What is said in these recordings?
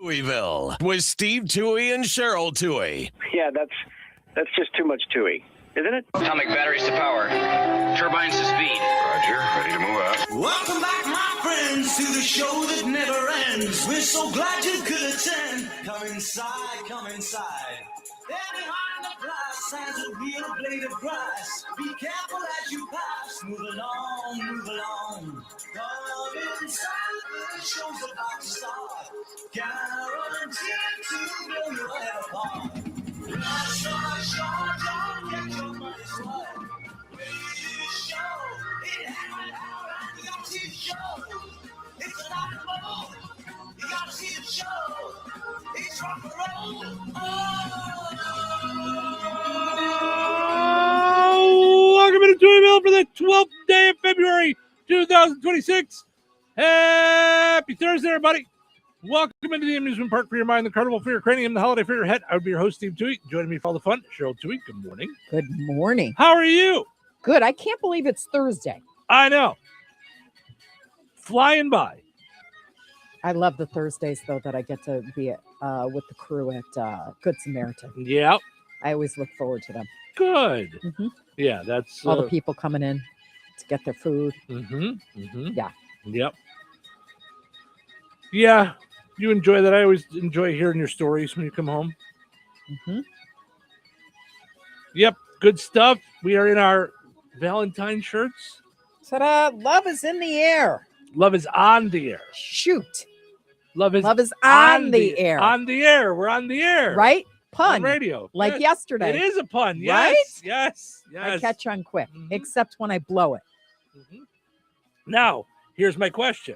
Touhyville with Steve Touhy and Cheryl Touhy. Yeah, that's just too much Touhy, isn't it? Atomic batteries to power. Turbines to speed. Roger, ready to move out. Welcome back, my friends, to the show that never ends. We're so glad you could attend. Come inside, come inside. There behind the glass stands a real blade of grass. Be careful as you pass. Move along, move along. Come inside, the show's about to start. Guaranteed to blow your head apart. Rush, rush, rush, don't get your money's worth. This show, it happened out and you gotta see the show. It's a rock and roll. You gotta see the show. It's rock and roll. Oh, welcome to Touhyville for the 12th day of February 2026. Happy Thursday, everybody. Welcome into the amusement park for your mind, the carnival for your cranium, the holiday for your head. I would be your host, Steve Touhy. Joining me for all the fun, Cheryl Touhy. Good morning. Good morning. How are you? Good. I can't believe it's Thursday. I know. Flying by. I love the Thursdays, though, that I get to be with the crew at Good Samaritan. Yeah. I always look forward to them. Good. Mm-hmm. Yeah, that's... all the people coming in to get their food. Mm-hmm. Mm-hmm. Yeah. Yep. Yeah, you enjoy that. I always enjoy hearing your stories when you come home. Mm-hmm. Yep, good stuff. We are in our Valentine shirts. Ta-da! Love is in the air. Love is on the air. Shoot. Love is on the air. On the air. We're on the air. Right? Pun. On radio. Like yes. yesterday. It is a pun. Yes. Right? Yes. I catch on quick, Mhm. except when I blow it. Mm-hmm. Now, here's my question.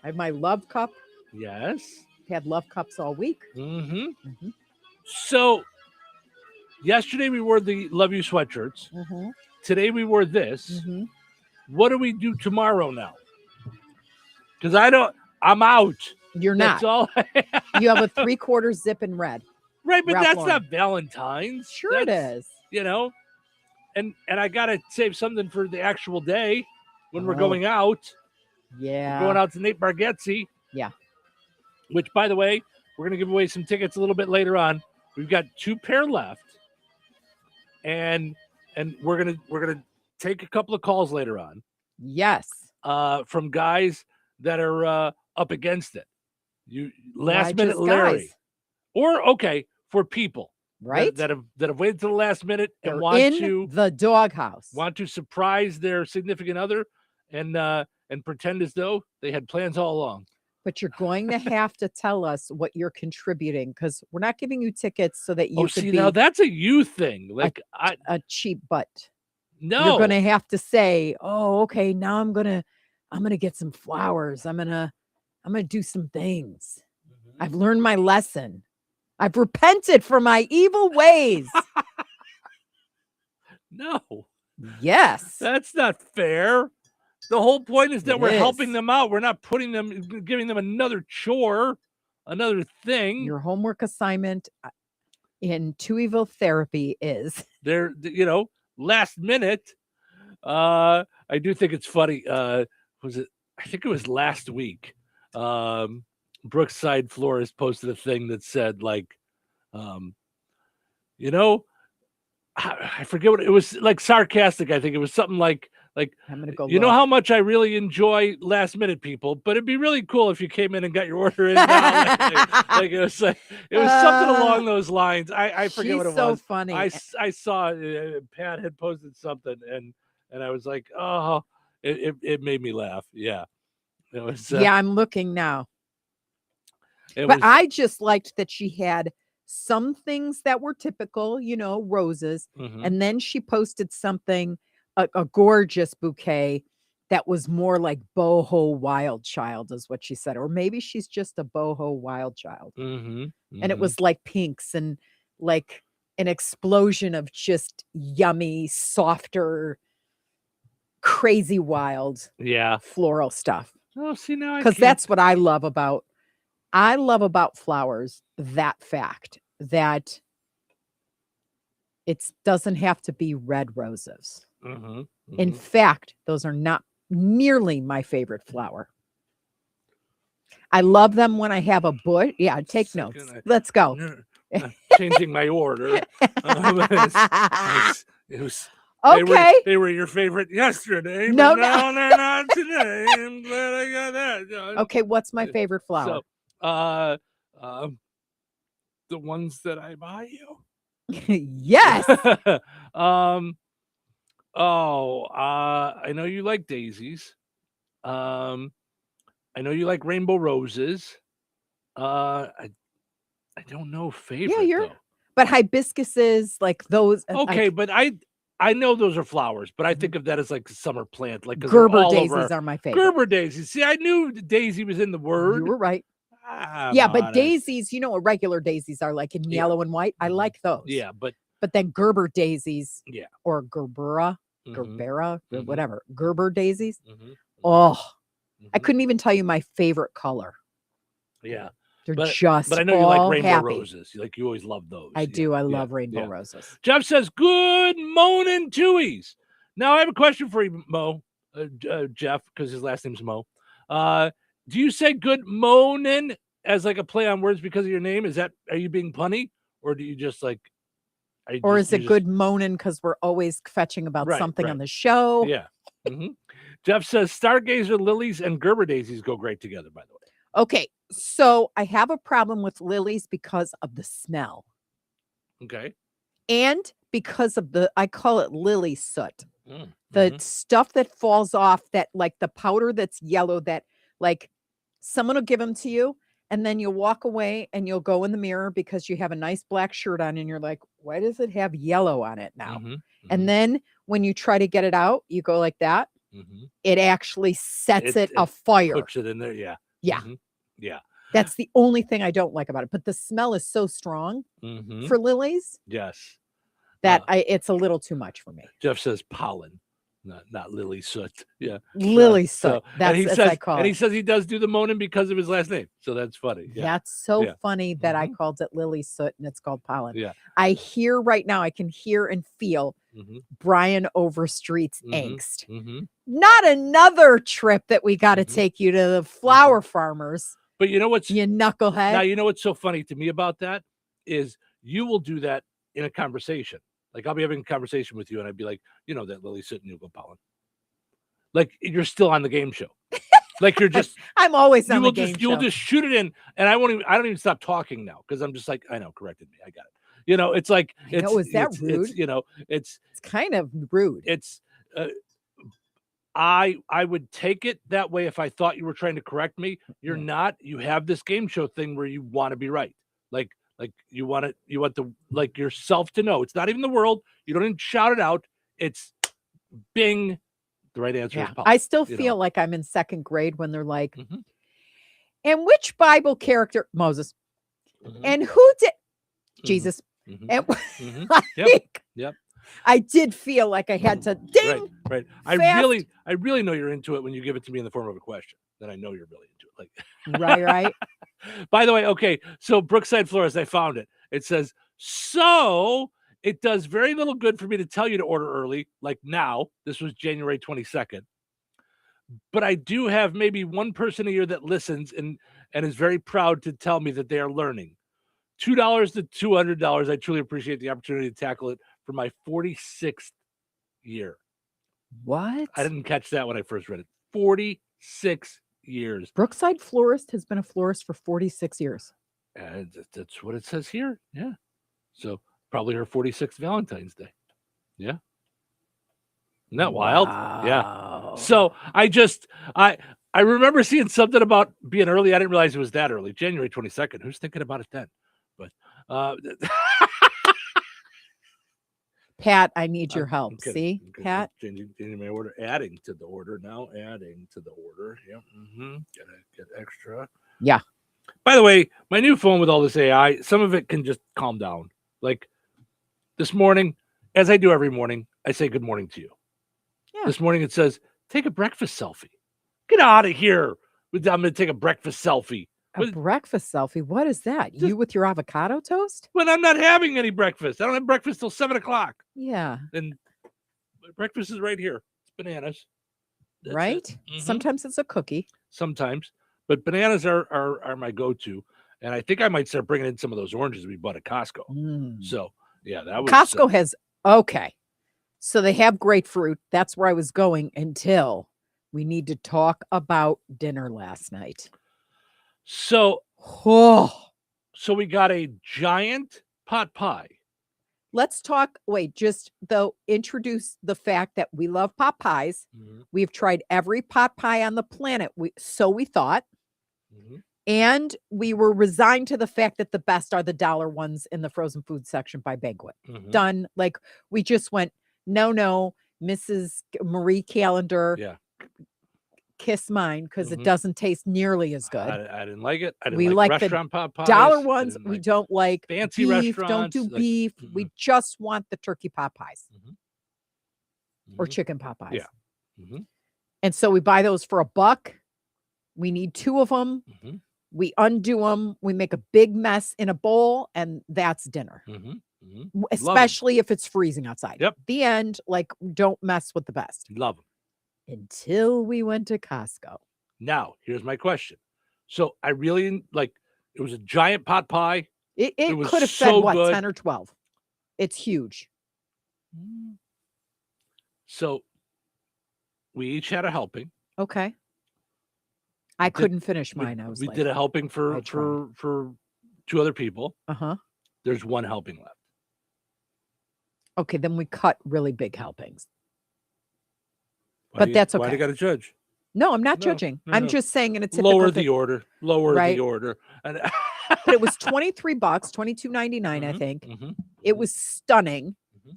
I have my love cup. Yes. Had love cups all week. Mm-hmm. Mm-hmm. So, yesterday we wore the Love You sweatshirts. Mm-hmm. Today we wore this. Mm-hmm. What do we do tomorrow now? Because I'm out. You're not. That's all I have. You have a 3/4 zip in red. Right, but Ralph that's Lauren. not Valentine's. Sure it is. You know, and I gotta save something for the actual day when we're Oh. going out. Yeah. We're going out to Nate Bargatze. Yeah. Which, by the way, we're gonna give away some tickets a little bit later on. We've got 2 pair left, and we're gonna take a couple of calls later on. Yes. From guys that are up against it. You Why last minute just Larry, guys? or okay for people Right? that have waited to the last minute and They're want in to the doghouse. surprise their significant other and pretend as though they had plans all along. But you're going to have to tell us what you're contributing, because we're not giving you tickets so that you Oh, could see, be now that's a you thing. Like a cheap butt. no, You're going to have to say, "Oh, okay, now I'm gonna get some flowers. I'm gonna do some things. Mm-hmm. I've learned my lesson. I've repented for my evil ways." no, Yes. that's not fair. The whole point is that It we're is. helping them out. We're not giving them another chore, another thing. Your homework assignment in Touhyville therapy is They're, last minute. I do think it's funny. Was it? I think it was last week. Brookside Florist posted a thing that said, like, I forget what it was, like sarcastic. I think it was something like, I'm gonna go. you know look. how much I really enjoy last minute people, but it'd be really cool if you came in and got your order in now. Like it was something along those lines. I forget She's what it so was. funny. I saw Pat had posted something and I was like, oh, it made me laugh. Yeah, it was. Yeah, I'm looking now. It But was, I just liked that she had some things that were typical, roses. Mhm. And then she posted something, a gorgeous bouquet that was more like boho wild child, is what she said. Or maybe she's just a boho wild child. Mhm, And it mhm. was like pinks and like an explosion of just yummy, softer, crazy wild Yeah. floral stuff. Oh, see now I Because can't- that's what I love about flowers, that fact that it doesn't have to be red roses. Mhm, In mhm. fact, those are not nearly my favorite flower. I love them when I have a bush. Yeah, take Second, notes. I- Let's go. No, changing my order. It was Okay. They were your favorite yesterday. No, but no. now they're not today. I'm glad I got that done. Okay, what's my favorite flower? So, the ones that I buy you. Yes. I know you like daisies. I know you like rainbow roses. I don't know favorite though. But hibiscuses, like those. Okay, but I know those are flowers, but I think of that as like a summer plant, like 'cause they're Gerber all daisies over. are my favorite. Gerber daisies. See, I knew the daisy was in the word. You were right. I'm Yeah, but honest. daisies, you know what regular daisies are like in Yeah. yellow and white. I like those. Yeah, but then Gerber daisies, yeah. or Gerbera, Mhm. whatever, Gerber daisies. Mhm. Oh, I Mhm. couldn't even tell you my favorite color. Yeah. They're But just I know you like all rainbow happy. roses. Like you always love those. I Yeah, do. I yeah, love rainbow yeah. roses. Jeff says, "Good morning, Tuies." Now I have a question for you, Mo, Jeff, because his last name's Mo. Do you say "good morning" as like a play on words because of your name? Are you being punny, or do you just like? Or is it good moaning because we're always fetching about Right, something right. on the show? Yeah. hmm Jeff says stargazer lilies and Gerber daisies go great together. By the way. Okay, so I have a problem with lilies because of the smell Okay. and because of I call it lily soot. Mm, The mhm. stuff that falls off, that like the powder that's yellow, that like someone will give them to you and then you'll walk away and you'll go in the mirror because you have a nice black shirt on and you're like, why does it have yellow on it now? Mhm, And then when you try to get it out, you go like that. mhm. It actually sets it afire. Puts it in there. Yeah. Yeah. Mhm, Yeah. That's the only thing I don't like about it. But the smell is so strong Mhm. for lilies Yes. that it's a little too much for me. Jeff says pollen, not lily soot. Yeah. Lily soot. That's and he as says, I call and it. he says he does do the moaning because of his last name. So that's funny. Yeah. That's so Yeah. funny that I called it lily soot and it's called pollen. Yeah. I hear right now, I can hear and feel Mhm, Brian Overstreet's mhm, angst. mhm. Not another trip that we got to Mhm. take you to the flower farmers, But you know what's you knucklehead. now? You know what's so funny to me about that is you will do that in a conversation. Like I'll be having a conversation with you, and I'd be like, that lily soot and you'll go pollen. Like you're still on the game show. Like you're just. I'm always on you the will game just show. you'll just shoot it in, and I don't even stop talking now because I'm just like, I know, corrected me, I got it. It's like I know, is that rude? It's It's kind of rude. it's I would take it that way if I thought you were trying to correct me. You're not. You have this game show thing where you want to be right. Like you want yourself to know. It's not even the world. You don't even shout it out. It's bing. The right answer is pollen. I still feel like I'm in second grade when they're like, Mhm. and which Bible character? Moses. Mhm. And who did Jesus? Mhm. And Mhm. like, Yep. I did feel like I had to ding. Right. fast. I really know you're into it when you give it to me in the form of a question. Then I know you're really into it. Like Right. By the way, okay, so Brookside Florist, I found it. It says, so it does very little good for me to tell you to order early, like now. This was January 22nd. But I do have maybe one person a year that listens and is very proud to tell me that they are learning. $2 to $200. I truly appreciate the opportunity to tackle it for my 46th year. What? I didn't catch that when I first read it. 46 years. Brookside Florist has been a florist for 46 years. And that's what it says here. Yeah. So probably her 46th Valentine's Day. Yeah. Isn't that wild? Yeah. So I remember seeing something about being early. I didn't realize it was that early. January 22nd. Who's thinking about it then? But Pat, I need your help. I'm kidding. See, I'm kidding. Pat? Changing my order. Adding to the order now. Adding to the order. Yep. Gotta get extra. Yeah. By the way, my new phone with all this AI, some of it can just calm down. Like this morning, as I do every morning, I say good morning to you. Yeah. This morning it says, take a breakfast selfie. Get out of here. I'm going to take a breakfast selfie. A breakfast selfie? What is that? You with your avocado toast? When I'm not having any breakfast. I don't have breakfast till 7 o'clock. Yeah. And my breakfast is right here. It's bananas. That's right? it. Mhm. Sometimes it's a cookie. Sometimes. but bananas are my go-to. And I think I might start bringing in some of those oranges we bought at Costco. Mm. So yeah, that was Costco has, okay. So they have grapefruit. That's where I was going until we need to talk about dinner last night. So we got a giant pot pie. Let's talk. Wait, just though, introduce the fact that we love pot pies. Mm-hmm. We've tried every pot pie on the planet. So we thought. Mm-hmm. And we were resigned to the fact that the best are the dollar ones in the frozen food section by Banquet. Mm-hmm. Done. Like we just went, no, Mrs. Marie Calendar. Yeah. Kiss mine because Mm-hmm. it doesn't taste nearly as good. I didn't like it. I didn't We like like the restaurant pot pies. dollar ones. We don't like fancy beef. restaurants. Don't do beef. We just want the turkey pot pies or Mhm. chicken pot pies. Yeah. Mm-hmm. And so we buy those for $1. We need 2 of them. Mm-hmm. We undo them. We make a big mess in a bowl, and that's dinner. Mm-hmm. Mm-hmm. Especially if it's freezing outside. Yep. The end. Like, don't mess with the best. Love them. Until we went to Costco. Now, here's my question. So I really like. It was a giant pot pie. It was could have so fed what, good. 10 or 12. It's huge. So we each had a helping. Okay. I couldn't finish mine. I was we like, did a helping for 2 other people. uh-huh. There's 1 helping left. Okay, then we cut really big helpings. Why But do you- that's Why do okay. you got to judge? No, I'm not No, judging. no, I'm no. just saying in a typical Lower thing. the order. Lower Right. the order. And But it was $23, $22.99, I think. Mm-hmm. It was stunning. Mhm.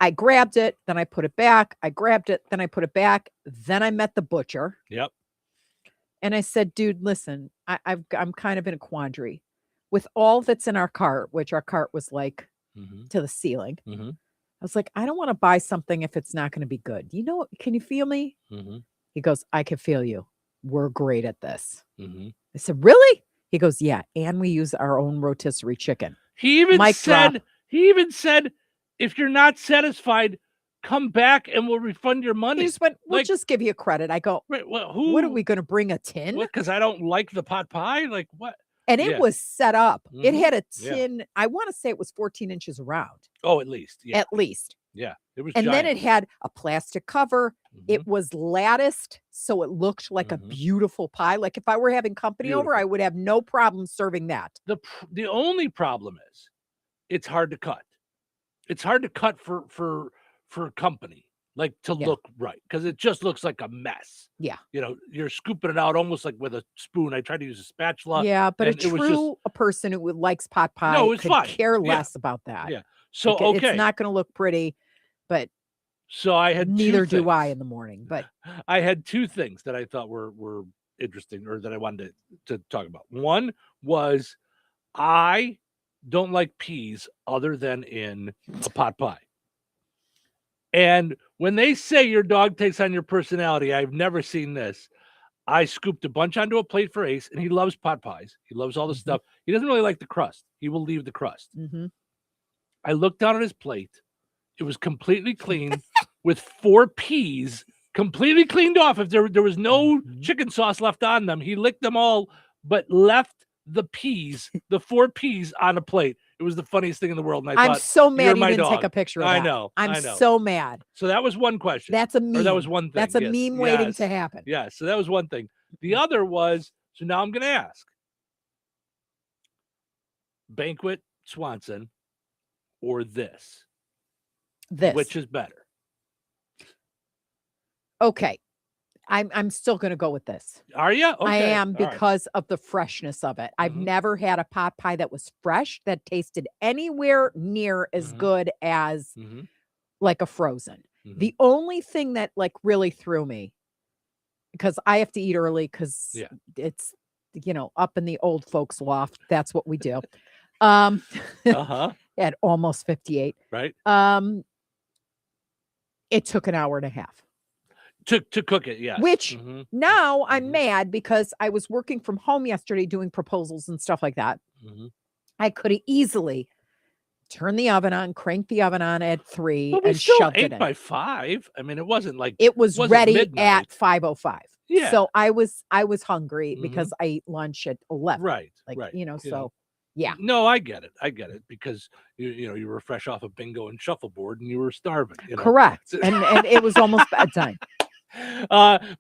I grabbed it, then I put it back. I grabbed it, then I put it back. Then I met the butcher. Yep. And I said, dude, listen, I'm kind of in a quandary with all that's in our cart, which our cart was like Mm-hmm. to the ceiling. Mm-hmm. I was like, I don't want to buy something if it's not going to be good. You know, can you feel me? Mm-hmm. He goes, I can feel you. We're great at this. Mm-hmm. I said, really? He goes, yeah. And we use our own rotisserie chicken. He even Mic said, drop. if you're not satisfied, come back and we'll refund your He money. just went, we'll Like- just give you credit. I go, Wait, well, who? what are we going to bring, a tin? Because I don't like the pot pie. Like what? And it Yeah. was set up. It Mhm. had a Yeah. tin. I want to say it was 14 inches around, Oh, at least. Yeah. at least. Yeah. It was. And then giant. it had a plastic cover. Mhm. It was latticed, so it looked like a Mhm. beautiful pie. Like if I were having company over, Beautiful. I would have no problem serving that. The only problem is it's hard to cut. It's hard to cut for company, like to Yeah. look right, because it just looks like a mess. Yeah. You're scooping it out almost like with a spoon. I tried to use a spatula. Yeah, but a and it was just- a person who likes pot pie No, it's could fine. care Yeah. less about that. Yeah. So Like, okay. it's not going to look pretty, but So I had neither two do I things. in the morning. But I had 2 things that I thought were interesting, or that I wanted to talk about. One was I don't like peas other than in a pot pie. And when they say your dog takes on your personality, I've never seen this. I scooped a bunch onto a plate for Ace, and he loves pot pies. He loves all the Mhm. stuff. He doesn't really like the crust. He will leave the crust. mhm. I looked down at his plate. It was completely clean with 4 peas completely cleaned off. If there was no Mhm. chicken sauce left on them, he licked them all, but left the peas, the 4 peas on a plate. It was the funniest thing in the world. And I I'm thought, so mad "You're you my didn't take dog." a picture of I that. know. I'm I know. so mad. So that was one question. That's a meme. Or that was one thing. That's a yes, meme waiting yes, to happen. Yeah. So that was one thing. The other was, so now I'm going to ask Banquet Swanson or this, This. which is better? Okay. I'm still going to go with this. Are you? Okay. I am all right. because of the freshness of it. I've Mhm. never had a pot pie that was fresh that tasted anywhere near as Mhm. good as Mhm, like a frozen. mhm. The only thing that like really threw me, because I have to eat early because Yeah. it's, up in the old folks loft. That's what we do. Um, Uh-huh. at almost 58. Right. It took an hour and a half. To cook it, yes. Which Mhm, now I'm Mhm. mad because I was working from home yesterday doing proposals and stuff like that. mhm. I could have easily turned the oven on, cranked the oven on at 3, But we and still shoved ate it in. by 5. I mean, it wasn't like It was wasn't ready midnight. at 5:05. Yeah. So I was hungry Mhm. because I ate lunch at 11. Right. Like, right. so yeah. No, I get it. Because you were fresh off of bingo and shuffleboard and you were starving. Correct. And it was almost bedtime.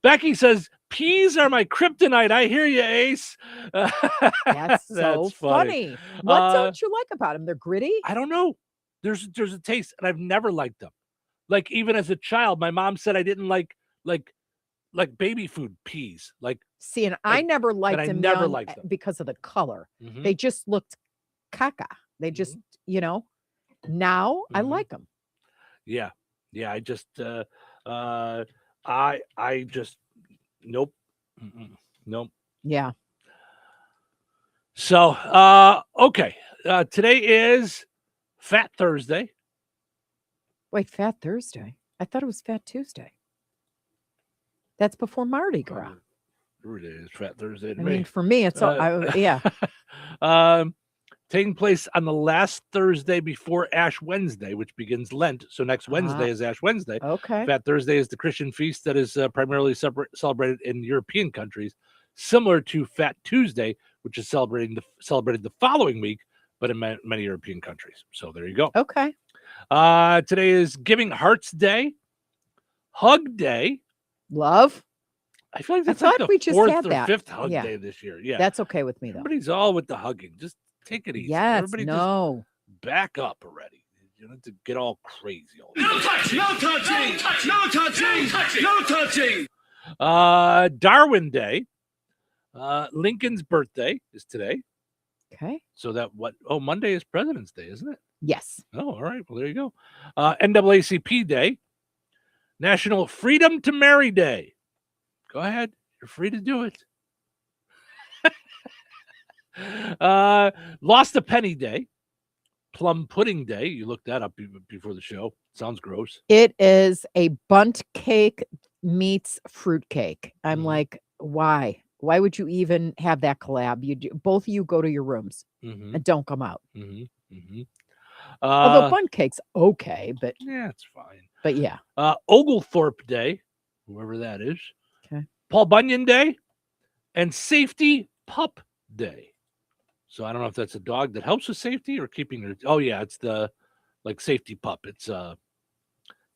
Becky says, peas are my kryptonite. I hear you, Ace. That's so funny. What don't you like about them? They're gritty? I don't know. There's a taste, and I've never liked them. Like, even as a child, my mom said I didn't like baby food peas. See, and I never liked I them never young liked them. because of the color. Mhm. They just looked caca. They just, now I Mhm. like them. Yeah. I just I just nope. Nope. Yeah. So okay. Today is Fat Thursday. Wait, Fat Thursday? I thought it was Fat Tuesday. That's before Mardi Gras. It is Fat Thursday to I me. mean, for me, it's yeah. Taking place on the last Thursday before Ash Wednesday, which begins Lent. So next Wednesday is Ash Wednesday. Okay. Fat Thursday is the Christian feast that is primarily celebrated in European countries, similar to Fat Tuesday, which is celebrated the following week, but in many European countries. So there you go. Okay. Today is Giving Hearts Day, Hug Day. Love. I feel like that's thought like the we just 4th had or that. 5th hug Yeah. day this year. Yeah, That's okay with me, though. everybody's all with the hugging. Just take it easy. Yes. Everybody No. just back up already. You don't have to get all crazy. No touching! No touching! No touching! No touching! Darwin Day. Lincoln's birthday is today. Okay. So Monday is President's Day, isn't it? Yes. Oh, all right. Well, there you go. NAACP Day. National Freedom to Marry Day. Go ahead. You're free to do it. Lost a Penny Day. Plum Pudding Day. You looked that up before the show. Sounds gross. It is a bundt cake meets fruit cake. I'm like, why? Why would you even have that collab? Both of you go to your rooms and don't come out. Although bundt cake's okay, but yeah, it's fine. But yeah. Oglethorpe Day, whoever that is. Okay. Paul Bunyan Day, and Safety Pup Day. So I don't know if that's a dog that helps with safety or keeping their. Oh yeah, it's the Safety Pup. It's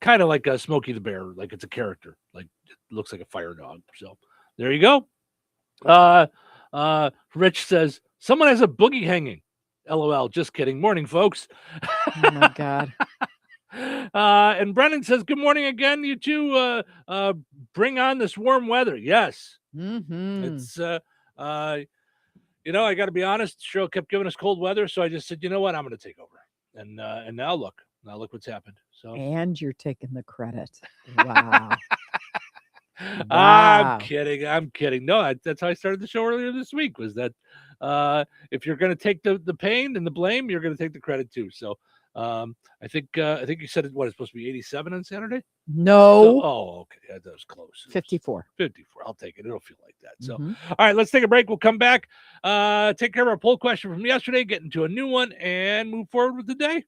kind of like a Smokey the Bear, like it's a character, like it looks like a fire dog. So there you go. Rich says someone has a boogie hanging. LOL. Just kidding. Morning, folks. Oh my God. And Brennan says, good morning again. You two bring on this warm weather. Yes. It's I got to be honest, Cheryl kept giving us cold weather, so I just said, you know what, I'm going to take over. And now look what's happened. So and you're taking the credit. Wow. I'm kidding. No, that's how I started the show earlier this week, was that if you're going to take the pain and the blame, you're going to take the credit too. So I think you said it's supposed to be 87 on Saturday? No. So, okay. Yeah, that was close. 54. 54. I'll take it. It'll feel like that. So, all right, let's take a break. We'll come back, take care of our poll question from yesterday, get into a new one, and move forward with the day.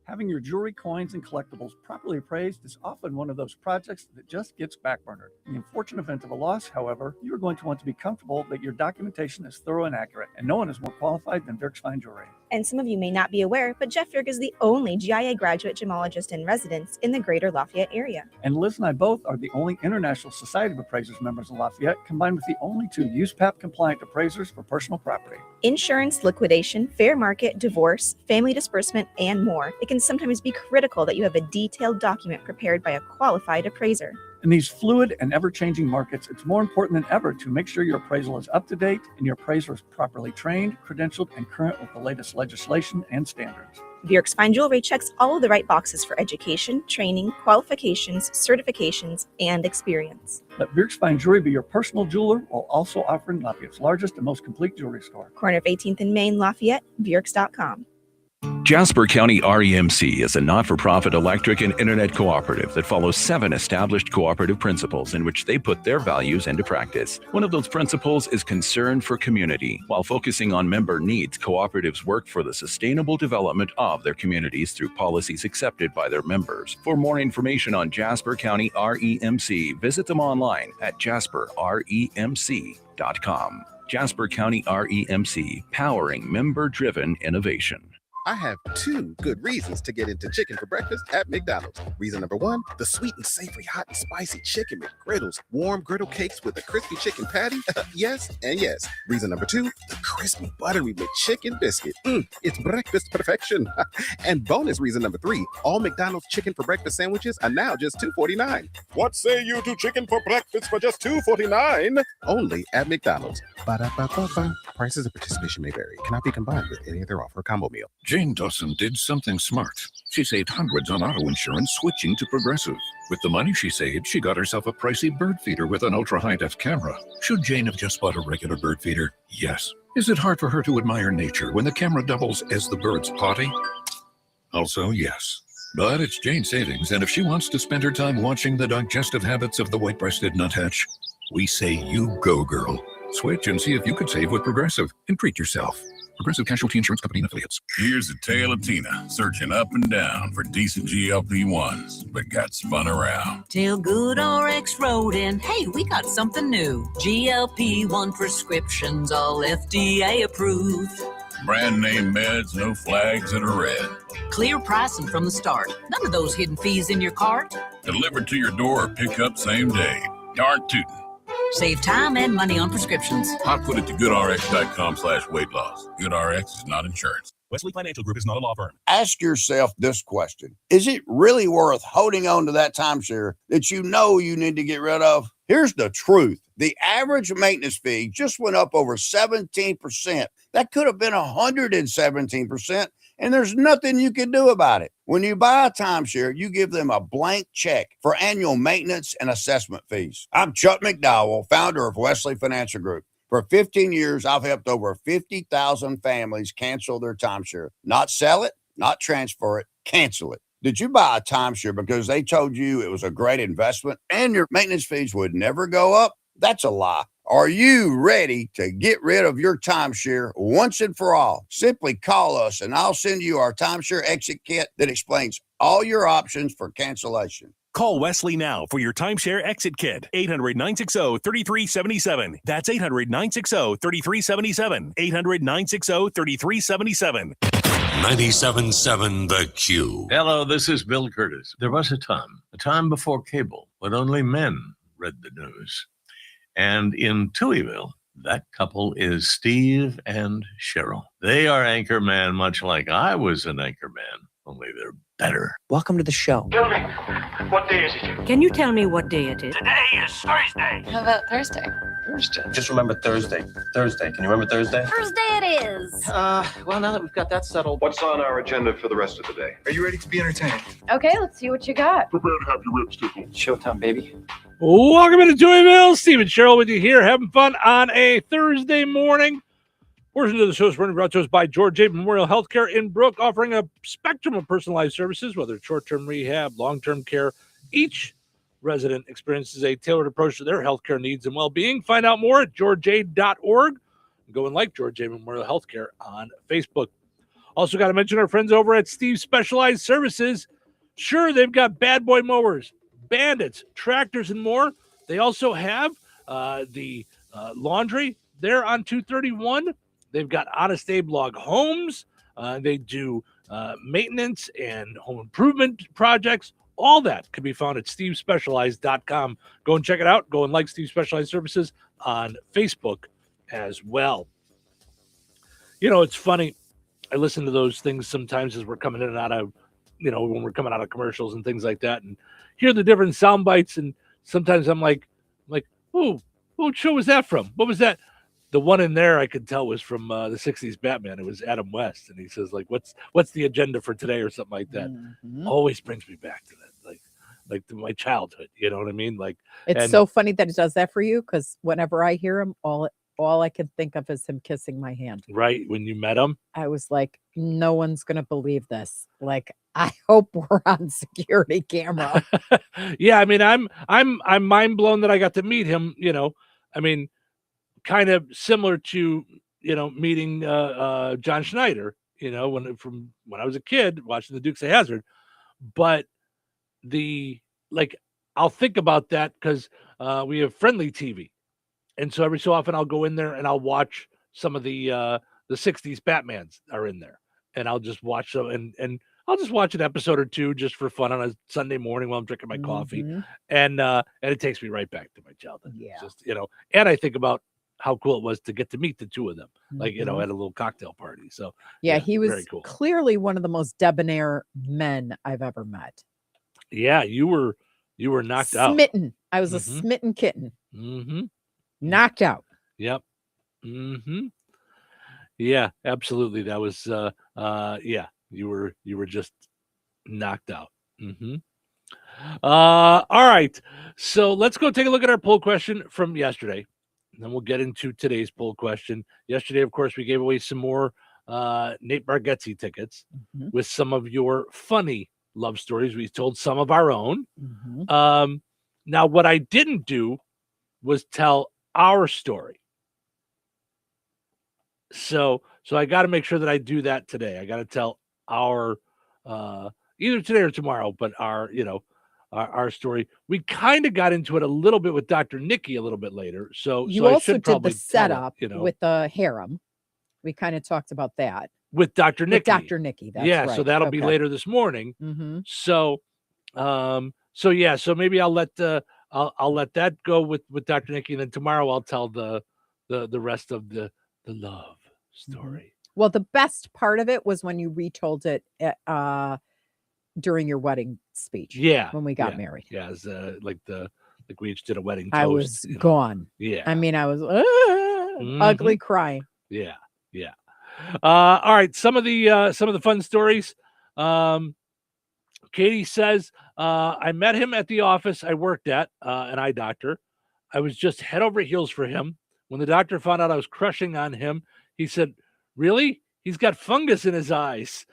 Having your jewelry, coins, and collectibles properly appraised is often one of those projects that just gets backburnered. In the unfortunate event of a loss, however, you are going to want to be comfortable that your documentation is thorough and accurate, and no one is more qualified than Dirk's Fine Jewelry. And some of you may not be aware, but Jeff Dirk is the only GIA graduate gemologist in residence in the greater Lafayette area. And Liz and I both are the only International Society of Appraisers members in Lafayette, combined with the only 2 USPAP-compliant appraisers for personal property. Insurance, liquidation, fair market, divorce, family disbursement, and more. It can sometimes be critical that you have a detailed document prepared by a qualified appraiser. In these fluid and ever-changing markets, it's more important than ever to make sure your appraisal is up to date and your appraiser is properly trained, credentialed, and current with the latest legislation and standards. Dirk's Fine Jewelry checks all of the right boxes for education, training, qualifications, certifications, and experience. Let Dirk's Fine Jewelry be your personal jeweler while also offering Lafayette's largest and most complete jewelry store. Corner of 18th and Main, Lafayette, Dirks.com. Jasper County REMC is a not-for-profit electric and internet cooperative that follows 7 established cooperative principles in which they put their values into practice. One of those principles is concern for community. While focusing on member needs, cooperatives work for the sustainable development of their communities through policies accepted by their members. For more information on Jasper County REMC, visit them online at jasperremc.com. Jasper County REMC, powering member-driven innovation. I have 2 good reasons to get into chicken for breakfast at McDonald's. Reason number 1, the sweet and savory, hot and spicy chicken McGriddles, warm griddle cakes with a crispy chicken patty. Yes and yes. Reason number 2, the crispy buttery McChicken biscuit. It's breakfast perfection. And bonus reason number 3, all McDonald's chicken for breakfast sandwiches are now just $2.49. What say you to chicken for breakfast for just $2.49? Only at McDonald's. Ba-da-ba-ba-ba. Prices of participation may vary. Cannot be combined with any other offer or combo meal. Jane Dawson did something smart. She saved hundreds on auto insurance switching to Progressive. With the money she saved, she got herself a pricey bird feeder with an ultra-high-def camera. Should Jane have just bought a regular bird feeder? Yes. Is it hard for her to admire nature when the camera doubles as the bird's potty? Also, yes. But it's Jane's savings, and if she wants to spend her time watching the digestive habits of the white-breasted nuthatch, we say you go, girl. Switch and see if you could save with Progressive and treat yourself. Progressive Casualty Insurance Company and Affiliates. Here's the tale of Tina, searching up and down for decent GLP-1s, but got spun around. Till Good RX wrote in, hey, we got something new. GLP-1 prescriptions, all FDA approved. Brand name meds, no flags that are red. Clear pricing from the start. None of those hidden fees in your cart. Delivered to your door or pick up same day. Darn tootin'. Save time and money on prescriptions. I'll put it to goodrx.com/weight loss. GoodRx is not insurance. Wesley Financial Group is not a law firm. Ask yourself this question. Is it really worth holding on to that timeshare that you know you need to get rid of? Here's the truth. The average maintenance fee just went up over 17%. That could have been 117%, and there's nothing you can do about it. When you buy a timeshare, you give them a blank check for annual maintenance and assessment fees. I'm Chuck McDowell, founder of Wesley Financial Group. For 15 years, I've helped over 50,000 families cancel their timeshare. Not sell it, not transfer it, cancel it. Did you buy a timeshare because they told you it was a great investment and your maintenance fees would never go up? That's a lie. Are you ready to get rid of your timeshare once and for all? Simply call us and I'll send you our timeshare exit kit that explains all your options for cancellation. Call Wesley now for your timeshare exit kit. 800-960-3377. That's 800-960-3377. 800-960-3377. 97.7 The Q. Hello, this is Bill Curtis. There was a time before cable, when only men read the news. And in Touhyville, that couple is Steve and Cheryl. They are anchorman, much like I was an anchorman, only they're better. Welcome to the show. Tell me, what day is it? Can you tell me what day it is? Today is Thursday. How about Thursday? Thursday. Just remember Thursday. Thursday. Can you remember Thursday? Thursday it is. Well, now that we've got that settled. What's on our agenda for the rest of the day? Are you ready to be entertained? Okay, let's see what you got. Prepare to have your ribs tickled. Showtime, baby. Welcome into Touhyville. Steve and Cheryl with you here, having fun on a Thursday morning. Portion of the show is brought to us by George A. Memorial Healthcare in Brook, offering a spectrum of personalized services, whether it's short-term rehab, long-term care. Each resident experiences a tailored approach to their healthcare needs and well-being. Find out more at georgia.org. Go and like George A. Memorial Healthcare on Facebook. Also got to mention our friends over at Steve's Specialized Services. Sure, they've got bad boy mowers, bandits, tractors, and more. They also have the laundry there on 231. They've got Honest Abe Log Homes. They do maintenance and home improvement projects. All that can be found at stevespecialized.com. Go and check it out. Go and like Steve Specialized Services on Facebook as well. You know, it's funny. I listen to those things sometimes as we're coming in and out of, when we're coming out of commercials and things like that, and hear the different sound bites. And sometimes I'm like, oh, what show was that from? What was that? The one in there I could tell was from the 60s Batman. It was Adam West. And he says, what's the agenda for today or something like that? Mm-hmm. Always brings me back to that, like to my childhood. You know what I mean? It's so funny that it does that for you, because whenever I hear him, all all I could think of is him kissing my hand. Right when you met him. I was like, no one's gonna believe this. Like, I hope we're on security camera. Yeah, I mean, I'm mind blown that I got to meet him. I mean, kind of similar to meeting John Schneider. From when I was a kid watching the Dukes of Hazzard, but I'll think about that because we have Friendly TV, and so every so often I'll go in there and I'll watch some of the 60s Batmans are in there, and I'll just watch them and I'll just watch an episode or two just for fun on a Sunday morning while I'm drinking my coffee, and it takes me right back to my childhood. Yeah, just and I think about how cool it was to get to meet the two of them, at a little cocktail party. So yeah, he was very cool. Clearly one of the most debonair men I've ever met. Yeah, you were knocked out. Smitten. I was a smitten kitten. Knocked out. Yep. Yeah, absolutely. That was you were just knocked out. All right. So let's go take a look at our poll question from yesterday. And then we'll get into today's poll question. Yesterday, of course, we gave away some more Nate Bargatze tickets with some of your funny love stories. We told some of our own. Now, what I didn't do was tell our story. So I got to make sure that I do that today. I got to tell our either today or tomorrow, but our story. We kind of got into it a little bit with Dr. Nikki a little bit later. So You I also should did probably the setup tell it, with the harem. We kind of talked about that with Dr. Nikki. With Dr. Nikki, that's yeah. right. So that'll be Okay. later this morning. So maybe I'll let I'll let that go with Dr. Nikki, and then tomorrow I'll tell the rest of the love story. Well, the best part of it was when you retold it during your wedding speech. Yeah, when we got married. Yeah, it's like we each did a wedding toast. I was gone. Yeah, I mean, I was ugly crying. Yeah. All right, some of the fun stories. Katie says, I met him at the office I worked at, an eye doctor. I was just head over heels for him. When the doctor found out I was crushing on him, he said, "Really? He's got fungus in his eyes."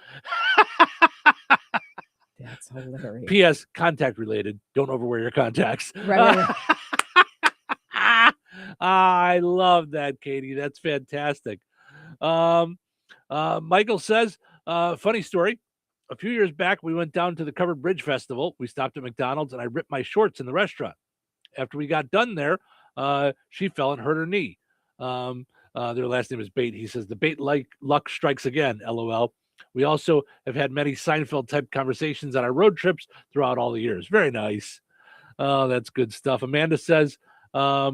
That's hilarious. P.S. Contact related. Don't overwear your contacts. Right. I love that, Katie. That's fantastic. Michael says, funny story. A few years back, we went down to the Covered Bridge Festival. We stopped at McDonald's, and I ripped my shorts in the restaurant. After we got done there, she fell and hurt her knee. Their last name is Bate. He says, the Bate like luck strikes again, LOL. We also have had many Seinfeld-type conversations on our road trips throughout all the years. Very nice. That's good stuff. Amanda says, I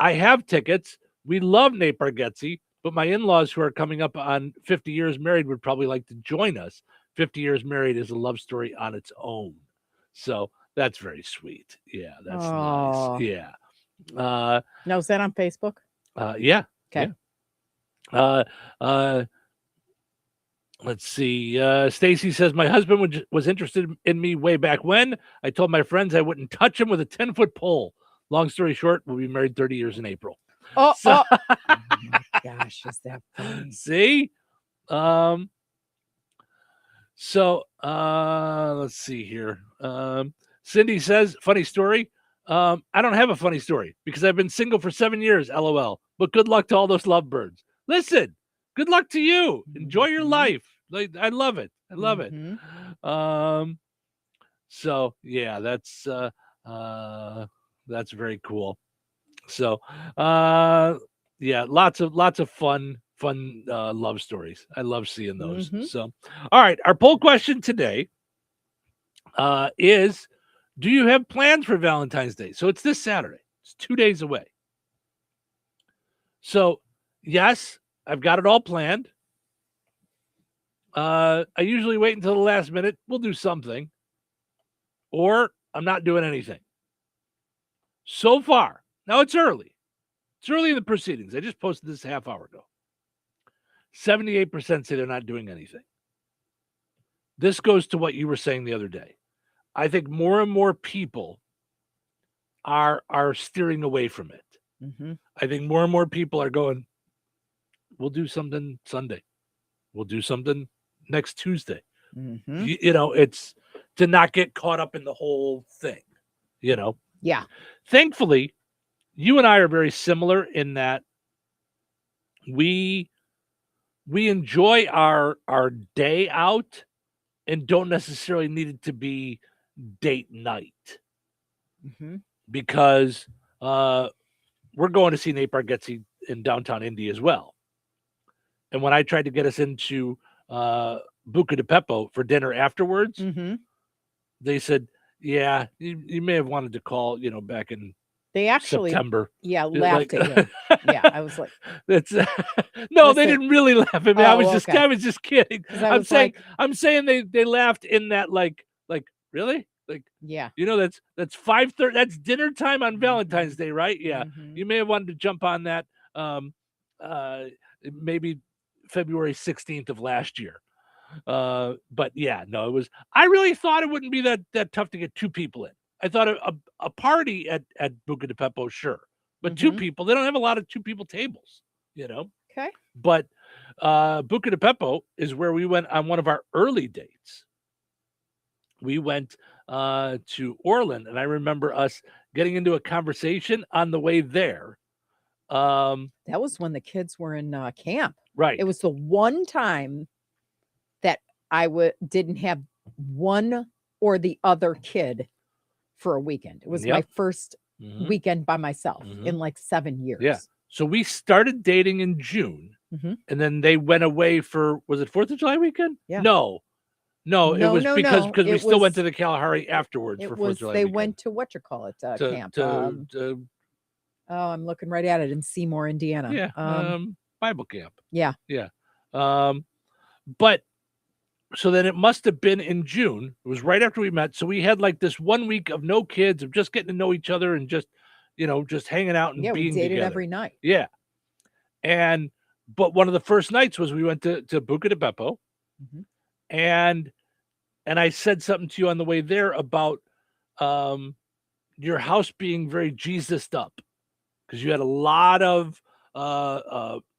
have tickets. We love Nate Bargatze, but my in-laws who are coming up on 50 years married would probably like to join us. 50 years married is a love story on its own. So that's very sweet. Yeah, that's nice. Yeah. Now, is that on Facebook? Yeah. Okay. Yeah. Let's see. Stacy says, my husband was interested in me way back when. I told my friends I wouldn't touch him with a 10-foot pole. Long story short, we'll be married 30 years in April. Oh my gosh, is that funny? See? Let's see here. Cindy says, funny story. I don't have a funny story because I've been single for 7 years, LOL. But good luck to all those lovebirds. Listen, good luck to you. Enjoy your life. Like, I love it. I love it. So yeah, that's very cool. So yeah, lots of fun love stories. I love seeing those. So all right, our poll question today is, do you have plans for Valentine's Day? So it's this Saturday. It's 2 days away. So yes, I've got it all planned. I usually wait until the last minute. We'll do something. Or I'm not doing anything. So far, now it's early. It's early in the proceedings. I just posted this half hour ago. 78% say they're not doing anything. This goes to what you were saying the other day. I think more and more people are steering away from it. I think more and more people are going, we'll do something Sunday. We'll do something next Tuesday. You know, it's to not get caught up in the whole thing, you know? Yeah. Thankfully, you and I are very similar in that we enjoy our day out and don't necessarily need it to be date night because we're going to see Nate Bargatze in downtown Indy as well. And when I tried to get us into Buca di Beppo for dinner afterwards, they said, yeah, you may have wanted to call, you know, back in They actually, September. laughed Like- at him. Yeah, I was like, That's no, they Listen. didn't really laugh at me. I Oh, was just kidding. 'Cause I was I'm saying they laughed in that like really? Like, yeah. you know, that's 5:30, that's dinner time on Valentine's Day, right? Yeah. You may have wanted to jump on that maybe February 16th of last year. But yeah, no, it was, I really thought it wouldn't be that tough to get two people in. I thought a party at Buca di Beppo, sure. But two people, they don't have a lot of two people tables, you know? Okay. But Buca di Beppo is where we went on one of our early dates. We went to Orland, and I remember us getting into a conversation on the way there. That was when the kids were in camp. Right. It was the one time that I didn't have one or the other kid for a weekend. It was my first weekend by myself in like 7 years. Yeah. So we started dating in June, and then they went away for, was it 4th of July weekend? Yeah. No, it was because we It still went was- to the Kalahari afterwards It for 4th was of July they weekend. went to camp. To Oh, I'm looking right at it in Seymour, Indiana. yeah, Bible camp. Yeah. Yeah. But so then it must have been in June. It was right after we met. So we had like this 1 week of no kids, of just getting to know each other and just, you know, just hanging out and Yeah, we being dated together. every night. Yeah. But one of the first nights was we went to Buca di Beppo. And I said something to you on the way there about your house being very Jesused up, because you had a lot of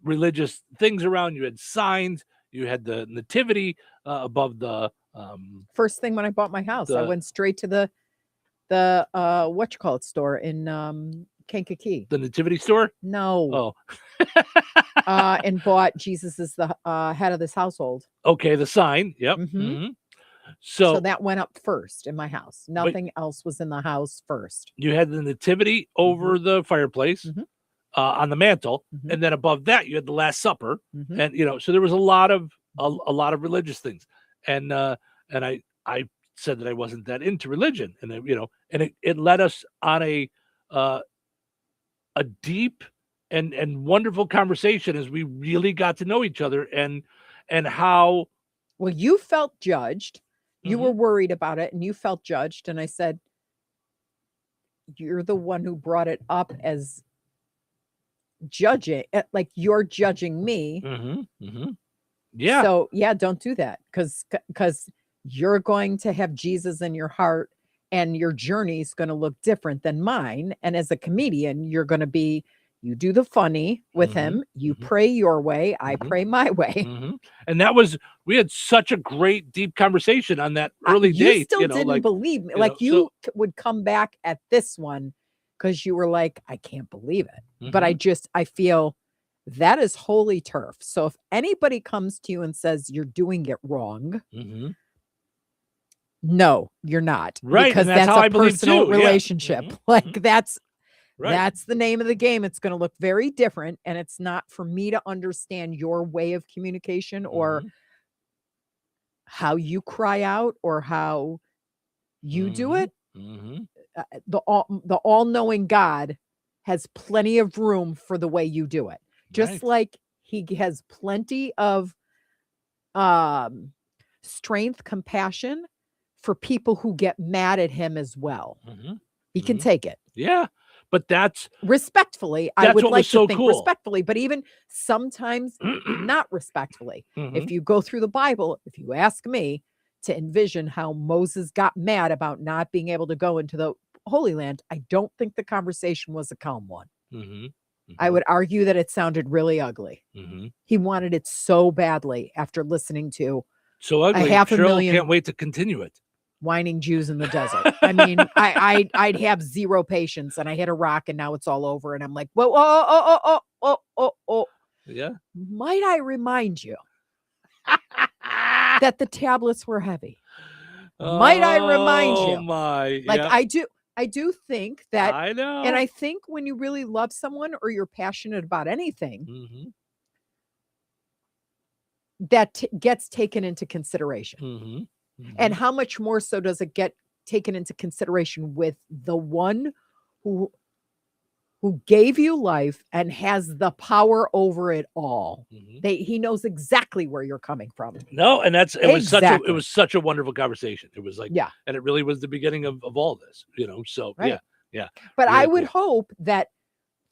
religious things around. You had signs. You had the nativity above the First thing when I bought my house, I went straight to the store in Kankakee. The nativity store? No. Oh. And bought Jesus is the head of this household. Okay, the sign. Yep. So that went up first in my house. Nothing else was in the house first. You had the nativity over the fireplace on the mantle, and then above that you had the Last Supper, and you know, so there was a lot of religious things, and I said that I wasn't that into religion, and you know, and it led us on a deep and wonderful conversation as we really got to know each other, and how well you felt judged. You were worried about it and you felt judged. And I said, you're the one who brought it up as judging, like you're judging me. Yeah. So yeah, don't do that. Cause you're going to have Jesus in your heart and your journey is going to look different than mine. And as a comedian, you're going to you do the funny with him. You pray your way. I pray my way. And we had such a great, deep conversation on that early date. You still didn't believe me. Like you would come back at this one because you were like, I can't believe it. But I feel that is holy turf. So if anybody comes to you and says you're doing it wrong, no, you're not. Right. Because and that's how a I believe personal too. Yeah. relationship. Like that's Right. That's the name of the game. It's going to look very different. And it's not for me to understand your way of communication or how you cry out or how you do it. The all-knowing God has plenty of room for the way you do it. Just like he has plenty of strength, compassion for people who get mad at him as well. He can take it. Yeah. But that's respectfully. I would what like was so to think cool. respectfully, but even sometimes not respectfully. If you go through the Bible, if you ask me to envision how Moses got mad about not being able to go into the Holy Land, I don't think the conversation was a calm one. I would argue that it sounded really ugly. He wanted it so badly after listening to So ugly. a half a Cheryl million can't wait to continue it. whining Jews in the desert. I mean, I'd have zero patience, and I hit a rock, and now it's all over. And I'm like, whoa, oh. Yeah. Might I remind you that the tablets were heavy? Might I remind you? Oh my! Like yeah. I do think that, I know. and I think when you really love someone or you're passionate about anything, that gets taken into consideration. And how much more so does it get taken into consideration with the one who gave you life and has the power over it all? He knows exactly where you're coming from. No, and it was such a wonderful conversation. It was like, yeah, and it really was the beginning of all this, So right. yeah. But really I would cool. hope that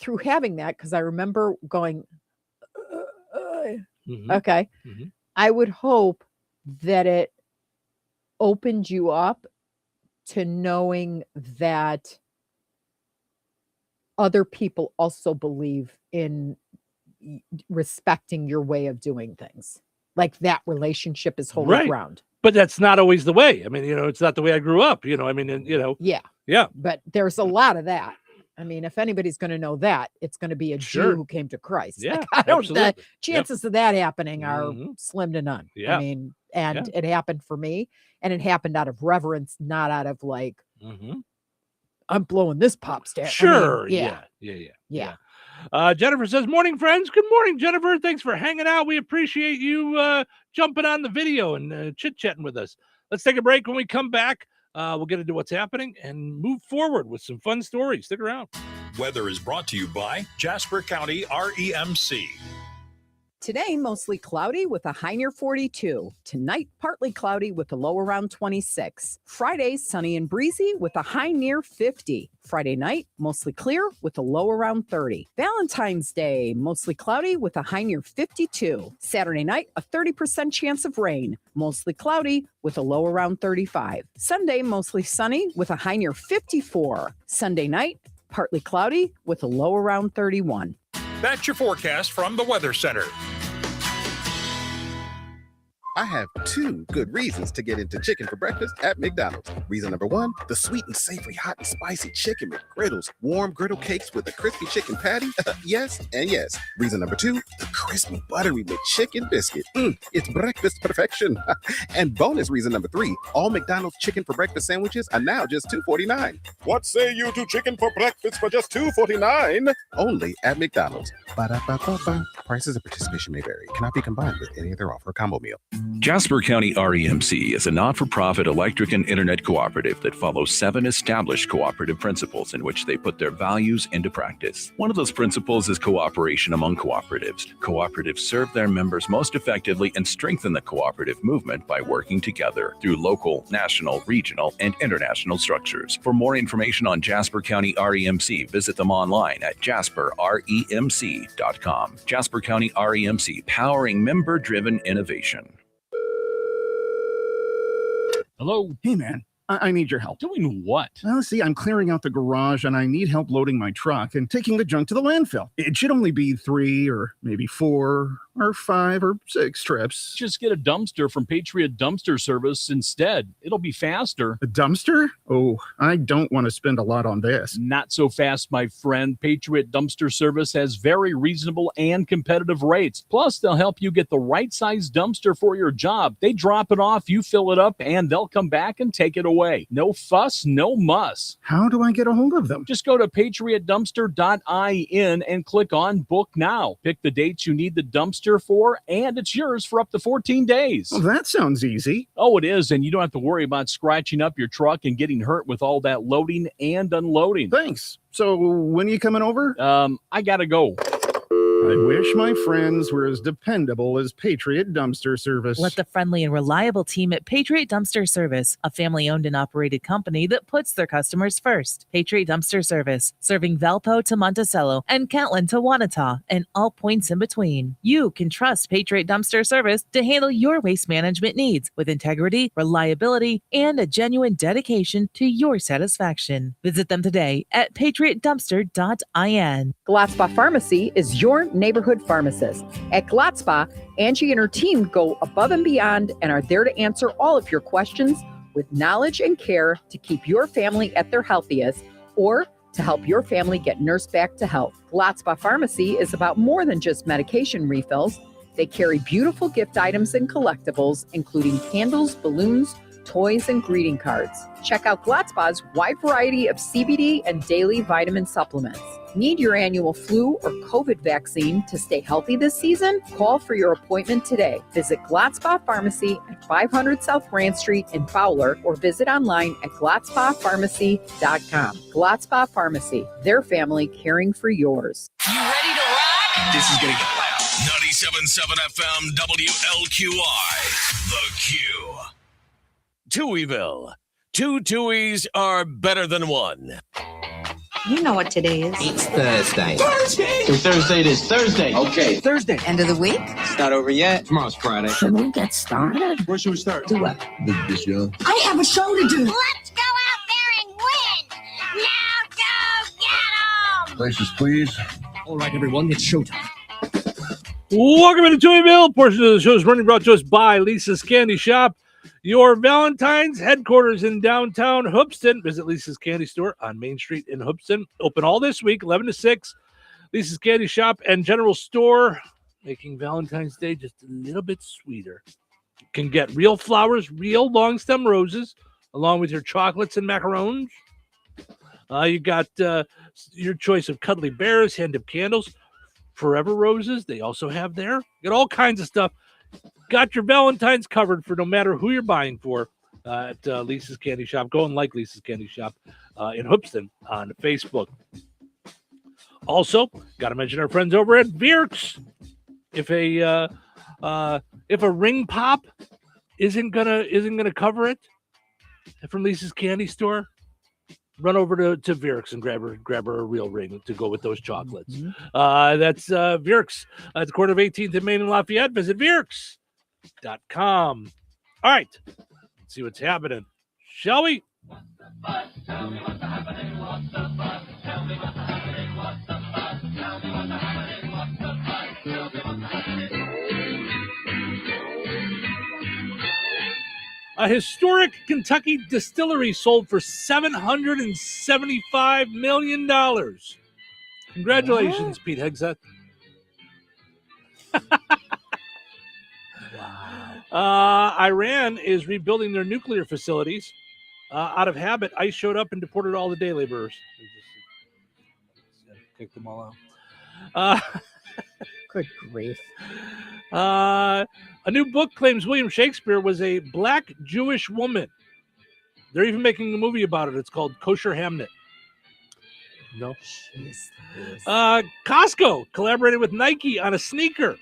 through having that, because I remember going, okay, I would hope that it opened you up to knowing that other people also believe in respecting your way of doing things. Like that relationship is holy ground. But that's not always the way. I mean, it's not the way I grew up, I mean, and yeah. But there's a lot of that. I mean, if anybody's going to know that, it's going to be a Jew who came to Christ. Yeah, like, the absolutely. chances of that happening are slim to none. Yeah. I mean, and it happened for me, and it happened out of reverence, not out of like, I'm blowing this pop star. Sure. I mean, Yeah. Jennifer says, morning, friends. Good morning, Jennifer. Thanks for hanging out. We appreciate you jumping on the video and chit-chatting with us. Let's take a break. When we come back, we'll get into what's happening and move forward with some fun stories. Stick around. Weather is brought to you by Jasper County REMC. Today, mostly cloudy with a high near 42. Tonight, partly cloudy with a low around 26. Friday, sunny and breezy with a high near 50. Friday night, mostly clear with a low around 30. Valentine's Day, mostly cloudy with a high near 52. Saturday night, a 30% chance of rain. Mostly cloudy with a low around 35. Sunday, mostly sunny with a high near 54. Sunday night, partly cloudy with a low around 31. That's your forecast from the Weather Center. I have two good reasons to get into chicken for breakfast at McDonald's. Reason number one, the sweet and savory hot and spicy chicken McGriddles, warm griddle cakes with a crispy chicken patty. Yes and yes. Reason number two, the crispy buttery McChicken biscuit. It's breakfast perfection. And bonus reason number three, all McDonald's chicken for breakfast sandwiches are now just $2.49. What say you to chicken for breakfast for just $2.49? Only at McDonald's. Ba-da-ba-ba-ba. Prices and participation may vary. Cannot be combined with any other offer or combo meal. Jasper County REMC is a not-for-profit electric and internet cooperative that follows 7 established cooperative principles in which they put their values into practice. One of those principles is cooperation among cooperatives. Cooperatives serve their members most effectively and strengthen the cooperative movement by working together through local, national, regional, and international structures. For more information on Jasper County REMC, visit them online at jasperremc.com. Jasper County REMC, powering member-driven innovation. Hello? Hey, man. I need your help. Doing what? Well, see, I'm clearing out the garage and I need help loading my truck and taking the junk to the landfill. It should only be 3 or maybe 4 or 5 or 6 trips. Just get a dumpster from Patriot Dumpster Service instead. It'll be faster. A dumpster? Oh, I don't want to spend a lot on this. Not so fast, my friend. Patriot Dumpster Service has very reasonable and competitive rates. Plus, they'll help you get the right size dumpster for your job. They drop it off, you fill it up, and they'll come back and take it away. No fuss, no muss. How do I get a hold of them? Just go to patriotdumpster.in and click on Book Now. Pick the dates you need the dumpster for, and it's yours for up to 14 days. Well, that sounds easy. Oh, it is, and you don't have to worry about scratching up your truck and getting hurt with all that loading and unloading. Thanks. So when are you coming over? I gotta go. I wish my friends were as dependable as Patriot Dumpster Service. Let the friendly and reliable team at Patriot Dumpster Service, a family-owned and operated company that puts their customers first. Patriot Dumpster Service, serving Valpo to Monticello and Catlin to Wanata and all points in between. You can trust Patriot Dumpster Service to handle your waste management needs with integrity, reliability, and a genuine dedication to your satisfaction. Visit them today at patriotdumpster.in. Glotzba Pharmacy is your neighborhood pharmacist. At Glotzba, Angie and her team go above and beyond and are there to answer all of your questions with knowledge and care to keep your family at their healthiest or to help your family get nursed back to health. Glotzba Pharmacy is about more than just medication refills. They carry beautiful gift items and collectibles, including candles, balloons, toys, and greeting cards. Check out Glotzba's wide variety of CBD and daily vitamin supplements. Need your annual flu or COVID vaccine to stay healthy this season? Call for your appointment today. Visit Glotzba Pharmacy at 500 South Grand Street in Fowler or visit online at glotzbapharmacy.com. Glotzba Pharmacy, their family caring for yours. You ready to rock? This is gonna get loud. 97.7 FM WLQI. The Q. Touhyville. Two Tuohys are better than one. You know what today is. It's Thursday. Thursday? So Thursday it is. Thursday. Okay. Thursday. End of the week? It's not over yet. Tomorrow's Friday. Should we get started? Where should we start? Do what? This young. I have a show to do. Let's go out there and win. Now go get 'em. Places, please. All right, everyone, it's showtime. Welcome into Touhyville. Portion of the show is running brought to us by Lisa's Candy Shop, your Valentine's headquarters in downtown Hoopston. Visit Lisa's Candy Store on Main Street in Hoopston. Open all this week, 11 to 6. Lisa's Candy Shop and General Store, making Valentine's Day just a little bit sweeter. You can get real flowers, real long stem roses, along with your chocolates and macarons. You got your choice of cuddly bears, hand-up candles, forever roses. They also have there. Got all kinds of stuff. Got your Valentine's covered for no matter who you're buying for at Lisa's Candy Shop. Go and like Lisa's Candy Shop in Hoopston on Facebook. Also, got to mention our friends over at Vierks. If a ring pop isn't gonna cover it from Lisa's Candy Store, run over to Vierks and grab her a real ring to go with those chocolates. That's Vierks at the corner of 18th and Main and Lafayette. Visit Vierks.com. All right, let's see what's happening, shall we? A historic Kentucky distillery sold for $775 million. Congratulations, Pete Hegseth. Wow. Iran is rebuilding their nuclear facilities. Out of habit, ICE showed up and deported all the day laborers. They just kicked them all out. Good grief. A new book claims William Shakespeare was a black Jewish woman. They're even making a movie about it. It's called Kosher Hamnet. No. Costco collaborated with Nike on a sneaker.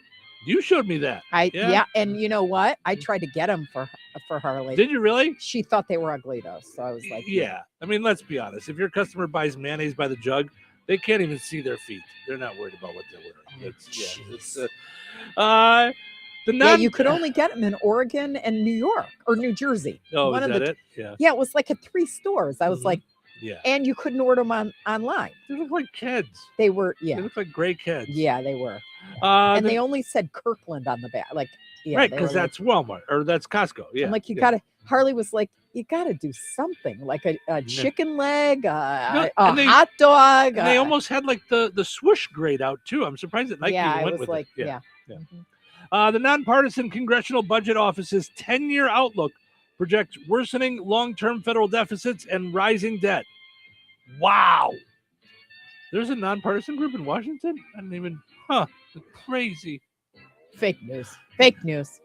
You showed me that. Yeah, and you know what? I tried to get them for Harley. Did you really? She thought they were ugly though, so I was like, yeah. I mean, let's be honest. If your customer buys mayonnaise by the jug, they can't even see their feet. They're not worried about what they're wearing. You could only get them in Oregon and New York or New Jersey. Oh, is that it? Yeah. Yeah, it was like at 3 stores. I was like, yeah. And you couldn't order them online. They look like kids. They were, yeah. They look like gray kids. Yeah, they were. And they only said Kirkland on the back. Like, yeah, right, because that's Walmart or that's Costco. Yeah. I'm like, Harley was like, you gotta do something like a chicken leg, a hot dog. And they almost had like the swoosh grade out too. I'm surprised that Nike went with it. Yeah. The Nonpartisan Congressional Budget Office's 10-year outlook projects worsening long-term federal deficits and rising debt. Wow. There's a nonpartisan group in Washington? I didn't even, crazy. Fake news.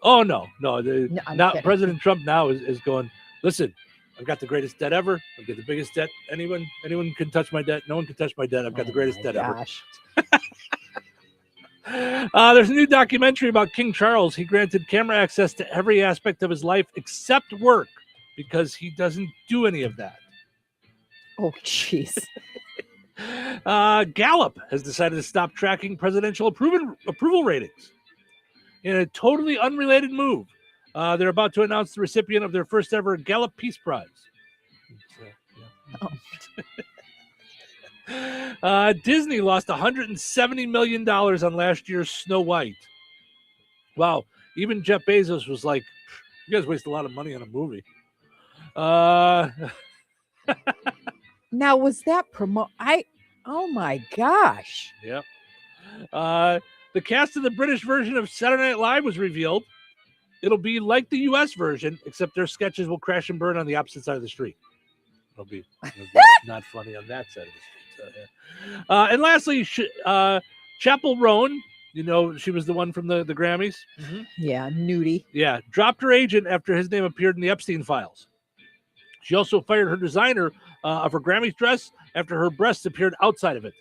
Oh, no. Now kidding. President Trump now is going, listen, I've got the greatest debt ever. I've got the biggest debt. Anyone can touch my debt. No one can touch my debt. I've got the greatest debt ever. There's a new documentary about King Charles. He granted camera access to every aspect of his life except work because he doesn't do any of that. Oh, jeez. Gallup has decided to stop tracking presidential approval ratings in a totally unrelated move. They're about to announce the recipient of their first ever Gallup Peace Prize. Disney lost $170 million on last year's Snow White. Wow. Even Jeff Bezos was like, you guys waste a lot of money on a movie. Now, was that oh my gosh. Yep. The cast of the British version of Saturday Night Live was revealed. It'll be like the U.S. version, except their sketches will crash and burn on the opposite side of the street. It'll be not funny on that side of the street. And lastly, Chappell Roan, you know, she was the one from the Grammys. Mm-hmm. Yeah, nudie. Yeah, dropped her agent after his name appeared in the Epstein files. She also fired her designer of her Grammys dress after her breasts appeared outside of it.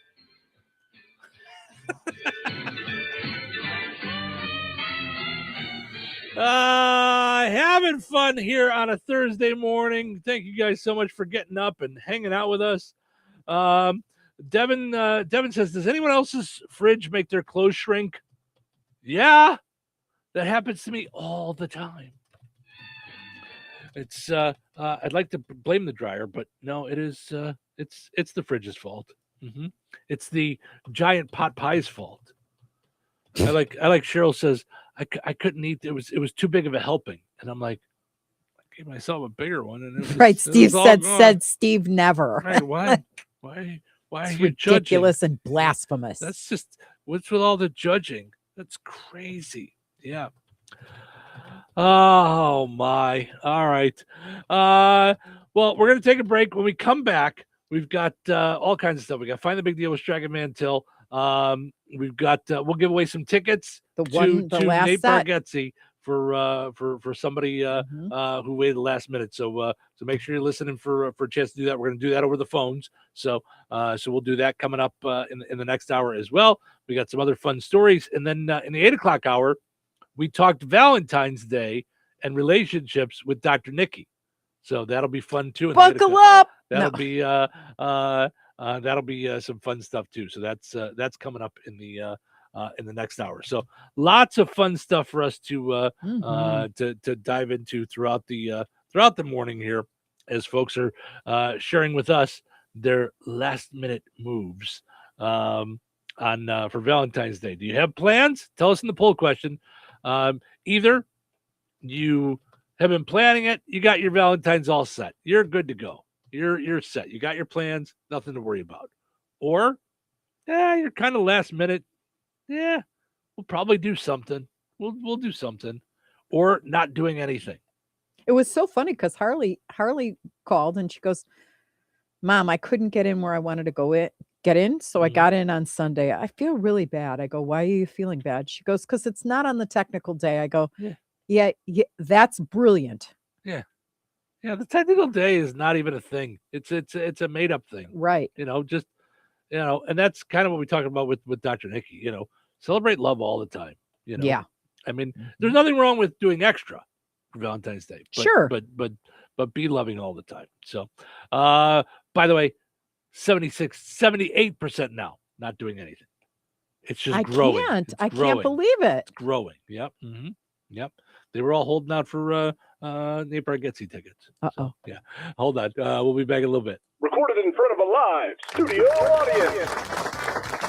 Having fun here on a Thursday morning. Thank you guys so much for getting up and hanging out with us. Devin says, does anyone else's fridge make their clothes shrink? Yeah, that happens to me all the time. It's I'd like to blame the dryer, but no, it is it's the fridge's fault. Mm-hmm. It's the giant pot pie's fault. I like Cheryl says, I couldn't eat. It was too big of a helping, and I'm like, I gave myself a bigger one, and it was, right. Steve said Steve never. Right? Why are it's you ridiculous judging? And blasphemous? That's just what's with all the judging. That's crazy. Yeah. Oh my. All right. Well, we're gonna take a break. When we come back, we've got all kinds of stuff. We got Find the Big Deal with Dragon Mantil. We've got we'll give away some tickets to last Nate set. Bargatze for somebody who waited the last minute. So make sure you're listening for a chance to do that. We're going to do that over the phones. So we'll do that coming up in the next hour as well. We got some other fun stories, and then in the 8:00 hour, we talked Valentine's Day and relationships with Dr. Nikki. So that'll be fun too. Buckle up. That'll be some fun stuff too. So that's coming up in the next hour. So lots of fun stuff for us to dive into throughout the morning here, as folks are sharing with us their last minute moves for Valentine's Day. Do you have plans? Tell us in the poll question. Either you have been planning it, you got your Valentine's all set, you're good to go. You're set. You got your plans, nothing to worry about. Or, you're kind of last minute. Yeah, we'll probably do something. We'll do something. Or not doing anything. It was so funny because Harley called and she goes, Mom, I couldn't get in where I wanted to get in. So I got in on Sunday. I feel really bad. I go, why are you feeling bad? She goes, because it's not on the technical day. I go, yeah, that's brilliant. Yeah. Yeah, the technical day is not even a thing. It's a made up thing. Right. And that's kind of what we talk about with Dr. Nikki, celebrate love all the time. Yeah. I mean, there's nothing wrong with doing extra for Valentine's Day. Sure. But be loving all the time. So, by the way, 78% now not doing anything. It's just growing. I can't believe it. It's growing. Yep. Mm-hmm. Yep. They were all holding out for Nate Bargatze tickets. Uh-oh. So, yeah. Hold on. We'll be back in a little bit. Recorded in front of a live studio audience.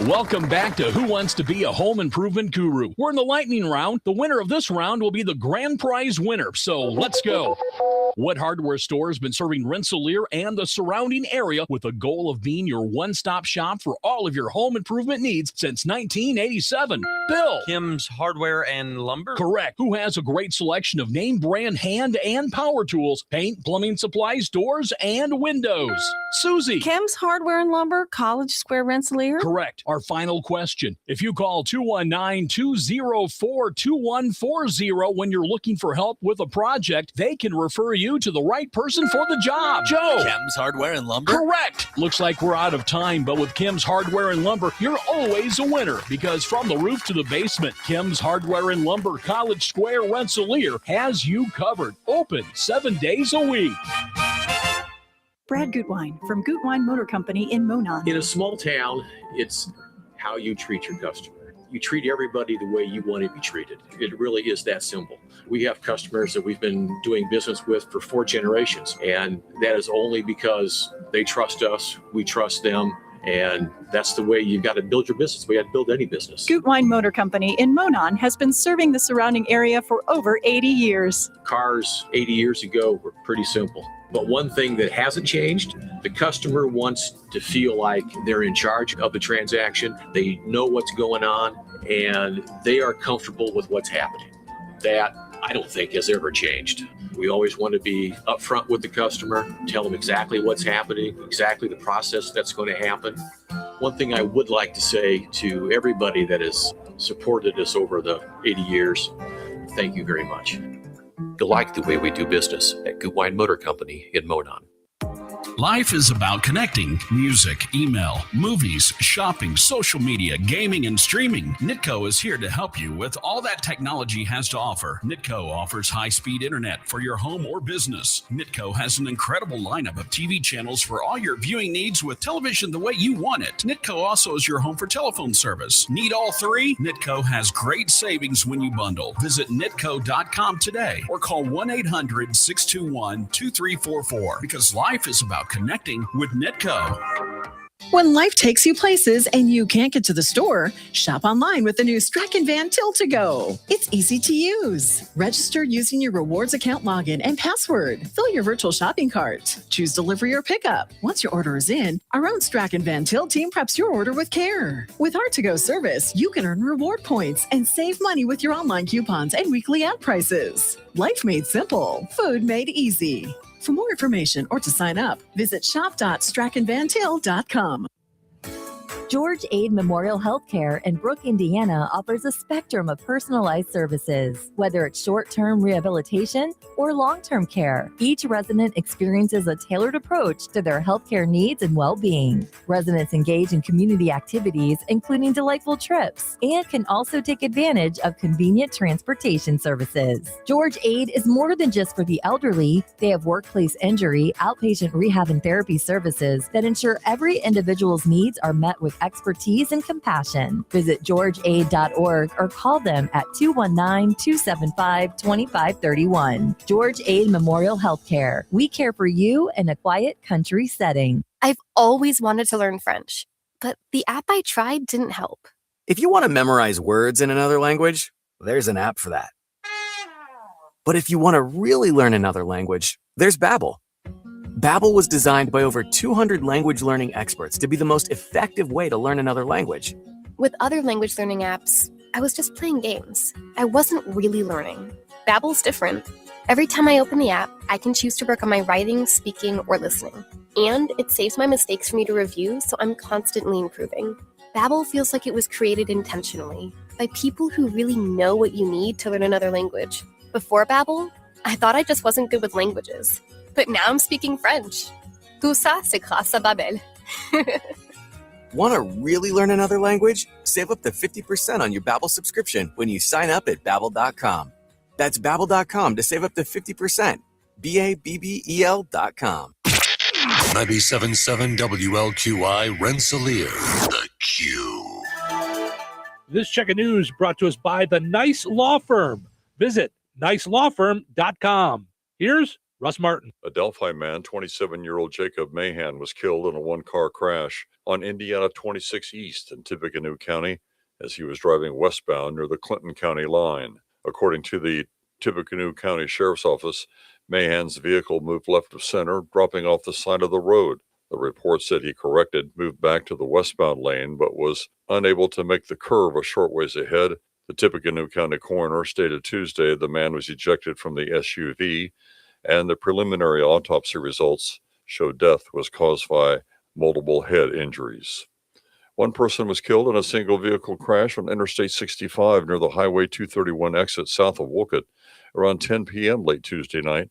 Welcome back to Who Wants to Be a Home Improvement Guru. We're in the lightning round. The winner of this round will be the grand prize winner. So let's go. What hardware store has been serving Rensselaer and the surrounding area with the goal of being your one-stop shop for all of your home improvement needs since 1987? Bill. Kim's Hardware and Lumber? Correct. Who has a great selection of name brand hand and power tools, paint, plumbing supplies, doors, and windows? Susie. Kim's Hardware and Lumber, College Square, Rensselaer? Correct. Our final question. If you call 219-204-2140 when you're looking for help with a project, they can refer you to the right person for the job. Joe. Kim's Hardware and Lumber? Correct. Looks like we're out of time, but with Kim's Hardware and Lumber, you're always a winner because from the roof to the basement, Kim's Hardware and Lumber, College Square, Rensselaer has you covered. Open 7 days a week. Brad Gutwein from Gutwein Motor Company in Monon. In a small town, it's how you treat your customer. You treat everybody the way you want to be treated. It really is that simple. We have customers that we've been doing business with for 4 generations, and that is only because they trust us, we trust them, and that's the way you've got to build your business. We got to build any business. Gutwein Motor Company in Monon has been serving the surrounding area for over 80 years. Cars 80 years ago were pretty simple. But one thing that hasn't changed, the customer wants to feel like they're in charge of the transaction. They know what's going on, and they are comfortable with what's happening. That, I don't think, has ever changed. We always want to be upfront with the customer, tell them exactly what's happening, exactly the process that's going to happen. One thing I would like to say to everybody that has supported us over the 80 years, thank you very much. You like the way we do business at Gutwein Motor Company in Monon. Life is about connecting. Music, email, movies, shopping, social media, gaming, and streaming. Nitco is here to help you with all that technology has to offer. Nitco offers high-speed internet for your home or business. Nitco has an incredible lineup of TV channels for all your viewing needs with television the way you want it. Nitco also is your home for telephone service. Need all 3? Nitco has great savings when you bundle. Visit nitco.com today or call 1-800-621-2344 because life is about connecting with Nitco. When life takes you places and you can't get to the store, shop online with the new Strachan Van Til to Go. It's easy to use. Register using your rewards account login and password. Fill your virtual shopping cart. Choose delivery or pickup. Once your order is in, our own Strachan Van Til team preps your order with care. With our to-go service, you can earn reward points and save money with your online coupons and weekly ad prices. Life made simple. Food made easy. For more information or to sign up, visit shop.strachanvantil.com. George Aid Memorial Healthcare in Brook, Indiana offers a spectrum of personalized services, whether it's short-term rehabilitation or long-term care. Each resident experiences a tailored approach to their healthcare needs and well-being. Residents engage in community activities, including delightful trips, and can also take advantage of convenient transportation services. George Aid is more than just for the elderly. They have workplace injury, outpatient rehab and therapy services that ensure every individual's needs are met with expertise and compassion. Visit georgeaid.org or call them at 219-275-2531. George Aid Memorial Healthcare. We care for you in a quiet country setting. I've always wanted to learn French, but the app I tried didn't help. If you want to memorize words in another language, there's an app for that. But if you want to really learn another language, there's Babbel. Babbel was designed by over 200 language learning experts to be the most effective way to learn another language. With other language learning apps, I was just playing games. I wasn't really learning. Babbel's different. Every time I open the app, I can choose to work on my writing, speaking, or listening. And it saves my mistakes for me to review, so I'm constantly improving. Babbel feels like it was created intentionally by people who really know what you need to learn another language. Before Babbel, I thought I just wasn't good with languages. But now I'm speaking French. Tout ça, c'est grâce à Babbel. Want to really learn another language? Save up to 50% on your Babbel subscription when you sign up at Babbel.com. That's Babbel.com to save up to 50%. Babbel.com. 97.7 WLQI Rensselaer. The Q. This check of news brought to us by the Nice Law Firm. Visit nicelawfirm.com. Here's Russ Martin. A Delphi man, 27-year-old Jacob Mahan, was killed in a one-car crash on Indiana 26 East in Tippecanoe County as he was driving westbound near the Clinton County line. According to the Tippecanoe County Sheriff's Office, Mahan's vehicle moved left of center, dropping off the side of the road. The report said he moved back to the westbound lane, but was unable to make the curve a short ways ahead. The Tippecanoe County coroner stated Tuesday the man was ejected from the SUV, and the preliminary autopsy results show death was caused by multiple head injuries. One person was killed in a single vehicle crash on Interstate 65 near the Highway 231 exit south of Wolcott around 10 p.m. late Tuesday night.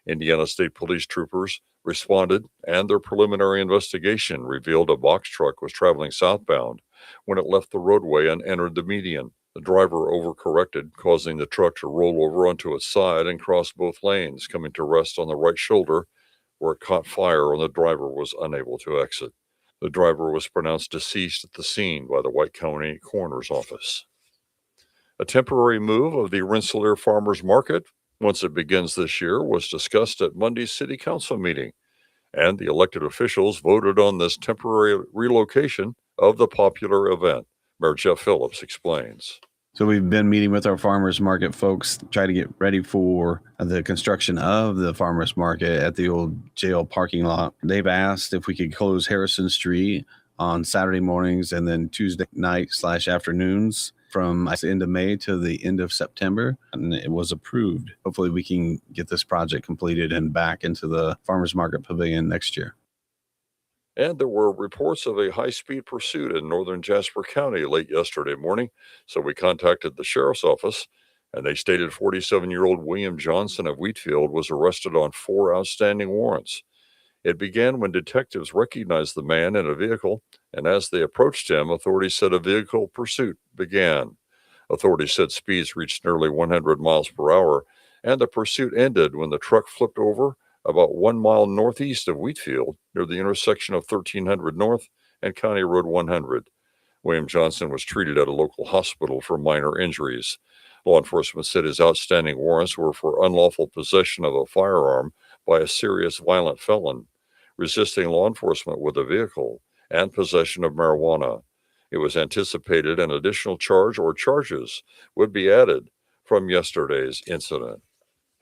Indiana State Police troopers responded, and their preliminary investigation revealed a box truck was traveling southbound when it left the roadway and entered the median. The driver overcorrected, causing the truck to roll over onto its side and cross both lanes, coming to rest on the right shoulder, where it caught fire and the driver was unable to exit. The driver was pronounced deceased at the scene by the White County Coroner's Office. A temporary move of the Rensselaer Farmers Market, once it begins this year, was discussed at Monday's City Council meeting, and the elected officials voted on this temporary relocation of the popular event. Mayor Jeff Phillips explains. So we've been meeting with our farmers market folks, try to get ready for the construction of the farmers market at the old jail parking lot. They've asked if we could close Harrison Street on Saturday mornings and then Tuesday night/afternoons from the end of May to the end of September, and it was approved. Hopefully we can get this project completed and back into the farmers market pavilion next year. And there were reports of a high-speed pursuit in northern Jasper County late yesterday morning, so we contacted the sheriff's office, and they stated 47-year-old William Johnson of Wheatfield was arrested on 4 outstanding warrants. It began when detectives recognized the man in a vehicle, and as they approached him, authorities said a vehicle pursuit began. Authorities said speeds reached nearly 100 miles per hour, and the pursuit ended when the truck flipped over about 1 mile northeast of Wheatfield near the intersection of 1300 North and County Road 100. William Johnson was treated at a local hospital for minor injuries. Law enforcement said his outstanding warrants were for unlawful possession of a firearm by a serious violent felon, resisting law enforcement with a vehicle, and possession of marijuana. It was anticipated an additional charge or charges would be added from yesterday's incident.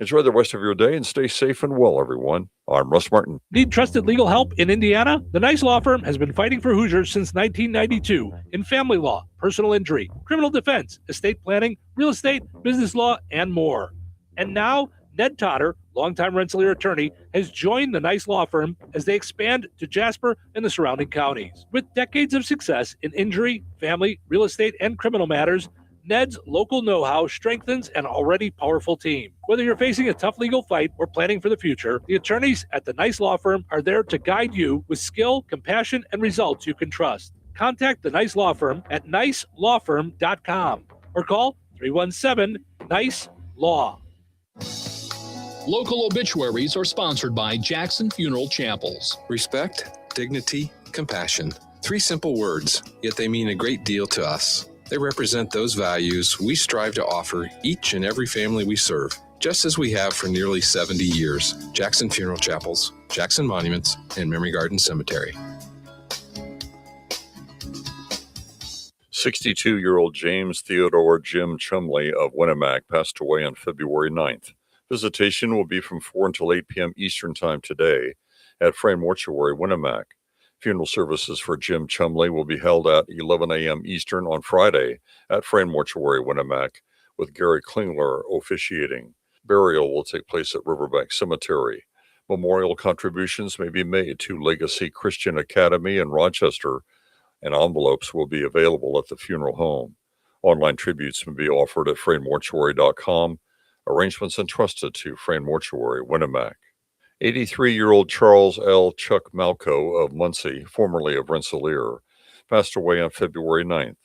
Enjoy the rest of your day and stay safe and well, everyone. I'm Russ Martin. Need trusted legal help in Indiana? The Nice Law Firm has been fighting for Hoosiers since 1992 in family law, personal injury, criminal defense, estate planning, real estate, business law, and more. And now, Ned Totter, longtime Rensselaer attorney, has joined the Nice Law Firm as they expand to Jasper and the surrounding counties. With decades of success in injury, family, real estate, and criminal matters, Ned's local know-how strengthens an already powerful team. Whether you're facing a tough legal fight or planning for the future, the attorneys at the Nice Law Firm are there to guide you with skill, compassion, and results you can trust. Contact the Nice Law Firm at nicelawfirm.com or call 317-NICE-LAW. Local obituaries are sponsored by Jackson Funeral Chapels. Respect, dignity, compassion. 3 simple words, yet they mean a great deal to us. They represent those values we strive to offer each and every family we serve, just as we have for nearly 70 years. Jackson Funeral Chapels, Jackson Monuments, and Memory Garden Cemetery. 62-year-old James Theodore Jim Chumley of Winnemac passed away on February 9th. Visitation will be from 4 until 8 p.m. Eastern Time today at Frame Mortuary, Winnemac. Funeral services for Jim Chumley will be held at 11 a.m. Eastern on Friday at Frame Mortuary, Winnemac, with Gary Klingler officiating. Burial will take place at Riverbank Cemetery. Memorial contributions may be made to Legacy Christian Academy in Rochester, and envelopes will be available at the funeral home. Online tributes may be offered at FrameMortuary.com. Arrangements entrusted to Frame Mortuary, Winnemac. 83-year-old Charles L. Chuck Malco of Muncie, formerly of Rensselaer, passed away on February 9th.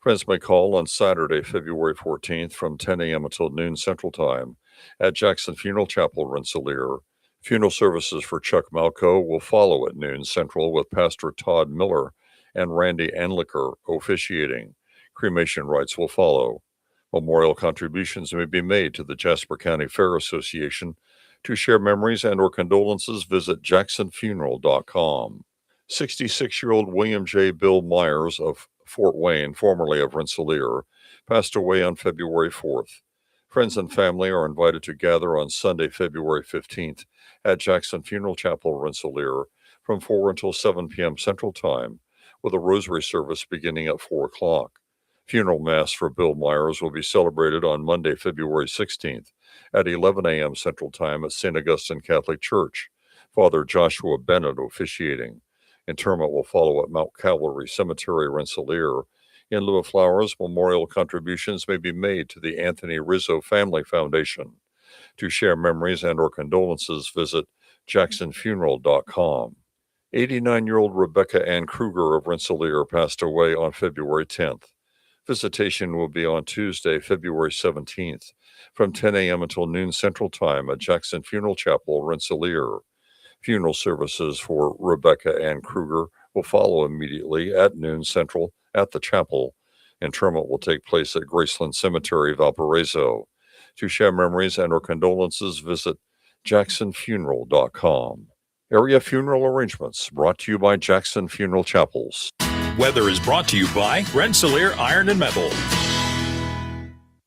Friends may call on Saturday, February 14th from 10 a.m. until noon Central Time at Jackson Funeral Chapel, Rensselaer. Funeral services for Chuck Malco will follow at noon Central with Pastor Todd Miller and Randy Anlicker officiating. Cremation rites will follow. Memorial contributions may be made to the Jasper County Fair Association. To share memories and or condolences, visit jacksonfuneral.com. 66-year-old William J. Bill Myers of Fort Wayne, formerly of Rensselaer, passed away on February 4th. Friends and family are invited to gather on Sunday, February 15th at Jackson Funeral Chapel, Rensselaer, from 4 until 7 p.m. Central Time, with a rosary service beginning at 4 o'clock. Funeral Mass for Bill Myers will be celebrated on Monday, February 16th at 11 a.m. Central Time at St. Augustine Catholic Church. Father Joshua Bennett officiating. Interment will follow at Mount Calvary Cemetery, Rensselaer. In lieu of flowers, memorial contributions may be made to the Anthony Rizzo Family Foundation. To share memories and or condolences, visit jacksonfuneral.com. 89-year-old Rebecca Ann Kruger of Rensselaer passed away on February 10th. Visitation will be on Tuesday, February 17th, from 10 a.m. until noon Central Time at Jackson Funeral Chapel, Rensselaer. Funeral services for Rebecca Ann Kruger will follow immediately at noon Central at the chapel. Interment will take place at Graceland Cemetery, Valparaiso. To share memories and or condolences, visit jacksonfuneral.com. Area funeral arrangements brought to you by Jackson Funeral Chapels. Weather is brought to you by Rensselaer Iron and Metal.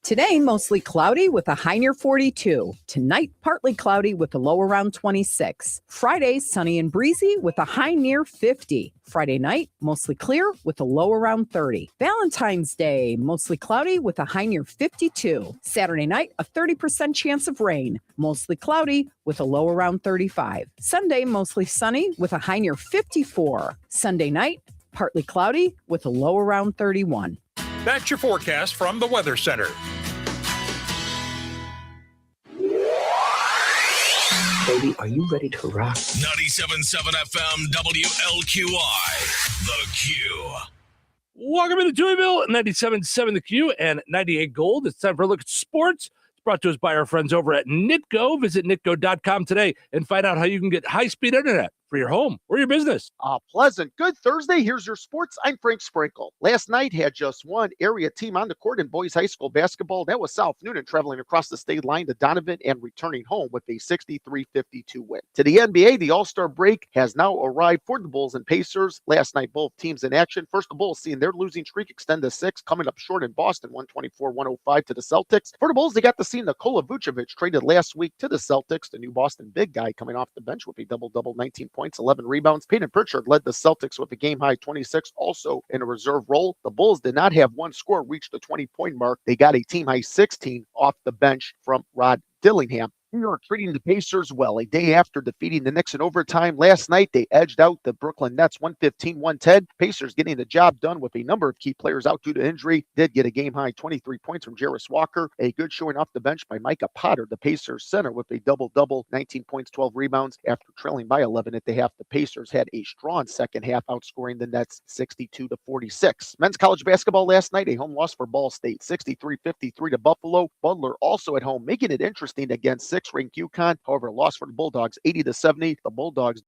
Today, mostly cloudy with a high near 42. Tonight, partly cloudy with a low around 26. Friday, sunny and breezy with a high near 50. Friday night, mostly clear with a low around 30. Valentine's Day, mostly cloudy with a high near 52. Saturday night, a 30% chance of rain. Mostly cloudy with a low around 35. Sunday, mostly sunny with a high near 54. Sunday night, partly cloudy with a low around 31. That's your forecast from the Weather Center. Baby, are you ready to rock? 97.7 FM WLQI, The Q. Welcome into Touhyville, 97.7 The Q and 98 Gold. It's time for a look at sports. It's brought to us by our friends over at Nitco. Visit nitco.com today and find out how you can get high-speed internet for your home or your business. Pleasant. Good Thursday. Here's your sports. I'm Frank Sprinkle. Last night had just one area team on the court in boys high school basketball. That was South Noonan traveling across the state line to Donovan and returning home with a 63-52 win. To the NBA, the All-Star break has now arrived for the Bulls and Pacers. Last night, both teams in action. First, the Bulls seeing their losing streak extend to 6, coming up short in Boston, 124-105 to the Celtics. For the Bulls, they got to see Nikola Vucevic traded last week to the Celtics. The new Boston big guy coming off the bench with a double-double, 19 points, 11 rebounds. Peyton Pritchard led the Celtics with a game-high 26, also in a reserve role. The Bulls did not have one scorer reach the 20-point mark. They got a team-high 16 off the bench from Rod Dillingham. New York treating the Pacers well. A day after defeating the Knicks in overtime last night, they edged out the Brooklyn Nets 115-110. Pacers getting the job done with a number of key players out due to injury. Did get a game-high 23 points from Jarris Walker. A good showing off the bench by Micah Potter, the Pacers center, with a double-double, 19 points, 12 rebounds. After trailing by 11 at the half, the Pacers had a strong second half, outscoring the Nets 62-46. Men's college basketball last night, a home loss for Ball State, 63-53 to Buffalo. Butler also at home, making it interesting against 6th-ranked UConn. However, loss for the Bulldogs, 80-70. The Bulldogs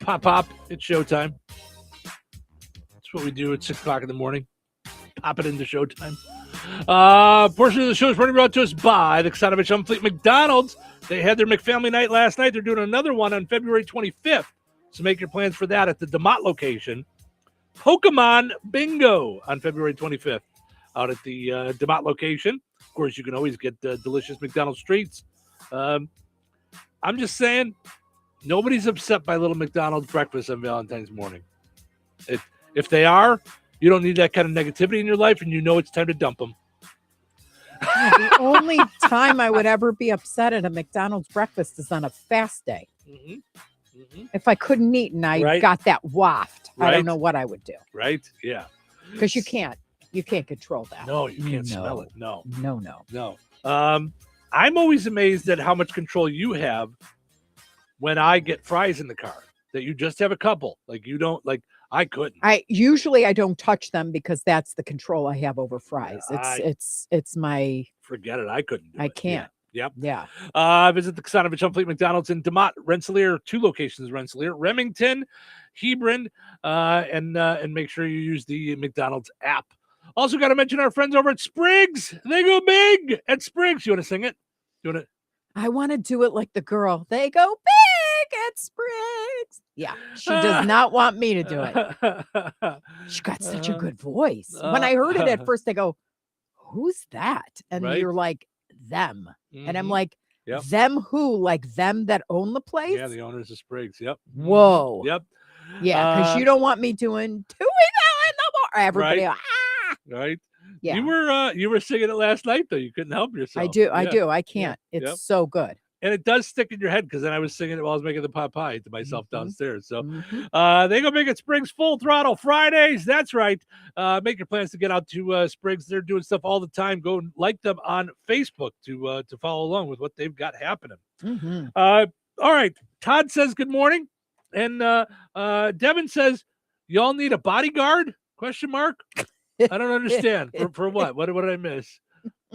Pop. It's showtime. That's what we do at 6 o'clock in the morning. Pop it into showtime. Portion of the show is brought to us by the Ksanovich on Fleet McDonald's. They had their McFamily night last night. They're doing another one on February 25th. So make your plans for that at the DeMott location. Pokemon Bingo on February 25th out at the DeMott location. Of course, you can always get delicious McDonald's treats. I'm just saying, nobody's upset by little McDonald's breakfast on Valentine's morning. If they are, you don't need that kind of negativity in your life, and you know it's time to dump them. The only time I would ever be upset at a McDonald's breakfast is on a fast day. If I couldn't eat and I got that waft, I don't know what I would do. Right? Yeah. Because you can't control that. No, you can't smell it. No. I'm always amazed at how much control you have when I get fries in the car. That you just have a couple. Like you don't like. I couldn't. I don't touch them because that's the control I have over fries. It's my. Forget it. I couldn't. I can't. Yep. Yeah. Visit the Ksanovich on Fleet McDonald's in DeMott, Rensselaer, 2 locations, Rensselaer, Remington, Hebron, and make sure you use the McDonald's app. Also got to mention our friends over at Spriggs. They go big at Spriggs. You want to sing it? I want to do it like the girl. They go big at Spriggs. Yeah. She does not want me to do it. She got such a good voice. When I heard it at first, I go, who's that? And you're like, them. And I'm like, them who? Like them that own the place? Yeah, the owners of Spriggs. Yep. Whoa. Yep. Yeah, because you don't want me doing Touhyville in the morning. Everybody, right. Yeah. You were singing it last night though. You couldn't help yourself. I do. I can't. It's so good. And it does stick in your head because then I was singing it while I was making the pot pie to myself downstairs. So they go big at Spriggs Full Throttle Fridays. That's right. Make your plans to get out to Spriggs. They're doing stuff all the time. Go and like them on Facebook to follow along with what they've got happening. All right. Todd says good morning. And Devin says, y'all need a bodyguard? Question mark. I don't understand. For what? What did I miss?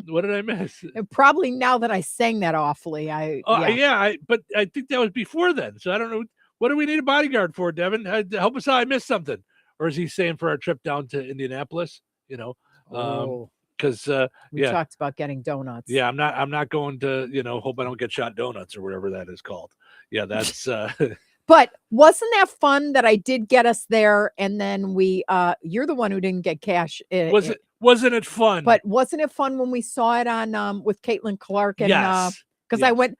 What did I miss? And probably now that I sang that awfully, but I think that was before then. So I don't know. What do we need a bodyguard for, Devin? Help us out. I missed something. Or is he saying for our trip down to Indianapolis? Because we talked about getting donuts. Yeah, I'm not going to hope I don't get shot donuts or whatever that is called. Yeah, that's. But wasn't that fun that I did get us there, and then you're the one who didn't get cash. Wasn't it fun? But wasn't it fun when we saw it on with Caitlin Clark and because I went,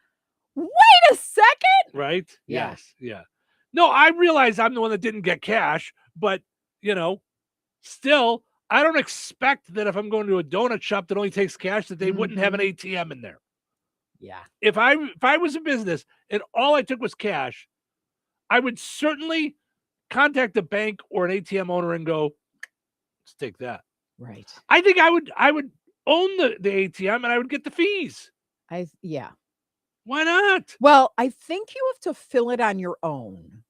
wait a second. Right? Yeah. Yes. Yeah. No, I realize I'm the one that didn't get cash, but still, I don't expect that if I'm going to a donut shop that only takes cash that they wouldn't have an ATM in there. Yeah. If I was a business and all I took was cash, I would certainly contact the bank or an ATM owner and go, let's take that. Right. I think I would own the ATM and I would get the fees. Why not? Well, I think you have to fill it on your own.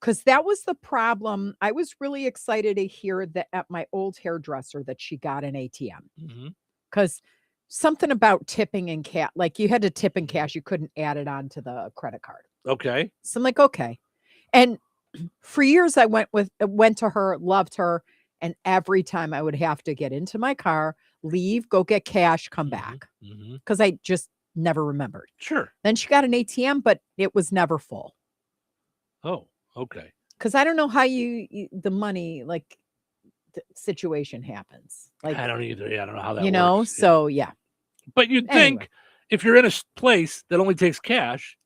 Because that was the problem. I was really excited to hear that at my old hairdresser that she got an ATM. Because something about tipping in cash, like you had to tip in cash, you couldn't add it on to the credit card. Okay. So I'm like, okay. And for years I went to her, loved her. And every time I would have to get into my car, leave, go get cash, come back. Because I just never remembered. Sure. Then she got an ATM, but it was never full. Oh, okay. Because I don't know how the money, like, the situation happens. Like I don't either. Yeah, I don't know how that works. So, yeah. But you'd think if you're in a place that only takes cash,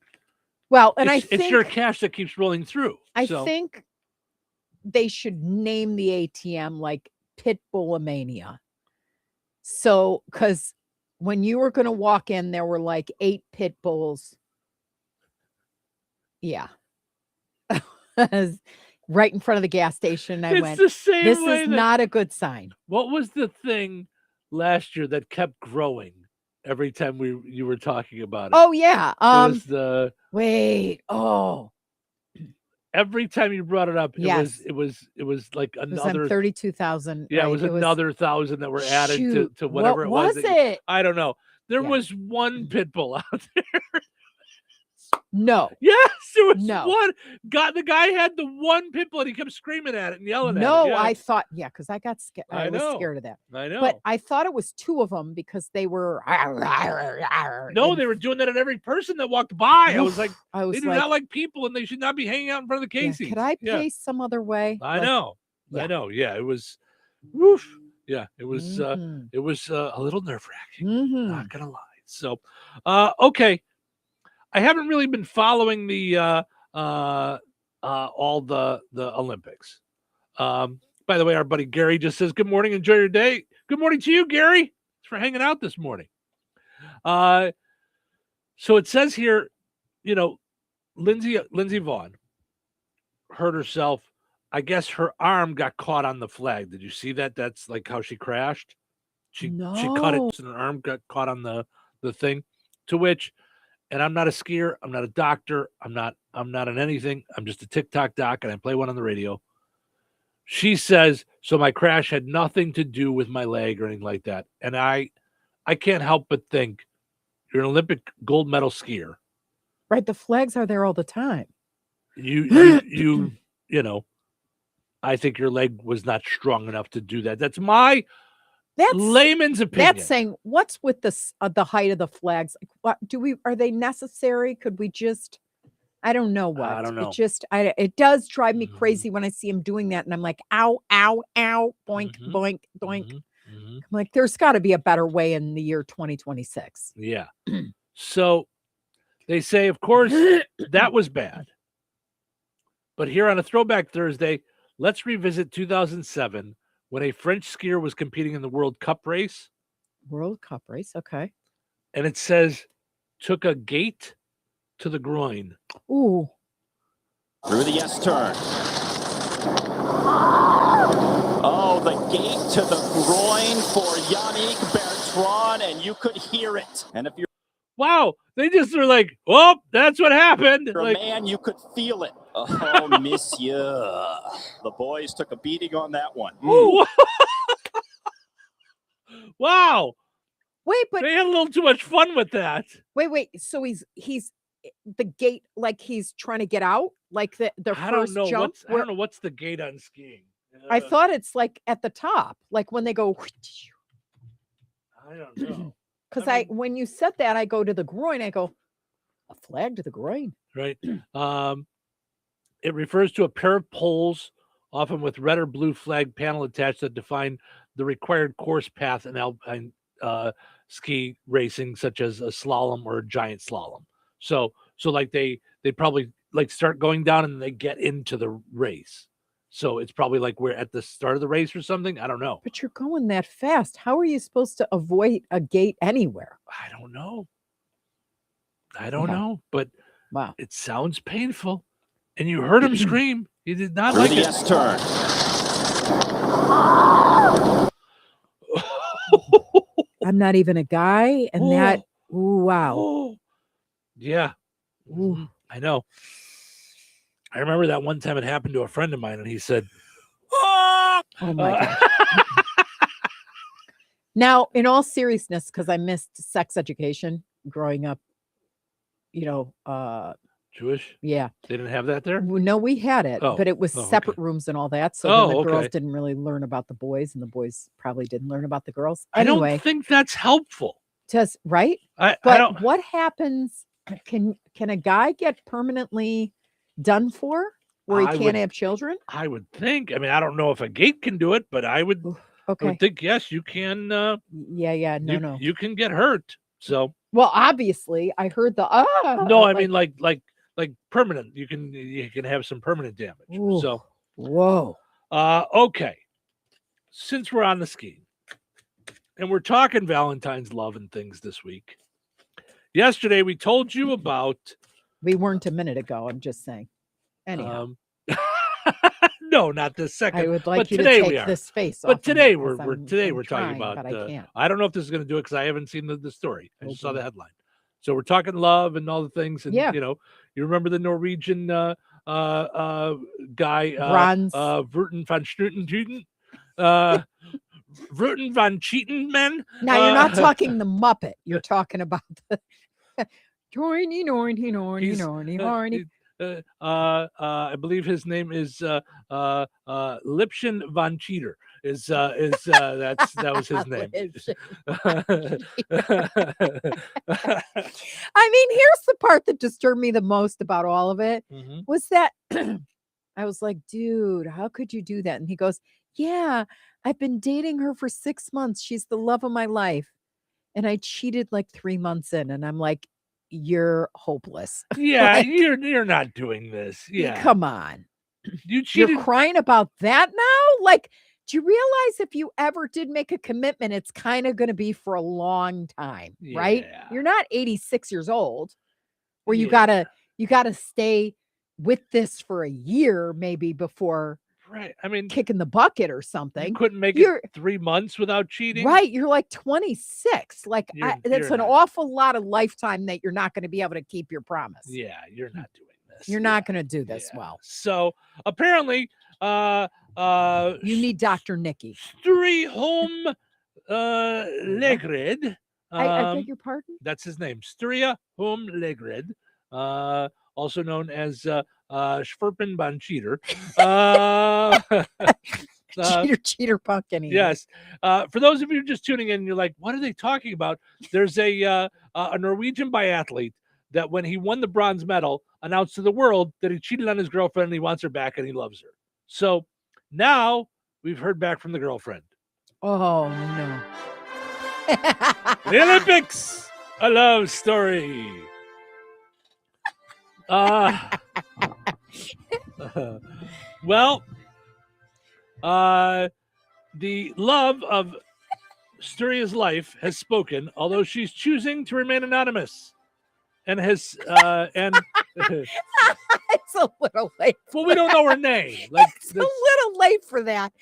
well, and it's your cash that keeps rolling through. I think they should name the ATM like Pitbullamania. So, because when you were going to walk in, there were like 8 pit bulls. Yeah. Right in front of the gas station. I went, the same this way is not a good sign. What was the thing last year that kept growing every time you were talking about it? Oh, yeah. It was the every time you brought it up, it was like another 32,000. Yeah, right? It was another 1,000 that were added to whatever what it was. I don't know. There was one pit bull out there. No. Yes, there was No. one. The guy had the one pit bull and he kept screaming at it and yelling at it. No, Yeah. I thought, because I got scared. I was know. scared of that. I know. But I thought it was two of them because they were. No, they were doing that at every person that walked by. I was like, I they do not like people and they should not be hanging out in front of the Casey's. Could I pay some other way? I know. I know. Yeah, it was. Woof. Yeah, it was. Mm-hmm. It was a little nerve-wracking. Not gonna lie. So, okay. I haven't really been following the all the Olympics. By the way, our buddy Gary just says, "Good morning, enjoy your day." Good morning to you, Gary. Thanks for hanging out this morning. So it says here, Lindsey Vaughn hurt herself. I guess her arm got caught on the flag. Did you see that? That's like how she crashed. She cut it, and her arm got caught on the thing. To which, and I'm not a skier, I'm not a doctor, I'm not an anything. I'm just a TikTok doc, and I play one on the radio. She says, so my crash had nothing to do with my leg or anything like that. And I can't help but think you're an Olympic gold medal skier. Right, the flags are there all the time. You I think your leg was not strong enough to do that. That's my layman's opinion. That's saying, what's with the height of the flags? Like, what are they necessary? Could we just? I don't know what. I don't know. It does drive me crazy when I see him doing that, and I'm like, ow, ow, ow, boink, boink, boink. I'm like, there's got to be a better way in the year 2026. Yeah. So they say, of course, that was bad. But here on a Throwback Thursday, let's revisit 2007 when a French skier was competing in the World Cup race. World Cup race, okay. And it says, took a gate to the groin. Ooh. Through the S turn. Oh, the gate to the groin for Yannick Bertrand, and you could hear it. And if you're wow, they just were like, oh, that's what happened. a man, you could feel it. Oh, monsieur. The boys took a beating on that one. Wow. Wait, but they had a little too much fun with that. Wait. So he's the gate, like he's trying to get out, like the first jump. I don't know what's the gate on skiing. I thought it's like at the top, like when they go. I don't know. Because when you said that, I go to the groin. I go, a flag to the groin. Right. It refers to a pair of poles, often with red or blue flag panel attached that define the required course path in alpine ski racing, such as a slalom or a giant slalom. So like they probably like start going down and they get into the race. So it's probably like we're at the start of the race or something. I don't know. But you're going that fast. How are you supposed to avoid a gate anywhere? I don't know. But wow, it sounds painful. And you heard him scream. He did not through like the it. S turn. I'm not even a guy, and that. Ooh, wow. Yeah. I know. I remember that one time it happened to a friend of mine, and he said, "Oh my God." Now, in all seriousness, because I missed sex education growing up, Jewish? Yeah. They didn't have that there? No, we had it, but it was separate rooms and all that. So then the girls didn't really learn about the boys, and the boys probably didn't learn about the girls. Anyway, I don't think that's helpful. Right? But what happens? Can a guy get permanently done for where he can't have children? I would think. I mean, I don't know if a gate can do it, but I would think yes, you can. No. You can get hurt. So well, obviously, I heard the No, I mean like permanent. You can have some permanent damage. Ooh, so whoa. Okay. Since we're on the skiing and we're talking Valentine's love and things this week. Yesterday we told you about. We weren't a minute ago. I'm just saying. Anyhow. No, not this second. I would like but you to take take this face off. But today of me, we're talking about. But I can't. I don't know if this is going to do it because I haven't seen the story. I just saw the headline. So we're talking love and all the things. And you remember the Norwegian guy, Brans. Vruten van Schnuten, Vruten van Cheatenmen. Now you're not talking the Muppet. You're talking about the Horny, horny, horny, He's, horny, horny. I believe his name is Lipschen von Cheater. That was his name. I mean, here's the part that disturbed me the most about all of it was that I was like, dude, how could you do that? And he goes, yeah, I've been dating her for 6 months. She's the love of my life. And I cheated like 3 months in. And I'm like, you're hopeless. Yeah, Like, you're not doing this. Yeah. come on. You cheated. You're crying about that now? Like, do you realize if you ever did make a commitment, it's kind of going to be for a long time, right? Yeah. You're not 86 years old where you Yeah. gotta stay with this for a year maybe before Right. I mean, kicking the bucket or you something. couldn't make You're it 3 months without cheating. right. You're like 26. Like You're- that's you're an not. awful lot of lifetime that you're not going to be able to keep your promise. Yeah, you're not doing this. You're not going to do this well. So apparently, You need Dr. Nikki. Storyholm Legred. I beg your pardon? That's his name, Storyholm Legred, also known as Schwerpen von Cheater. Cheater pumpkin. Yes. For those of you just tuning in, you're like, what are they talking about? There's a Norwegian biathlete that when he won the bronze medal announced to the world that he cheated on his girlfriend and he wants her back and he loves her. So now we've heard back from the girlfriend. Oh no. The Olympics, a love story. Well, the love of Sturia's life has spoken, although she's choosing to remain anonymous, and has It's a little late. Well, we don't know her name. Like It's a little late for that.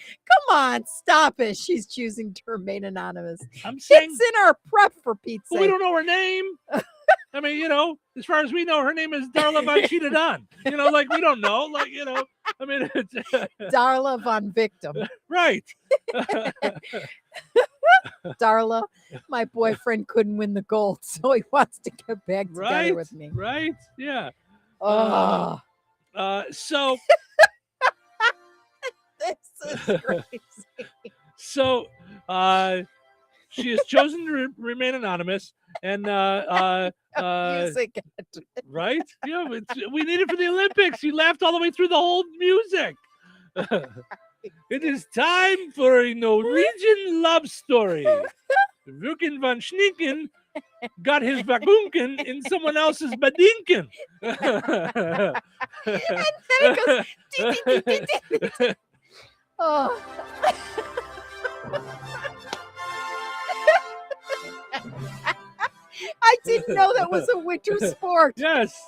Come on, stop it. She's choosing to remain anonymous. I'm saying it's in our prep for Pete's we sake. don't know her name. I mean, as far as we know, her name is Darla von Cheated On. Like we don't know. Like, I mean, it's Darla von Victim. Right. Darla, my boyfriend couldn't win the gold, so he wants to get back together Right. with me. Right. Yeah. Oh, So this is crazy. So she has chosen to remain anonymous, and Music. right? Yeah, we need it for the Olympics. You laughed all the way through the whole music. It is time for a Norwegian love story. Vuken van Schnieken got his vagunken in someone else's badinken. And then it goes. Oh. I didn't know that was a winter sport. Yes.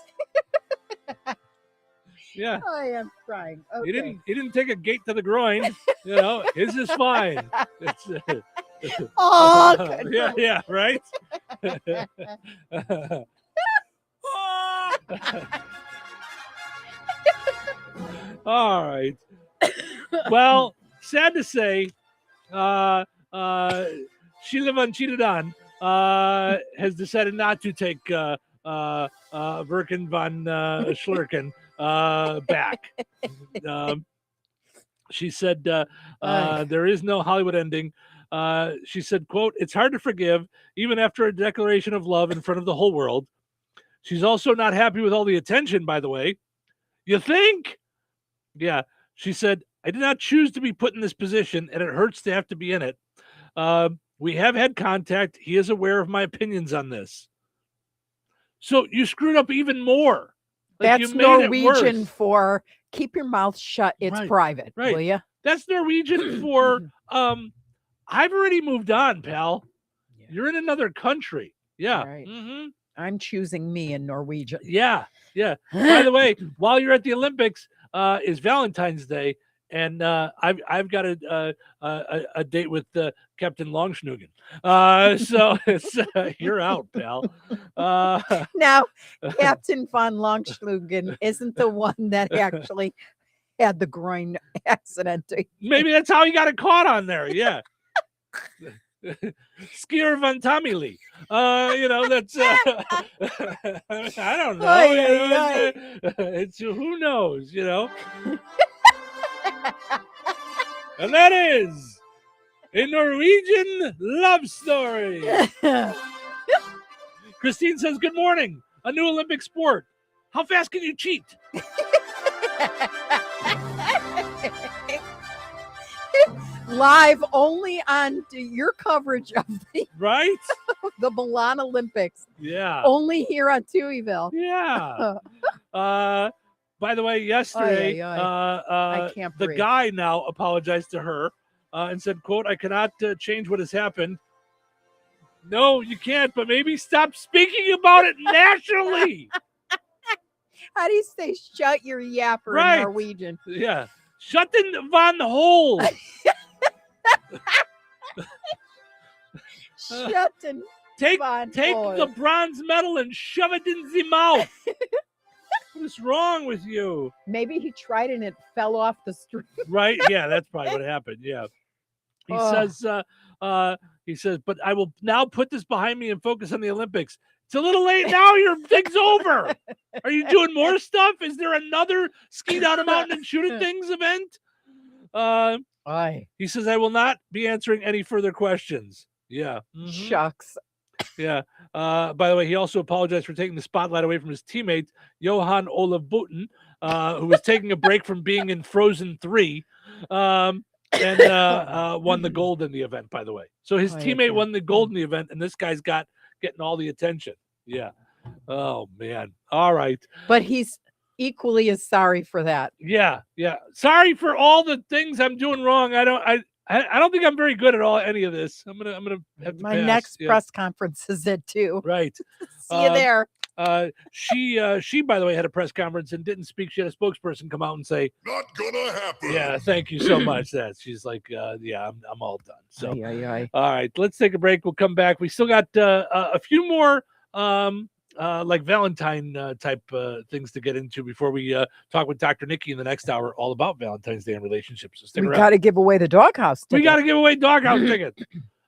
Yeah. I am crying. He Okay. didn't take a gate to the groin. His is fine. It's, Oh, good yeah, grief. yeah, right. All right. Well, sad to say, Sheila von Cheated On has decided not to take Verken von Schlurken back. She said there is no Hollywood ending. She said, quote, "It's hard to forgive, even after a declaration of love in front of the whole world." She's also not happy with all the attention, by the way. You think? Yeah. She said, "I did not choose to be put in this position, and it hurts to have to be in it. We have had contact. He is aware of my opinions on this." So you screwed up even more. Like, That's you made it Norwegian worse. for keep your mouth shut. It's Right, private. right. Will you? That's Norwegian for I've already moved on, pal. You're in another country. Yeah. Right. Mhm. I'm choosing me in Norwegian. Yeah. Yeah. By the way, while you're at the Olympics, is Valentine's Day, and I've got a date with Captain Longschnugen. So it's, you're out, pal. Now, Captain von Longschlugen isn't the one that actually had the groin accident. Maybe that's how he got it caught on there. Yeah. Skier Van Tommy Lee. That's I don't know. Ay, It's who knows, And that is a Norwegian love story. Christine says, good morning. A new Olympic sport. How fast can you cheat? Live only on your coverage of the right the Milan Olympics. Yeah. Only here on Touhyville. Yeah. By the way, yesterday, I can't the breathe. guy now apologized to her and said, quote, I cannot change what has happened. No, you can't, but maybe stop speaking about it nationally. How do you say shut your yapper Right. in Norwegian? Yeah. Shut den van hole. Shut and Take hole. the bronze medal and shove it in the mouth. What is wrong with you? Maybe he tried and it fell off the street. Right? Yeah, that's probably what happened. Yeah. He says, but I will now put this behind me and focus on the Olympics. It's a little late now. Your thing's over. Are you doing more stuff? Is there another ski down a mountain and shoot at things event? He says, I will not be answering any further questions. Yeah. Mhm. Shucks. Yeah. By the way, he also apologized for taking the spotlight away from his teammate, Johan Olav Buten, who was taking a break from being in Frozen 3. And won the gold in the event, by the way. So his teammate won the gold in the event, and this guy's getting all the attention. Yeah. Oh, man. All right. But he's equally as sorry for that. Yeah. Yeah. Sorry for all the things I'm doing wrong. I don't think I'm very good at any of this. I'm gonna have to My pass. next Yeah. press conference is it too. Right. See you there. She by the way had a press conference and didn't speak. She had a spokesperson come out and say, "Not gonna happen." Yeah, thank you so much. That she's like, yeah, I'm all done. So, Ay. all right, let's take a break. We'll come back. We still got a few more like Valentine type things to get into before we talk with Dr. Nikki in the next hour, all about Valentine's Day and relationships. So stick We around. got to give away the doghouse ticket. We got to give away doghouse tickets.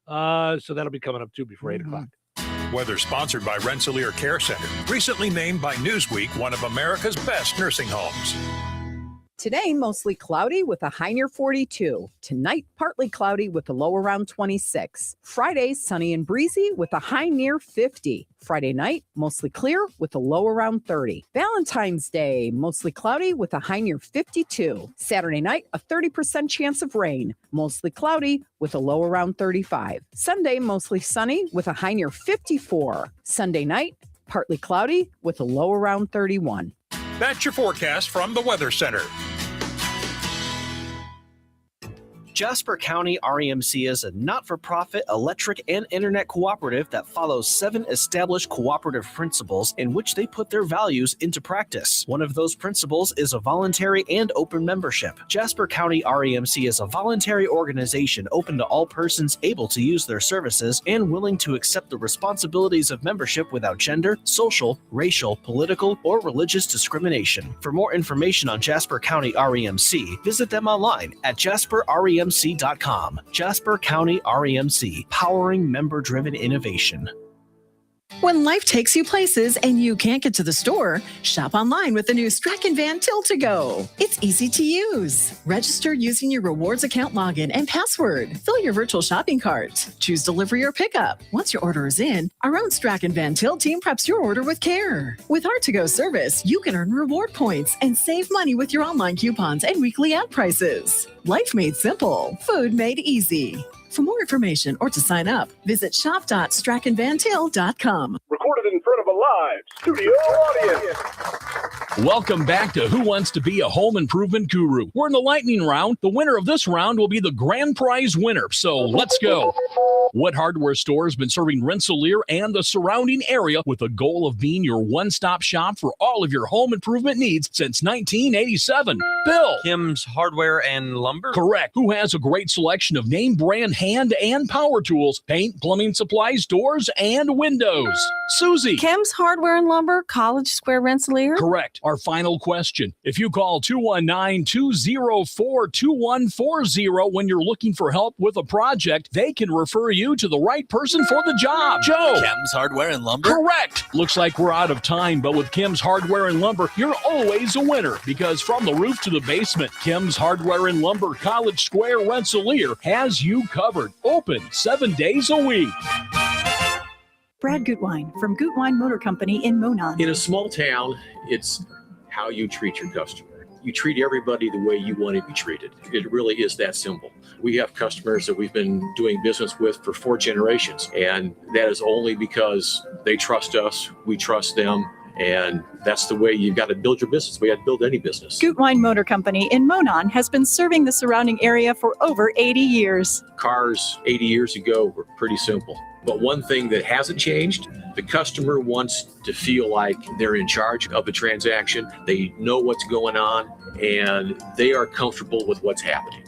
So that'll be coming up too before 8 o'clock. Weather sponsored by Rensselaer Care Center, recently named by Newsweek one of America's best nursing homes. Today, mostly cloudy with a high near 42. Tonight, partly cloudy with a low around 26. Friday, sunny and breezy with a high near 50. Friday night, mostly clear with a low around 30. Valentine's Day, mostly cloudy with a high near 52. Saturday night, a 30% chance of rain. Mostly cloudy with a low around 35. Sunday, mostly sunny with a high near 54. Sunday night, partly cloudy with a low around 31. That's your forecast from the Weather Center. Jasper County REMC is a not-for-profit electric and internet cooperative that follows 7 established cooperative principles in which they put their values into practice. One of those principles is a voluntary and open membership. Jasper County REMC is a voluntary organization open to all persons able to use their services and willing to accept the responsibilities of membership without gender, social, racial, political, or religious discrimination. For more information on Jasper County REMC, visit them online at jasperremc.com. Jasper County REMC, powering member-driven innovation. When life takes you places and you can't get to the store, shop online with the new Strachan Van Till to Go. It's easy to use. Register using your rewards account login and password. Fill your virtual shopping cart. Choose delivery or pickup. Once your order is in, our own Strachan Van Till team preps your order with care. With our to-go service, you can earn reward points and save money with your online coupons and weekly ad prices. Life made simple. Food made easy. For more information or to sign up, visit shop.strachanvantil.com. Recorded in front of a live studio audience. Welcome back to Who Wants to Be a Home Improvement Guru. We're in the lightning round. The winner of this round will be the grand prize winner. So let's go. What hardware store has been serving Rensselaer and the surrounding area with a goal of being your one-stop shop for all of your home improvement needs since 1987? Bill. Kim's Hardware and Lumber? Correct. Who has a great selection of name brand hand and power tools, paint, plumbing supplies, doors, and windows? Susie. Kim's Hardware and Lumber, College Square, Rensselaer? Correct. Our final question. If you call 219-204-2140 when you're looking for help with a project, they can refer you you to the right person for the job. Joe. Kim's Hardware and Lumber? Correct. Looks like we're out of time, but with Kim's Hardware and Lumber, you're always a winner because from the roof to the basement, Kim's Hardware and Lumber, College Square, Rensselaer has you covered. Open 7 days a week. Brad Gutwein from Gutwein Motor Company in Monon. In a small town, it's how you treat your customer. You treat everybody the way you want to be treated. It really is that simple. We have customers that we've been doing business with for 4 generations, and that is only because they trust us, we trust them, and that's the way you've got to build your business. We got to build any business. Gutwein Motor Company in Monon has been serving the surrounding area for over 80 years. Cars 80 years ago were pretty simple. But one thing that hasn't changed, the customer wants to feel like they're in charge of the transaction. They know what's going on, and they are comfortable with what's happening.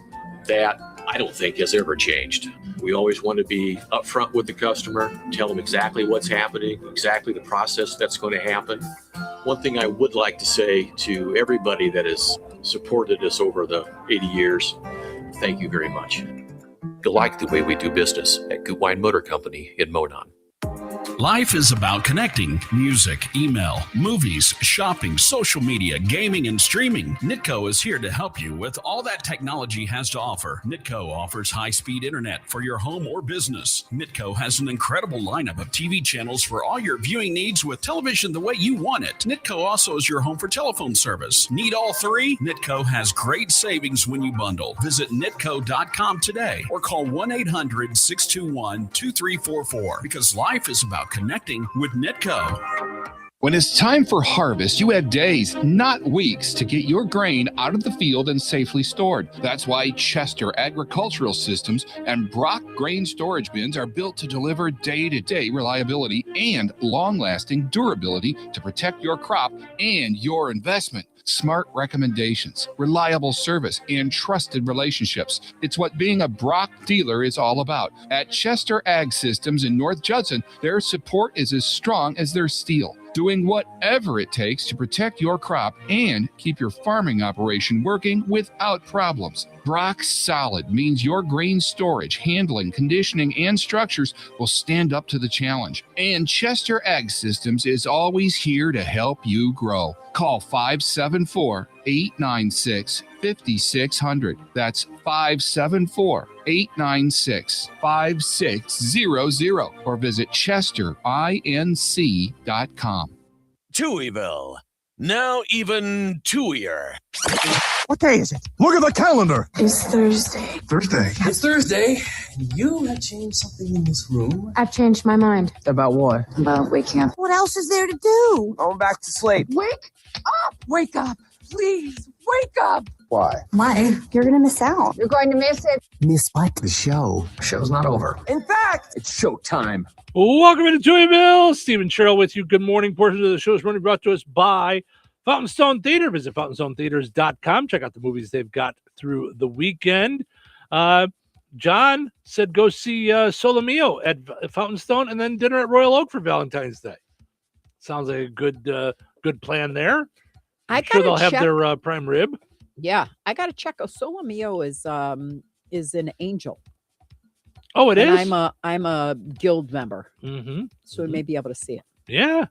That, I don't think, has ever changed. We always want to be upfront with the customer, tell them exactly what's happening, exactly the process that's going to happen. One thing I would like to say to everybody that has supported us over the 80 years, thank you very much. You like the way we do business at Gutwein Motor Company in Monon. Life is about connecting. Music, email, movies, shopping, social media, gaming, and streaming. Nitco is here to help you with all that technology has to offer. Nitco offers high-speed internet for your home or business. Nitco has an incredible lineup of TV channels for all your viewing needs with television the way you want it. Nitco also is your home for telephone service. Need all 3? Nitco has great savings when you bundle. Visit nitco.com today or call 1-800-621-2344 because life is about connecting with Nitco. When it's time for harvest, you have days, not weeks, to get your grain out of the field and safely stored. That's why Chester Agricultural Systems and Brock Grain Storage Bins are built to deliver day-to-day reliability and long-lasting durability to protect your crop and your investment. Smart recommendations, reliable service, and trusted relationships. It's what being a Brock dealer is all about. At Chester Ag Systems in North Judson, their support is as strong as their steel, doing whatever it takes to protect your crop and keep your farming operation working without problems. Brock Solid means your grain storage, handling, conditioning, and structures will stand up to the challenge. And Chester Ag Systems is always here to help you grow. Call 574-896-5600. That's 574-896-5600. Or visit chesterinc.com. Touhyville. Now even Touhier. What day is it? Look at the calendar. It's Thursday. Thursday. It's Thursday. You have changed something in this room. I've changed my mind. About what? About waking up. What else is there to do? Going back to sleep. Wake up! Wake up! Please, wake up! Why? Why? You're gonna miss out. You're going to miss it. Miss what? The show. Show's not over. In fact, It's showtime. Welcome into Touhyville. Stephen Sherrill with you. Good morning. Portion of the show is running brought to us by Fountain Stone Theater. Visit fountainstonetheaters.com. Check out the movies they've got through the weekend. John said go see Solomio at Fountain Stone and then dinner at Royal Oak for Valentine's Day. Sounds like a good plan there. I'm sure they'll have their prime rib. Yeah, I got to check. Solomio is an angel. Oh, it is? I'm a guild member, so we may be able to see it. Yeah,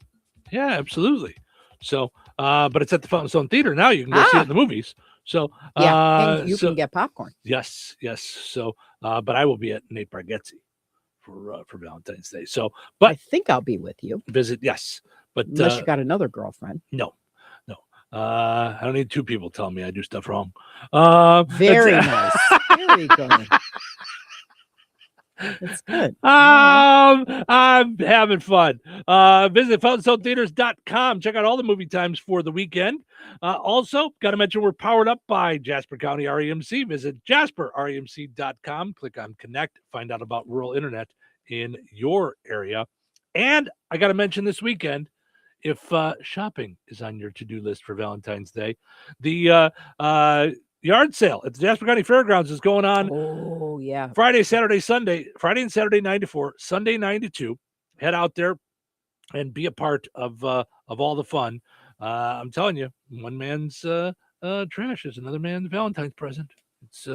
absolutely. So, but it's at the Fountain Stone Theater now. You can go see it in the movies. So, and you can get popcorn. Yes. So, but I will be at Nate Bargatze for Valentine's Day. So, but I think I'll be with you. Visit, yes, but unless you got another girlfriend. No. I don't need 2 people telling me I do stuff wrong. Very nice. Very good. That's good. I'm having fun. Visit fountainstonetheaters.com. Check out all the movie times for the weekend. Also, got to mention we're powered up by Jasper County REMC. Visit jasperremc.com. Click on Connect. Find out about rural internet in your area. And I got to mention this weekend, if shopping is on your to-do list for Valentine's Day, the yard sale at the Jasper County Fairgrounds is going on. Oh, yeah. Friday, Saturday, Sunday. Friday and Saturday 9 to 4, Sunday 9 to 2. Head out there and be a part of all the fun. I'm telling you, one man's trash is another man's Valentine's present. It's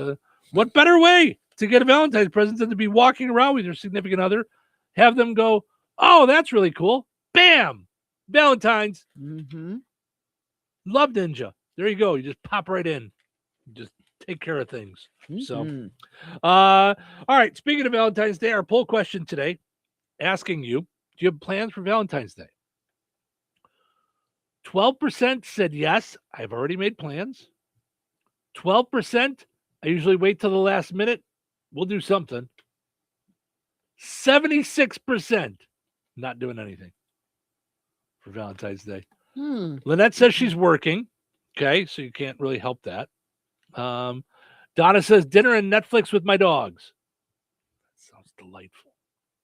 what better way to get a Valentine's present than to be walking around with your significant other, have them go, oh, that's really cool. Bam! Valentine's. Mm-hmm. Love Ninja. There you go. You just pop right in. Just take care of things. Mm-hmm. So, all right. Speaking of Valentine's Day, our poll question today asking you, do you have plans for Valentine's Day? 12% said yes, I've already made plans. 12%, I usually wait till the last minute. We'll do something. 76% not doing anything for Valentine's Day. Lynette says she's working. Okay, so you can't really help that. Donna says dinner and Netflix with my dogs. That sounds delightful.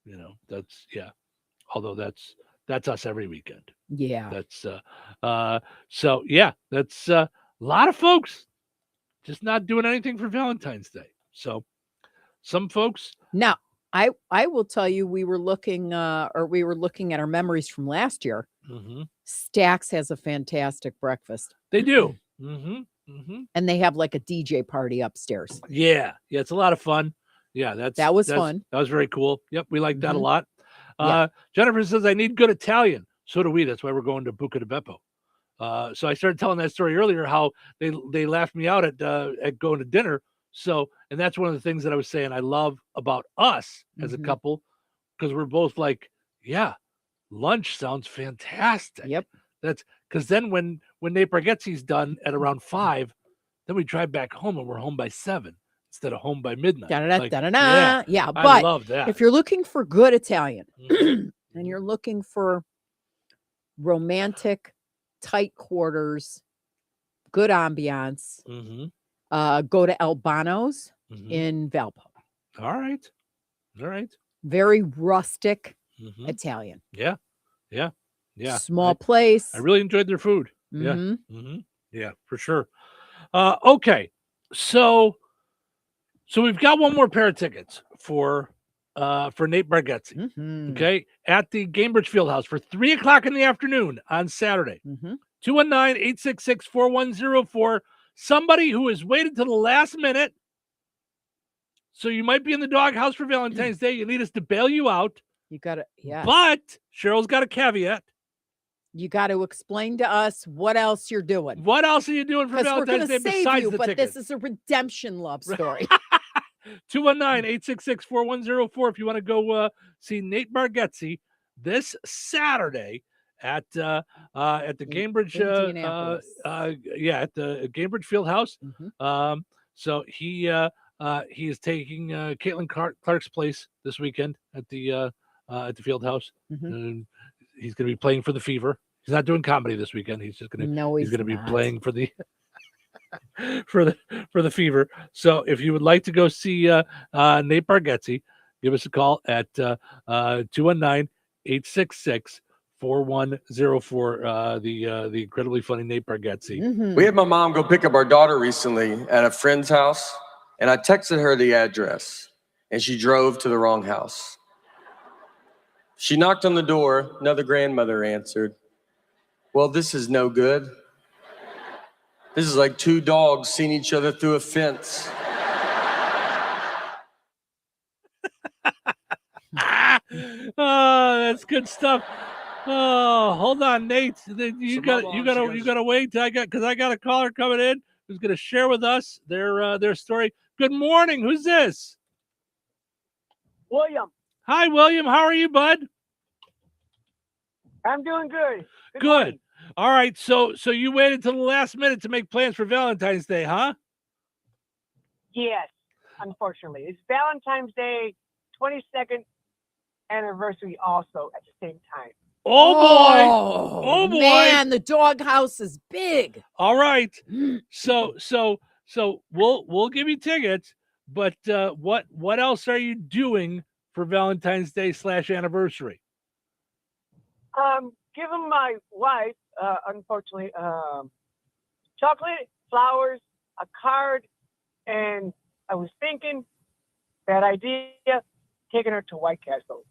You know, that's, yeah. Although that's us every weekend. Yeah. That's so yeah, that's a lot of folks just not doing anything for Valentine's Day. So some folks. Now, I will tell you, we were looking at our memories from last year. Mm-hmm. Stax has a fantastic breakfast. They do. Mm-hmm. Mm-hmm. And they have like a DJ party upstairs. Yeah. Yeah, it's a lot of fun. Yeah, that was fun. That was very cool. Yep, we like that a lot. Yeah. Jennifer says, I need good Italian. So do we. That's why we're going to Buca di Beppo. So I started telling that story earlier, how they laughed me out at going to dinner. So, and that's one of the things that I was saying I love about us as a couple, because we're both like, yeah, lunch sounds fantastic. Yep. That's because then when Nate Bargatze's done at around 5, then we drive back home and we're home by 7 instead of home by midnight. Yeah, but I love that. If you're looking for good Italian and you're looking for romantic, tight quarters, good ambiance, go to Albano's in Valpo. All right. Very rustic Italian. Yeah. Small place. I really enjoyed their food. Mhm. Yeah. Yeah, for sure. Okay. So we've got one more pair of tickets for Nate Bargatze. Okay. At the Gamebridge Fieldhouse for 3:00 in the afternoon on Saturday. 219-866-4104. Somebody who has waited till the last minute. So you might be in the doghouse for Valentine's Day. You need us to bail you out. You got to, yeah. But Cheryl's got a caveat. You got to explain to us what else you're doing. What else are you doing for Valentine's Day besides the but ticket? this is a redemption love story. 219-866-4104 if you want to go see Nate Bargatze this Saturday at the Gamebridge at the Gamebridge Fieldhouse. So he is taking Caitlin Clark's place this weekend at the Fieldhouse. And he's going to be playing for the Fever. He's not doing comedy this weekend. He's just going to he's going to be playing for the for the Fever. So if you would like to go see Nate Bargatze, give us a call at 219-866-4104. The incredibly funny Nate Bargatze. We had my mom go pick up our daughter recently at a friend's house, and I texted her the address, and she drove to the wrong house. She knocked on the door. Another grandmother answered. Well, this is no good. This is like two dogs seeing each other through a fence. Oh, that's good stuff. Oh, hold on, Nate. You gotta wait. Because I got a caller coming in who's gonna share with us their story. Good morning. Who's this? William. Hi, William. How are you, bud? I'm doing good. Good. All right. So you waited till the last minute to make plans for Valentine's Day, huh? Yes, unfortunately. It's Valentine's Day, 22nd anniversary also at the same time. Oh boy. Man, the doghouse is big. All right. So we'll give you tickets, but what else are you doing for Valentine's Day / anniversary? Given my wife, unfortunately, chocolate, flowers, a card, and I was thinking that idea, taking her to White Castle.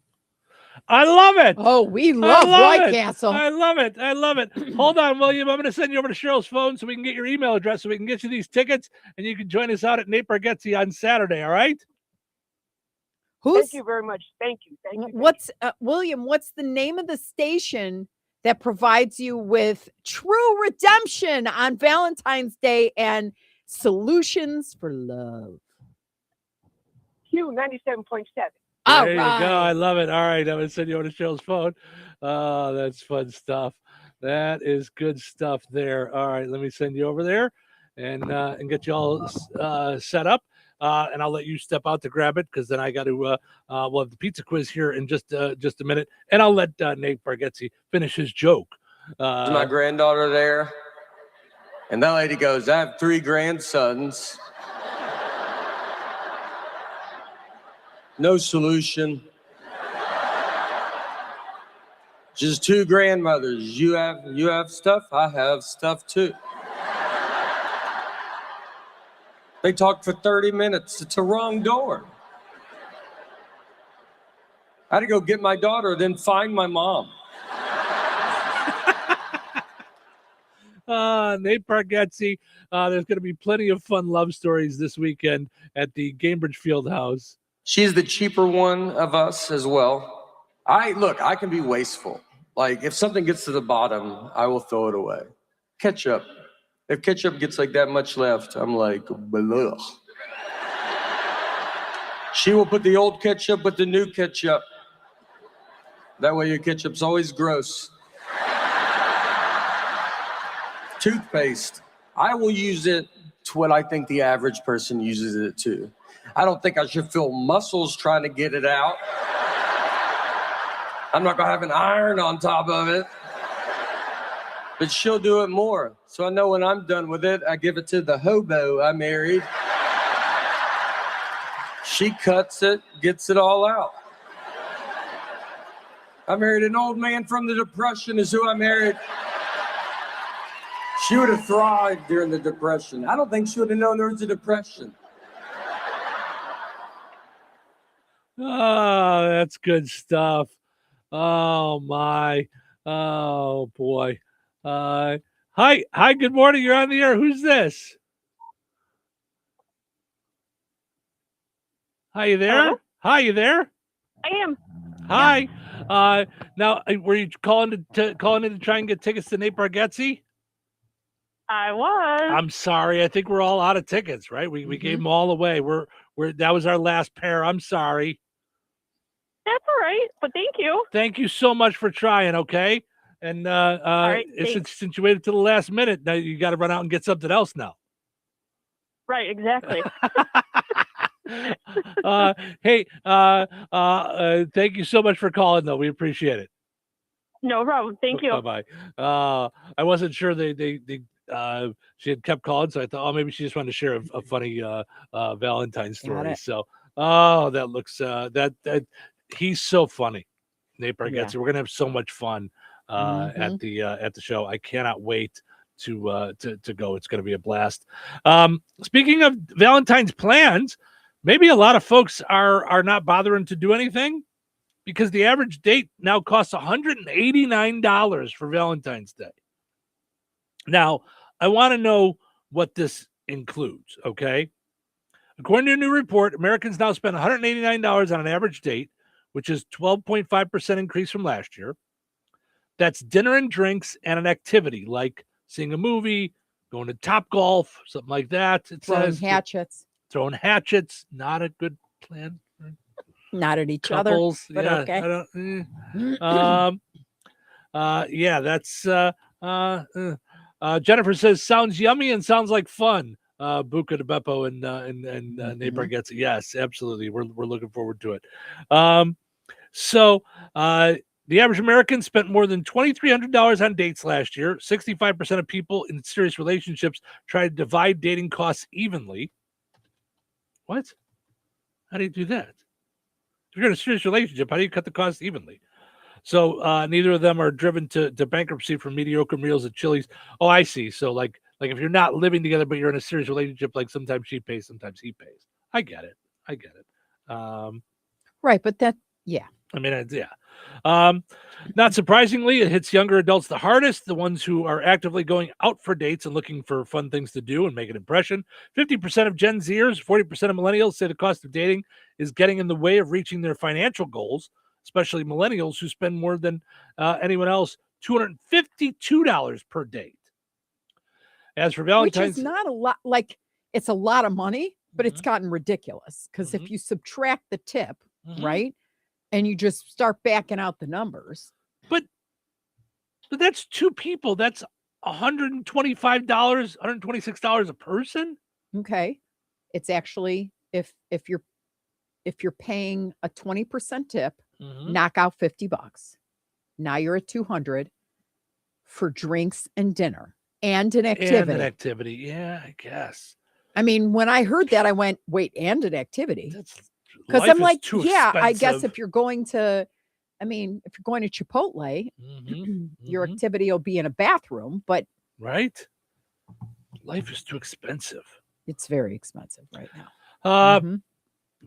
I love it. Oh, we love White Castle. I love it. Hold on, William. I'm going to send you over to Cheryl's phone so we can get your email address so we can get you these tickets and you can join us out at Nate Bargatze on Saturday. All right? Thank you very much. Thank you. What's William? What's the name of the station that provides you with true redemption on Valentine's Day and solutions for love? Q97.7. There you go. I love it. All right, I'm gonna send you on the show's phone. Oh, that's fun stuff. That is good stuff there. All right, let me send you over there and get you all set up. And I'll let you step out to grab it because then I got to. We'll have the pizza quiz here in just a minute, and I'll let Nate Bargatze finish his joke. There's my granddaughter there, and that lady goes, "I have 3 grandsons. No solution. Just 2 grandmothers. You have stuff. I have stuff too." They talked for 30 minutes. It's a wrong door. I had to go get my daughter, then find my mom. Nate Bargatze, there's going to be plenty of fun love stories this weekend at the Cambridge Fieldhouse. She's the cheaper one of us as well. I can be wasteful. Like, if something gets to the bottom, I will throw it away. Ketchup. If ketchup gets like that much left, I'm like, bleh. She will put the old ketchup with the new ketchup. That way your ketchup's always gross. Toothpaste. I will use it to what I think the average person uses it to. I don't think I should feel muscles trying to get it out. I'm not gonna have an iron on top of it. But she'll do it more. So I know when I'm done with it, I give it to the hobo I married. She cuts it, gets it all out. I married an old man from the Depression is who I married. She would have thrived during the Depression. I don't think she would have known there was a Depression. Oh, that's good stuff. Oh, my. Oh, boy. Hi, good morning. You're on the air. Who's this? Hi, you there? Hello? Hi, you there? I am. Hi. Now, were you calling in to try and get tickets to Nate Bargatze? I was. I'm sorry. I think we're all out of tickets, right? We gave them all away. We're that was our last pair. I'm sorry. That's all right, but thank you. Thank you so much for trying. Okay. And right, since you waited to the last minute, now you got to run out and get something else now. Right, exactly. Hey, thank you so much for calling, though. We appreciate it. No problem. Thank you. Bye-bye. I wasn't sure she had kept calling, so I thought, oh, maybe she just wanted to share a funny Valentine's story. So, that looks that he's so funny, Nate Bargatze. We're gonna have so much fun at the show. I cannot wait to go. It's gonna be a blast. Speaking of Valentine's plans, maybe a lot of folks are not bothering to do anything because the average date now costs $189 for Valentine's Day. Now, I want to know what this includes, okay? According to a new report, Americans now spend $189 on an average date, which is 12.5% increase from last year. That's dinner and drinks and an activity like seeing a movie, going to Topgolf, something like that. It Throwing says hatchets. Throwing hatchets, not a good plan. Not at each Couples, other. But yeah. okay. Yeah, that's Jennifer says sounds yummy and sounds like fun. Buca de Beppo and Nate Bargatze. Yes, absolutely. We're looking forward to it. So the average American spent more than $2,300 on dates last year. 65% of people in serious relationships try to divide dating costs evenly. What? How do you do that? If you're in a serious relationship, how do you cut the costs evenly? So neither of them are driven to bankruptcy for mediocre meals at Chili's. Oh, I see. So like if you're not living together, but you're in a serious relationship, like sometimes she pays, sometimes he pays. I get it. Right. But that, yeah. I mean, not surprisingly, it hits younger adults the hardest, the ones who are actively going out for dates and looking for fun things to do and make an impression. 50% of Gen Zers, 40% of millennials say the cost of dating is getting in the way of reaching their financial goals, especially millennials who spend more than anyone else, $252 per date. As for Valentine's... Which is not a lot, like, it's a lot of money, but it's gotten ridiculous because if you subtract the tip, right, and you just start backing out the numbers. But that's two people. That's $125, $126 a person. Okay. It's actually, if you're paying a 20% tip, knock out $50. Now you're at $200 for drinks and dinner and an activity. Yeah, I guess. I mean, when I heard that, I went, wait, and an activity? Because I'm like, yeah, expensive. I guess if you're going to Chipotle, your activity will be in a bathroom, but right? Life is too expensive. It's very expensive right now.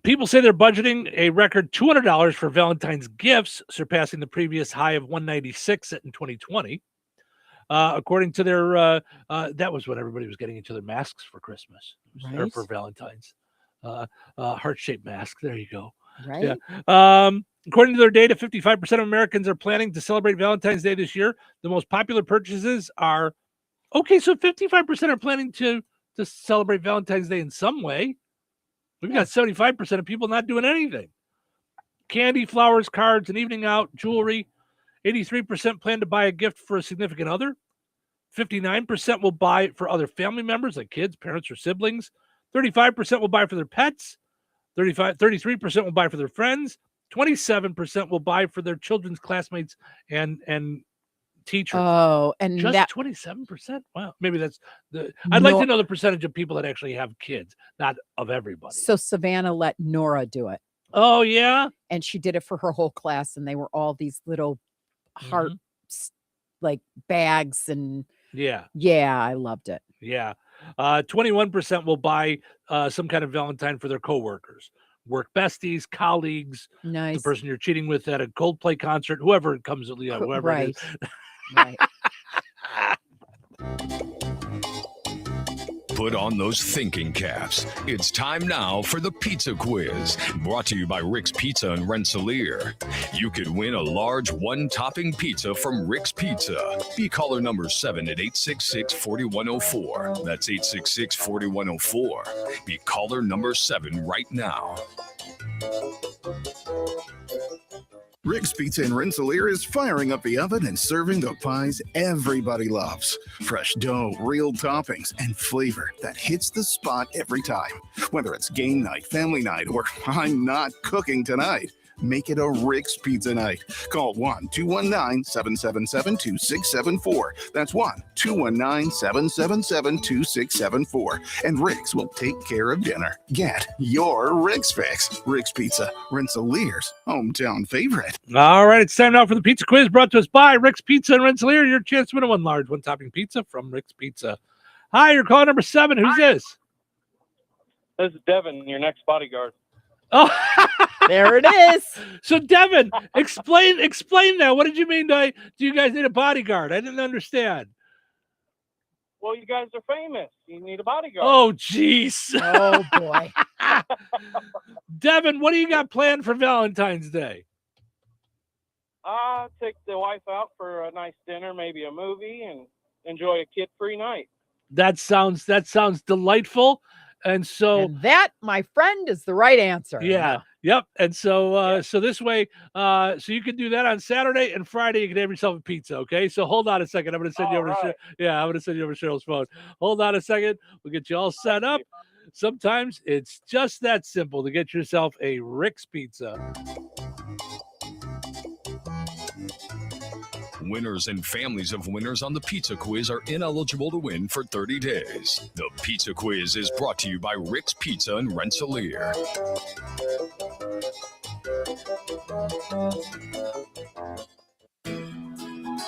People say they're budgeting a record $200 for Valentine's gifts, surpassing the previous high of $196 in 2020. According to their, that was when everybody was getting each other masks for Christmas, or for Valentine's. Heart-shaped mask. There you go. Right. Yeah. According to their data, 55% of Americans are planning to celebrate Valentine's Day this year. The most popular purchases are, okay, so 55% are planning to celebrate Valentine's Day in some way. We've got 75% of people not doing anything. Candy, flowers, cards, an evening out, jewelry. 83% plan to buy a gift for a significant other. 59% will buy for other family members like kids, parents, or siblings. 35% will buy for their pets. 33% will buy for their friends. 27% will buy for their children's classmates and teachers. Oh, and just that 27%. Wow, maybe that's the. I'd like to know the percentage of people that actually have kids, not of everybody. So Savannah let Nora do it. Oh yeah, and she did it for her whole class, and they were all these little heart like bags, and yeah, I loved it. Yeah. 21% will buy some kind of Valentine for their coworkers, work besties, colleagues, nice, the person you're cheating with at a Coldplay concert, whoever it comes, whoever it is. Right. Put on those thinking caps. It's time now for the pizza quiz, brought to you by Rick's Pizza in Rensselaer. You could win a large one-topping pizza from Rick's Pizza. Be caller number 7 at 866-4104. That's 866-4104. Be caller number 7 right now. Rick's Pizza in Rensselaer is firing up the oven and serving the pies everybody loves. Fresh dough, real toppings, and flavor that hits the spot every time. Whether it's game night, family night, or I'm not cooking tonight, make it a Rick's Pizza night. Call 1-219-777-2674. That's 1-219-777-2674. And Rick's will take care of dinner. Get your Rick's fix. Rick's Pizza, Rensselaer's hometown favorite. All right, it's time now for the pizza quiz, brought to us by Rick's Pizza in Rensselaer. Your chance to win a one large, one topping pizza from Rick's Pizza. Hi, you're caller number 7. Who's this? This is Devin, your next bodyguard. Oh, there it is. So, Devin, explain that. What did you mean by, do you guys need a bodyguard? I didn't understand. Well, you guys are famous. You need a bodyguard. Oh, jeez. Oh, boy. Devin, what do you got planned for Valentine's Day? Take the wife out for a nice dinner, maybe a movie, and enjoy a kid-free night. That sounds delightful. And so that, my friend, is the right answer. Yeah. Yep. And so so this way, so you can do that on Saturday and Friday. You can have yourself a pizza. Okay. So hold on a second. I'm going to send you over to I'm going to send you over to Cheryl's phone. Hold on a second. We'll get you all set up. Sometimes it's just that simple to get yourself a Rick's Pizza. Winners and families of winners on the Pizza Quiz are ineligible to win for 30 days. The Pizza Quiz is brought to you by Rick's Pizza in Rensselaer.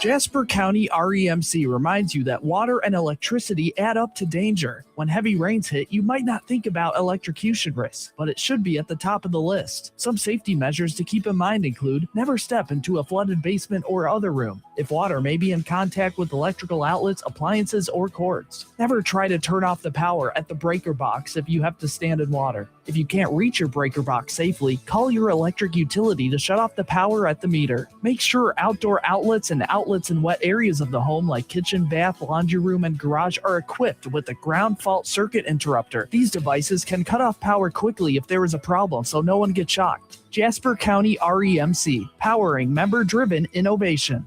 Jasper County REMC reminds you that water and electricity add up to danger. When heavy rains hit, you might not think about electrocution risks, but it should be at the top of the list. Some safety measures to keep in mind include never step into a flooded basement or other room if water may be in contact with electrical outlets, appliances, or cords. Never try to turn off the power at the breaker box if you have to stand in water. If you can't reach your breaker box safely, call your electric utility to shut off the power at the meter. Make sure outdoor outlets and outlets in wet areas of the home like kitchen, bath, laundry room, and garage are equipped with a ground fault circuit interrupter. These devices can cut off power quickly if there is a problem, so no one gets shocked. Jasper County REMC, powering member-driven innovation.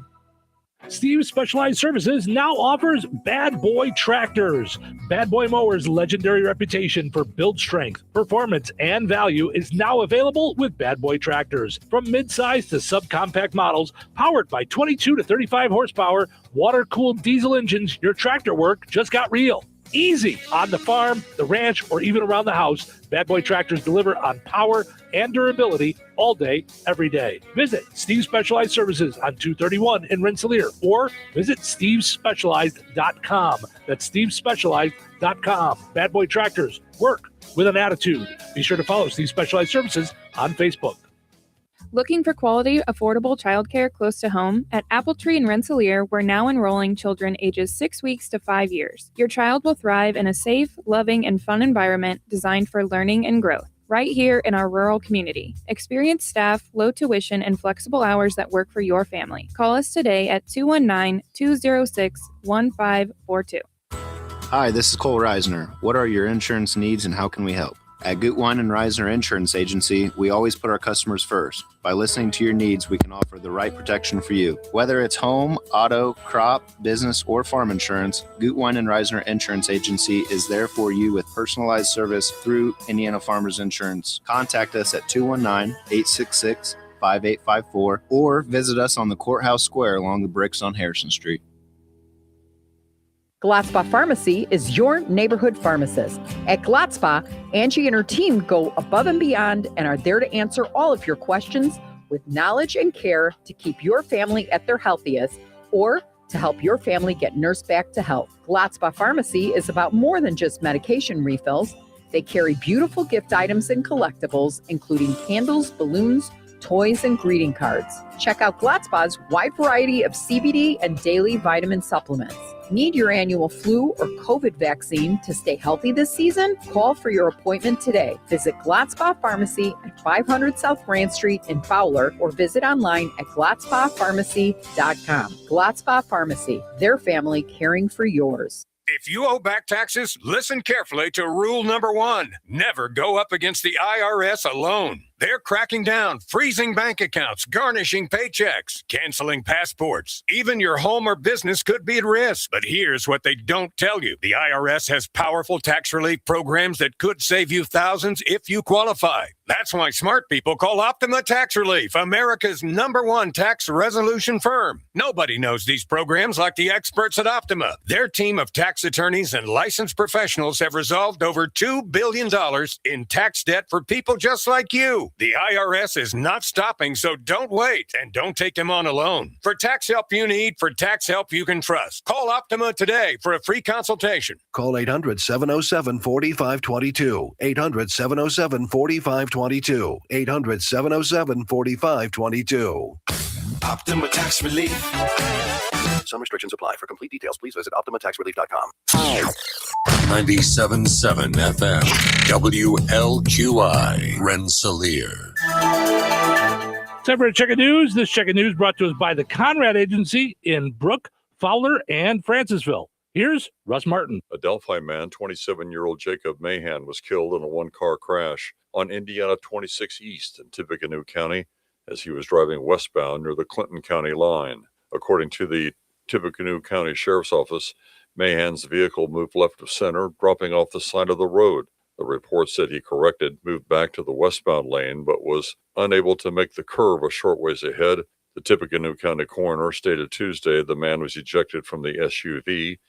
Steve's Specialized Services now offers Bad Boy Tractors. Bad Boy Mowers' legendary reputation for build strength, performance, and value is now available with Bad Boy Tractors. From mid-size to subcompact models, powered by 22 to 35 horsepower, water-cooled diesel engines, your tractor work just got real. Easy on the farm, the ranch, or even around the house. Bad Boy Tractors deliver on power and durability all day, every day. Visit Steve's Specialized Services on 231 in Rensselaer or visit stevespecialized.com. That's stevespecialized.com. Bad Boy Tractors, work with an attitude. Be sure to follow Steve Specialized Services on Facebook. Looking for quality, affordable childcare close to home? At Apple Tree in Rensselaer, we're now enrolling children ages 6 weeks to 5 years. Your child will thrive in a safe, loving, and fun environment designed for learning and growth, right here in our rural community. Experienced staff, low tuition, and flexible hours that work for your family. Call us today at 219-206-1542. Hi, this is Cole Reisner. What are your insurance needs and how can we help? At Gutwein and Reisner Insurance Agency, we always put our customers first. By listening to your needs, we can offer the right protection for you. Whether it's home, auto, crop, business, or farm insurance, Gutwein and Reisner Insurance Agency is there for you with personalized service through Indiana Farmers Insurance. Contact us at 219-866-5854 or visit us on the Courthouse Square along the bricks on Harrison Street. Glotzba Pharmacy is your neighborhood pharmacist. At Glotzba, Angie and her team go above and beyond and are there to answer all of your questions with knowledge and care to keep your family at their healthiest or to help your family get nursed back to health. Glotzba Pharmacy is about more than just medication refills. They carry beautiful gift items and collectibles, including candles, balloons, toys, and greeting cards. Check out Glotzba's wide variety of CBD and daily vitamin supplements. Need your annual flu or COVID vaccine to stay healthy this season? Call for your appointment today. Visit Glotzba Pharmacy at 500 South Grand Street in Fowler or visit online at glotzbapharmacy.com. Glotzba Pharmacy, their family caring for yours. If you owe back taxes, listen carefully to rule number 1. Never go up against the IRS alone. They're cracking down, freezing bank accounts, garnishing paychecks, canceling passports. Even your home or business could be at risk. But here's what they don't tell you. The IRS has powerful tax relief programs that could save you thousands if you qualify. That's why smart people call Optima Tax Relief, America's #1 tax resolution firm. Nobody knows these programs like the experts at Optima. Their team of tax attorneys and licensed professionals have resolved over $2 billion in tax debt for people just like you. The IRS is not stopping, so don't wait and don't take them on alone. For tax help you need, for tax help you can trust, call Optima today for a free consultation. Call 800-707-4522. 800-707-4522. 800-707-4522. Optima Tax Relief. Some restrictions apply. For complete details, please visit OptimaTaxRelief.com. 97.7 FM, WLQI, Rensselaer. Time for a check of news. This check of news brought to us by the Conrad Agency in Brook, Fowler, and Francisville. Here's Russ Martin. A Delphi man, 27-year-old Jacob Mahan, was killed in a one-car crash on Indiana 26 East in Tippecanoe County as he was driving westbound near the Clinton County line. According to the Tippecanoe County Sheriff's Office, Mahan's vehicle moved left of center, dropping off the side of the road. The report said he moved back to the westbound lane, but was unable to make the curve a short ways ahead. The Tippecanoe County coroner stated Tuesday the man was ejected from the SUV,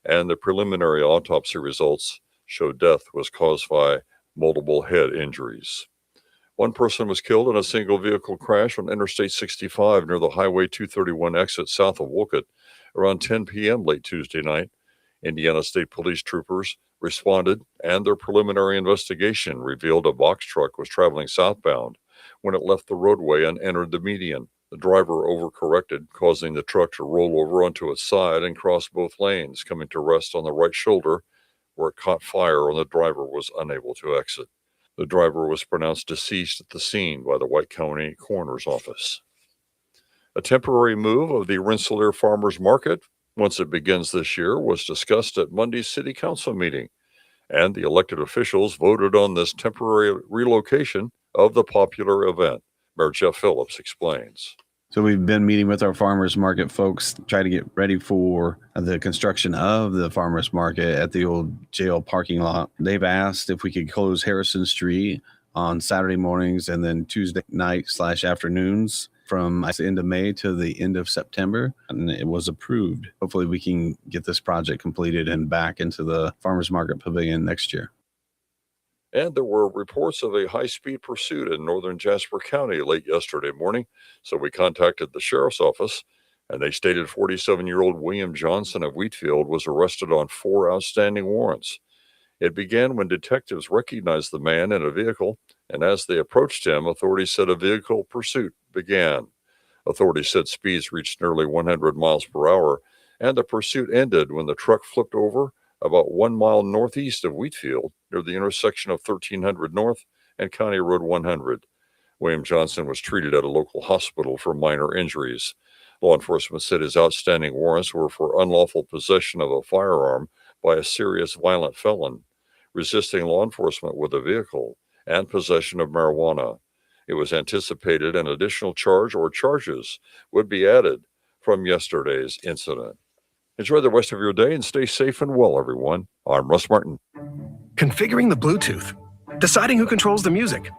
and the preliminary autopsy results show death was caused by multiple head injuries. One person was killed in a single vehicle crash on Interstate 65 near the Highway 231 exit south of Wolcott around 10 p.m. late Tuesday night. Indiana State Police troopers responded, and their preliminary investigation revealed a box truck was traveling southbound when it left the roadway and entered the median. The driver overcorrected, causing the truck to roll over onto its side and cross both lanes, coming to rest on the right shoulder, where it caught fire and the driver was unable to exit. The driver was pronounced deceased at the scene by the White County Coroner's Office. A temporary move of the Rensselaer Farmers Market, once it begins this year, was discussed at Monday's City Council meeting, and the elected officials voted on this temporary relocation of the popular event. Mayor Jeff Phillips explains. So we've been meeting with our farmers market folks, try to get ready for the construction of the farmers market at the old jail parking lot. They've asked if we could close Harrison Street on Saturday mornings and then Tuesday night/afternoons from the end of May to the end of September, and it was approved. Hopefully we can get this project completed and back into the farmers market pavilion next year. And there were reports of a high-speed pursuit in northern Jasper County late yesterday morning, so we contacted the sheriff's office, and they stated 47-year-old William Johnson of Wheatfield was arrested on 4 outstanding warrants. It began when detectives recognized the man in a vehicle, and as they approached him, authorities said a vehicle pursuit began. Authorities said speeds reached nearly 100 miles per hour, and the pursuit ended when the truck flipped over about 1 mile northeast of Wheatfield, near the intersection of 1300 North and County Road 100. William Johnson was treated at a local hospital for minor injuries. Law enforcement said his outstanding warrants were for unlawful possession of a firearm by a serious violent felon, resisting law enforcement with a vehicle, and possession of marijuana. It was anticipated an additional charge or charges would be added from yesterday's incident. Enjoy the rest of your day and stay safe and well, everyone. I'm Russ Martin. Configuring the Bluetooth, deciding who controls the music,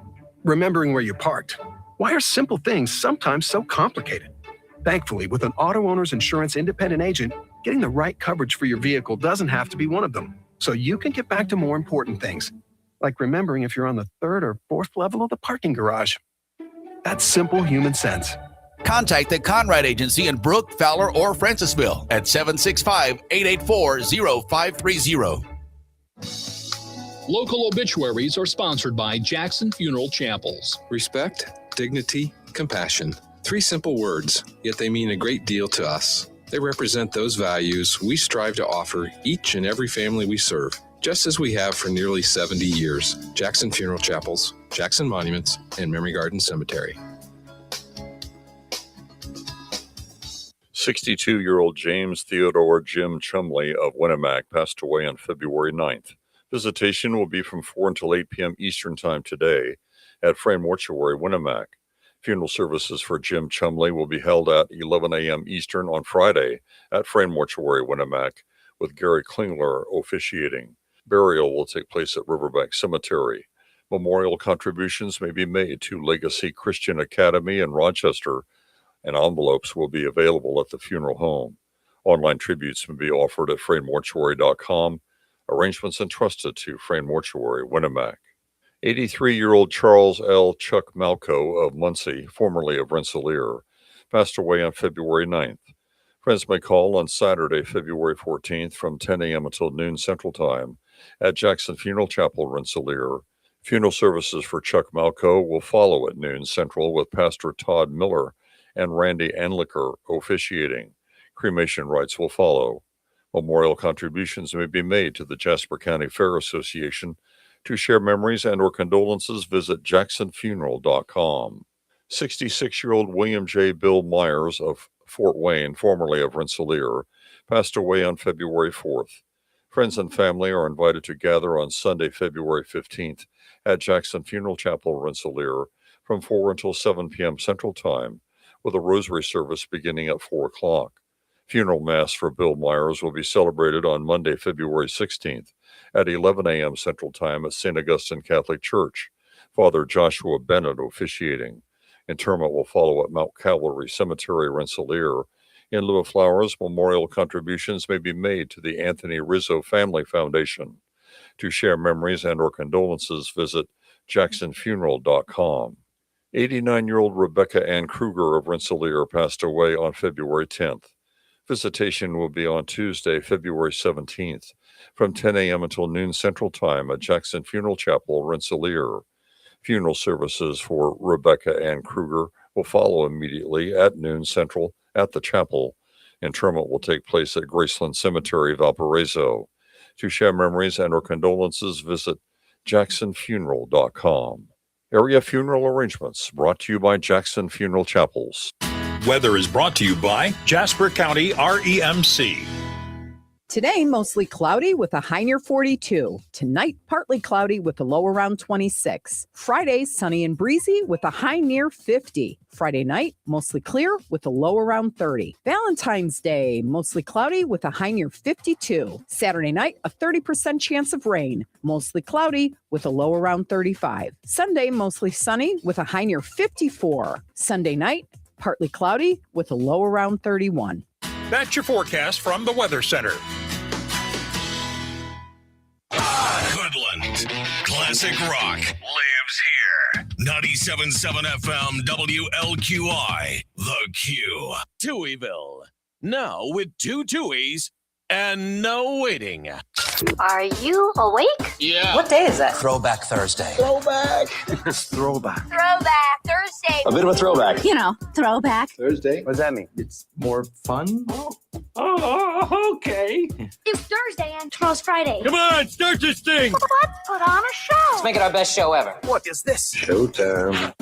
remembering where you parked. Why are simple things sometimes so complicated? Thankfully, with an auto owner's insurance independent agent, getting the right coverage for your vehicle doesn't have to be one of them. So you can get back to more important things, like remembering if you're on the 3rd or 4th level of the parking garage. That's simple human sense. Contact the Conrad Agency in Brook, Fowler, or Francisville at 765-884-0530. Local obituaries are sponsored by Jackson Funeral Chapels. Respect, dignity, compassion. 3 simple words, yet they mean a great deal to us. They represent those values we strive to offer each and every family we serve, just as we have for nearly 70 years. Jackson Funeral Chapels, Jackson Monuments, and Memory Garden Cemetery. 62-year-old James Theodore Jim Chumley of Winnemac passed away on February 9th. Visitation will be from 4 until 8 p.m. Eastern Time today at Frame Mortuary, Winnemac. Funeral services for Jim Chumley will be held at 11 a.m. Eastern on Friday at Frame Mortuary, Winnemac, with Gary Klingler officiating. Burial will take place at Riverbank Cemetery. Memorial contributions may be made to Legacy Christian Academy in Rochester, and envelopes will be available at the funeral home. Online tributes may be offered at FrameMortuary.com. Arrangements entrusted to Frame Mortuary, Winnemac. 83-year-old Charles L. Chuck Malco of Muncie, formerly of Rensselaer, passed away on February 9th. Friends may call on Saturday, February 14th from 10 a.m. until noon Central Time at Jackson Funeral Chapel, Rensselaer. Funeral services for Chuck Malco will follow at noon Central with Pastor Todd Miller and Randy Anlicker officiating. Cremation rites will follow. Memorial contributions may be made to the Jasper County Fair Association. To share memories and or condolences, visit jacksonfuneral.com. 66-year-old William J. Bill Myers of Fort Wayne, formerly of Rensselaer, passed away on February 4th. Friends and family are invited to gather on Sunday, February 15th at Jackson Funeral Chapel, Rensselaer from 4 until 7 p.m. Central Time, with a rosary service beginning at 4 o'clock. Funeral Mass for Bill Myers will be celebrated on Monday, February 16th at 11 a.m. Central Time at St. Augustine Catholic Church. Father Joshua Bennett officiating. Interment will follow at Mount Calvary Cemetery, Rensselaer. In lieu of flowers, memorial contributions may be made to the Anthony Rizzo Family Foundation. To share memories and or condolences, visit jacksonfuneral.com. 89-year-old Rebecca Ann Kruger of Rensselaer passed away on February 10th. Visitation will be on Tuesday, February 17th, from 10 a.m. until noon Central Time at Jackson Funeral Chapel, Rensselaer. Funeral services for Rebecca Ann Kruger will follow immediately at noon Central at the chapel. Interment will take place at Graceland Cemetery, Valparaiso. To share memories and or condolences, visit jacksonfuneral.com. Area funeral arrangements brought to you by Jackson Funeral Chapels. Weather is brought to you by Jasper County REMC. Today, mostly cloudy with a high near 42. Tonight, partly cloudy with a low around 26. Friday, sunny and breezy with a high near 50. Friday night, mostly clear with a low around 30. Valentine's Day, mostly cloudy with a high near 52. Saturday night, a 30% chance of rain. Mostly cloudy with a low around 35. Sunday, mostly sunny with a high near 54. Sunday night, partly cloudy with a low around 31. That's your forecast from the Weather Center. Hoodland. Classic rock lives here. 97.7 FM WLQI. The Q. Touhyville. Now with 2 Touhies and no waiting. Are you awake? Yeah. What day is it? Throwback Thursday. Throwback. Throwback. Throwback Thursday. A bit of a throwback. You know, throwback. Thursday? What does that mean? It's more fun? Oh, okay. It's Thursday and tomorrow's Friday. Come on, start this thing. Let's put on a show. Let's make it our best show ever. What is this? Showtime.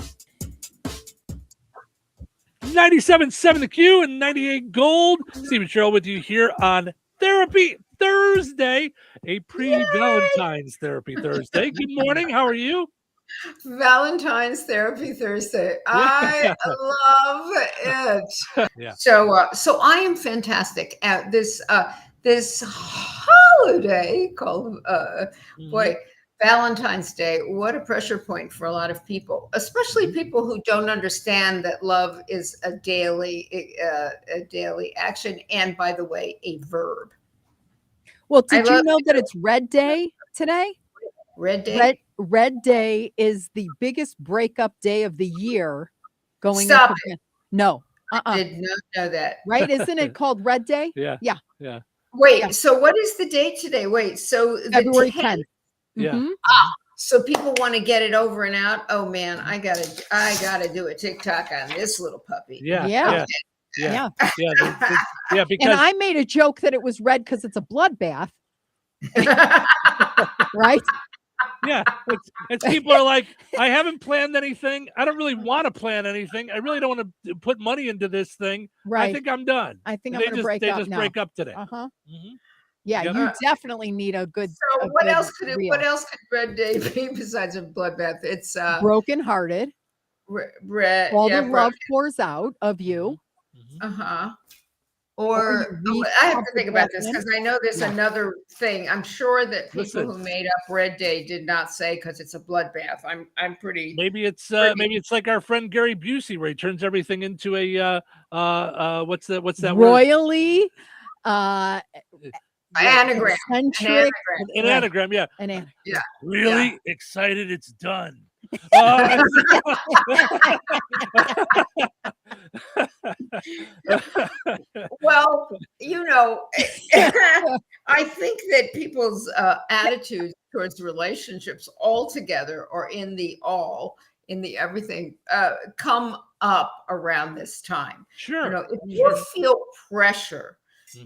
97.7 The Q and 98 Gold. Stephen Sherrill with you here on Therapy Thursday, a pre-Valentine's Therapy Thursday. Good morning. How are you? Valentine's Therapy Thursday. I love it. Yeah. So I am fantastic at this holiday called Valentine's Day. What a pressure point for a lot of people, especially people who don't understand that love is a daily action, and by the way, a verb. Well, did you know that it's Red Day today? Red Day? Red Day is the biggest breakup day of the year. Stop into it. No. I did not know that. Right? Isn't it called Red Day? Yeah. Yeah. Wait, so what is the date today? Wait, so February 10th. Yeah. Mhm. So people want to get it over and out. Oh man, I gotta do a TikTok on this little puppy. Yeah. Yeah. Yeah. Yeah. Because And I made a joke that it was red because it's a bloodbath. Right? Yeah, it's people are like, I haven't planned anything. I don't really want to plan anything. I really don't want to put money into this thing. Right. I think I'm done. I think And I'm going to break they up just now. break up today. Uh-huh. Mhm. Yeah, Yep. you definitely need a good. So a what good else could reel. Red Day be besides a bloodbath? It's Brokenhearted. red. All yeah, the love pours out of you. Or I have to think about this because I know there's another thing. I'm sure that people Listen. who made up Red Day did not say because it's a bloodbath. I'm pretty. Maybe it's like our friend Gary Busey, where he turns everything into a what's that word? Royally. Anagram. Eccentric. An anagram, yeah. An anagram. Yeah. Really excited it's done. Well, I think that people's attitudes towards relationships altogether, or in the everything, come up around this time. Sure. If you feel pressure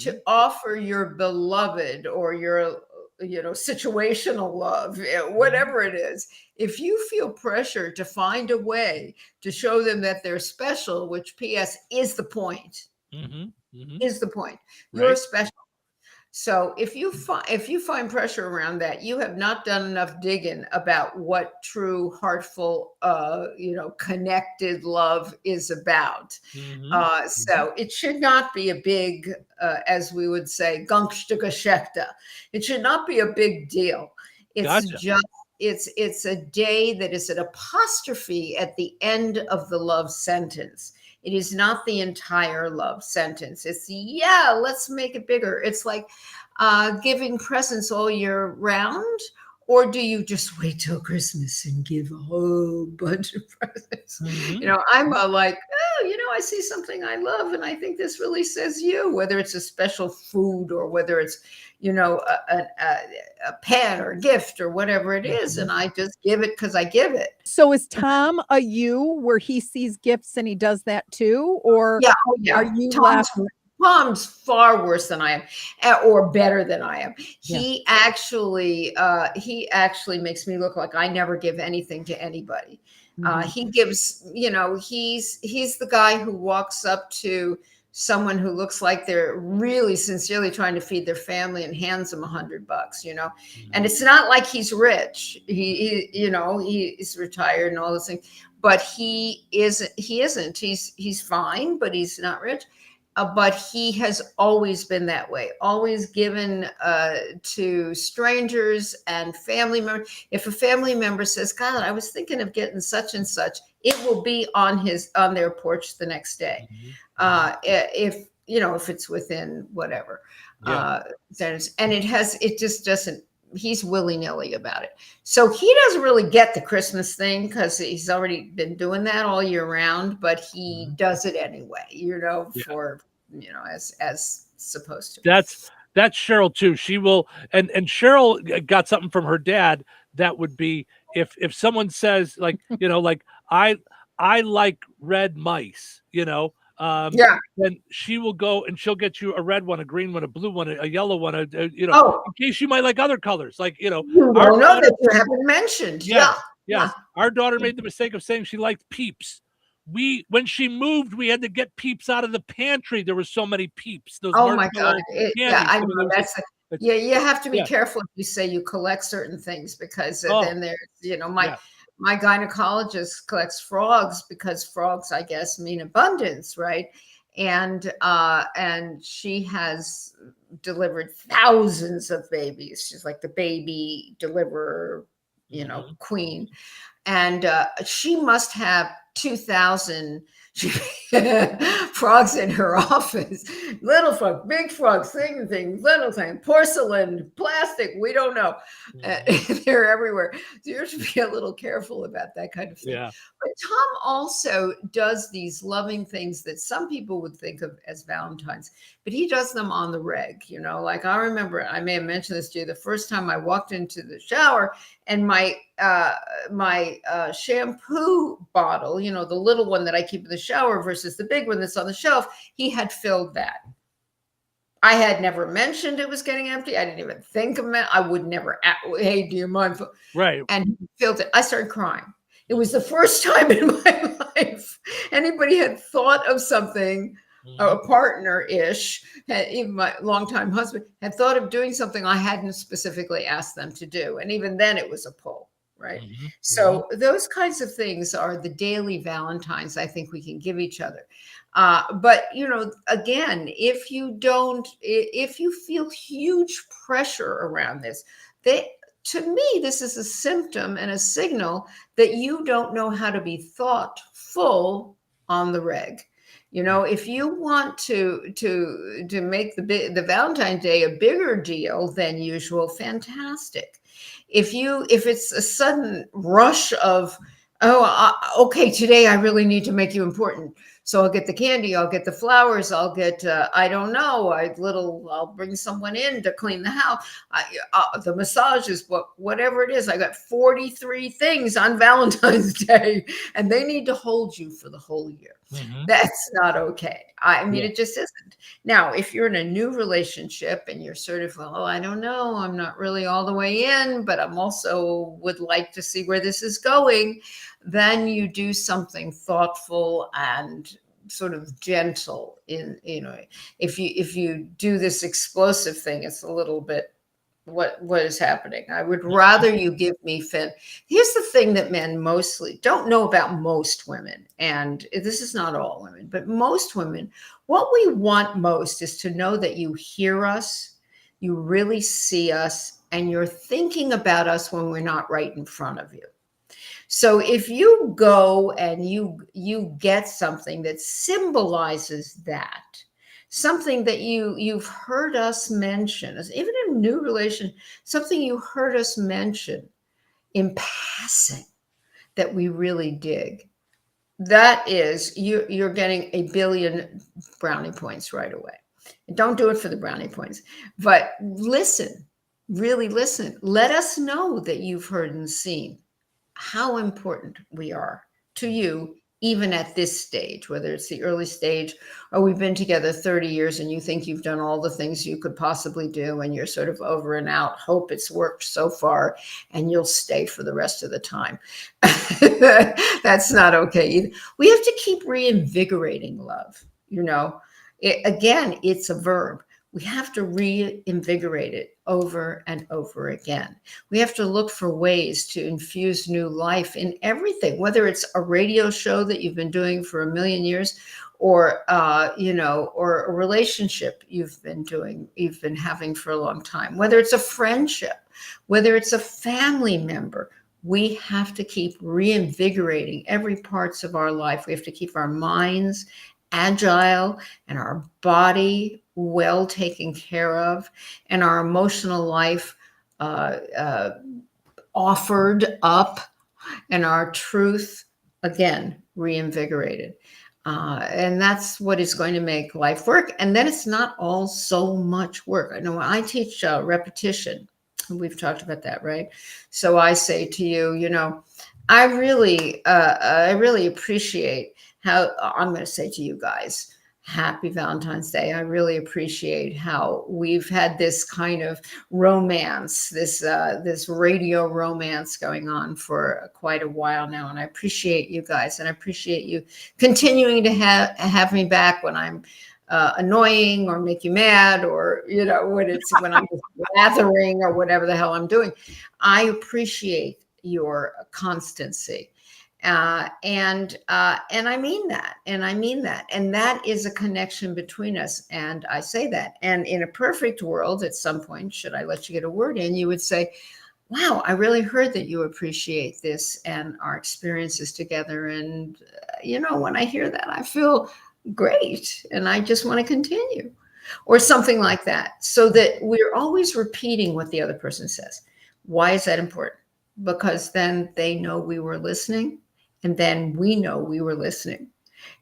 to offer your beloved or your situational love, whatever it is, if you feel pressure to find a way to show them that they're special, which PS is the point, is the point. You're Right. special. So if you find pressure around that, you have not done enough digging about what true, heartful, connected love is about. So it should not be a big, as we would say, Gangstergeschichte. It should not be a big deal. It's Gotcha. it's a day that is an apostrophe at the end of the love sentence. It is not the entire love sentence. It's let's make it bigger. It's like giving presents all year round, Or do you just wait till Christmas and give a whole bunch of presents? You know, I'm like, oh, you know, I see something I love and I think this really says you, whether it's a special food or whether it's, you know, a pen or a gift or whatever it is. And I just give it because I give it. So is Tom a you where he sees gifts and he does that too? Or Yeah, oh, yeah. are you Tom's far worse than I am, or better than I am. He actually makes me look like I never give anything to anybody. He gives, you know, he's the guy who walks up to someone who looks like they're really sincerely trying to feed their family and hands them $100, you know. And it's not like he's rich. He you know, he's retired and all those things, but he isn't. He's fine, but he's not rich. But he has always been that way, always given to strangers and family members. If a family member says, God, I was thinking of getting such and such, it will be on their porch the next day. If, you know, if it's within whatever. And it just doesn't, he's willy-nilly about it. So he doesn't really get the Christmas thing because he's already been doing that all year round, but he does it anyway, you know, for, you know, as supposed to. That's Cheryl too. She will, and Cheryl got something from her dad that would be if someone says like, you know, like I like red mice, you know, then she will go and she'll get you a red one, a green one, a blue one, a yellow one, you know, in case you might like other colors, like, you know, you don't know that you haven't mentioned. Yes. Our daughter made the mistake of saying she liked Peeps. When she moved, we had to get Peeps out of the pantry. There were so many Peeps. Those oh my God! I know that's you have to be careful if you say you collect certain things because then there's, you know, my gynecologist collects frogs because frogs, I guess, mean abundance, right? And she has delivered thousands of babies. She's like the baby deliverer, you know, queen, and she must have 2,000 frogs in her office. Little frog, big frogs, thing, little thing, porcelain, plastic, we don't know. They're everywhere. So you have to be a little careful about that kind of thing. Yeah. But Tom also does these loving things that some people would think of as Valentine's, but he does them on the reg, you know, like I remember, I may have mentioned this to you, the first time I walked into the shower and my shampoo bottle, you know, the little one that I keep in the shower versus the big one that's on the shelf, he had filled that. I had never mentioned it was getting empty. I didn't even think of it. I would never, hey, do you mind? Right. And he filled it. I started crying. It was the first time in my life anybody had thought of something, a partner-ish, even my longtime husband, had thought of doing something I hadn't specifically asked them to do. And even then it was a pull. Right. So those kinds of things are the daily Valentines I think we can give each other. But, you know, again, if you feel huge pressure around this, to me, this is a symptom and a signal that you don't know how to be thoughtful on the reg. You know, if you want to make the Valentine's Day a bigger deal than usual, fantastic. If it's a sudden rush of, okay, today I really need to make you important. So I'll get the candy, I'll get the flowers, I'll get, I don't know, I'll bring someone in to clean the house, the massages, whatever it is. I got 43 things on Valentine's Day and they need to hold you for the whole year. That's not okay. I mean, it just isn't. Now, if you're in a new relationship and you're sort of, well, I don't know, I'm not really all the way in, but I'm also would like to see where this is going, then you do something thoughtful and sort of gentle in, you know, if you do this explosive thing, it's a little bit what is happening. I would rather you give me Here's the thing that men mostly don't know about most women, and this is not all women, but most women, what we want most is to know that you hear us, you really see us, and you're thinking about us when we're not right in front of you. So if you go and you get something that symbolizes that, something that you've heard us mention, even in new relation, something you heard us mention in passing that we really dig. That is, you're getting a billion brownie points right away. And don't do it for the brownie points, but listen, really listen. Let us know that you've heard and seen how important we are to you, even at this stage, whether it's the early stage or we've been together 30 years and you think you've done all the things you could possibly do and you're sort of over and out, hope it's worked so far and you'll stay for the rest of the time. That's not okay either. We have to keep reinvigorating love. Again, it's a verb. We have to reinvigorate it over and over again. We have to look for ways to infuse new life in everything, whether it's a radio show that you've been doing for a million years, or or a relationship you've been having for a long time, whether it's a friendship, whether it's a family member. We have to keep reinvigorating every parts of our life. We have to keep our minds agile and our body well taken care of, and our emotional life offered up, and our truth again reinvigorated. And that's what is going to make life work. And then it's not all so much work. I know when I teach repetition, we've talked about that, right? So I say to you, I really appreciate how, I'm going to say to you guys, happy Valentine's Day. I really appreciate how we've had this kind of romance, this radio romance going on for quite a while now. And I appreciate you guys, and I appreciate you continuing to have me back when I'm annoying or make you mad, or when I'm just blathering or whatever the hell I'm doing. I appreciate your constancy. And I mean that, and that is a connection between us. And I say that, and in a perfect world, at some point, should I let you get a word in, you would say, wow, I really heard that you appreciate this and our experiences together. And, when I hear that, I feel great. And I just want to continue, or something like that, so that we're always repeating what the other person says. Why is that important? Because then they know we were listening. And then we know we were listening.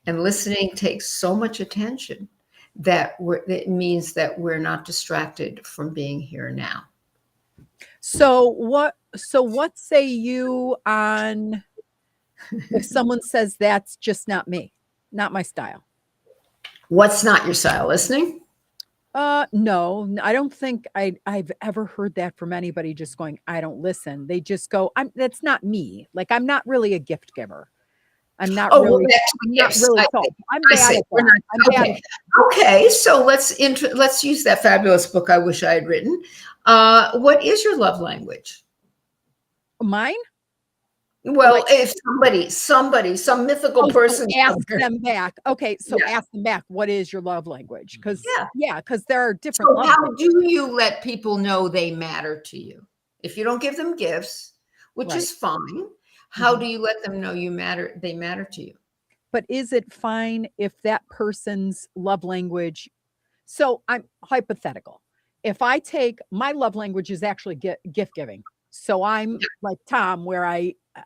And listening takes so much attention that it means that we're not distracted from being here now. So what say you on if someone says that's just not me, not my style? What's not your style? Listening? No, I don't think I've ever heard that from anybody just going, I don't listen. They just go, that's not me. Like, I'm not really a gift giver. I'm not really. I'm bad at that. Okay, so let's use that fabulous book I wish I had written. What is your love language? Mine? Well, if some mythical person ask them back. Okay, so ask them back. What is your love language? Because because there are different. So how do you let people know they matter to you? If you don't give them gifts, which is fine, how do you let them know you matter? They matter to you. But is it fine if that person's love language? So I'm hypothetical. If I take my love language is actually gift giving. So I'm like Tom, where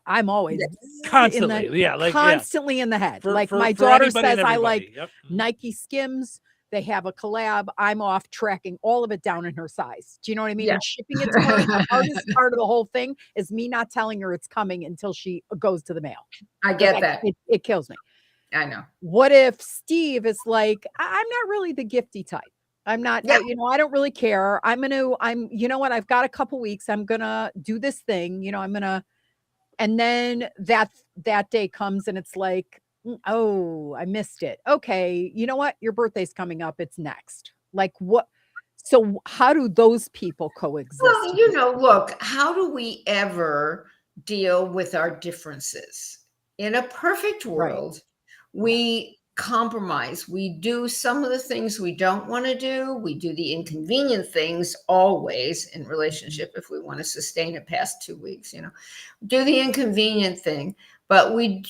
I'm always constantly, constantly in the head. For my daughter says I like Yep. Nike Skims. They have a collab. I'm off tracking all of it down in her size. Do you know what I mean? Yeah. And shipping it to her. The hardest part of the whole thing is me not telling her it's coming until she goes to the mail. I get that. It kills me. I know. What if Steve is like, I'm not really the gifty type. I'm not, I don't really care. You know what? I've got a couple weeks. I'm going to do this thing, and then that day comes and it's like, oh, I missed it. Okay. You know what? Your birthday's coming up. It's next. Like what? So how do those people coexist? Well, look, how do we ever deal with our differences? In a perfect world, we compromise. We do some of the things we don't want to do. We do the inconvenient things always in relationship if we want to sustain it past 2 weeks, do the inconvenient thing, but we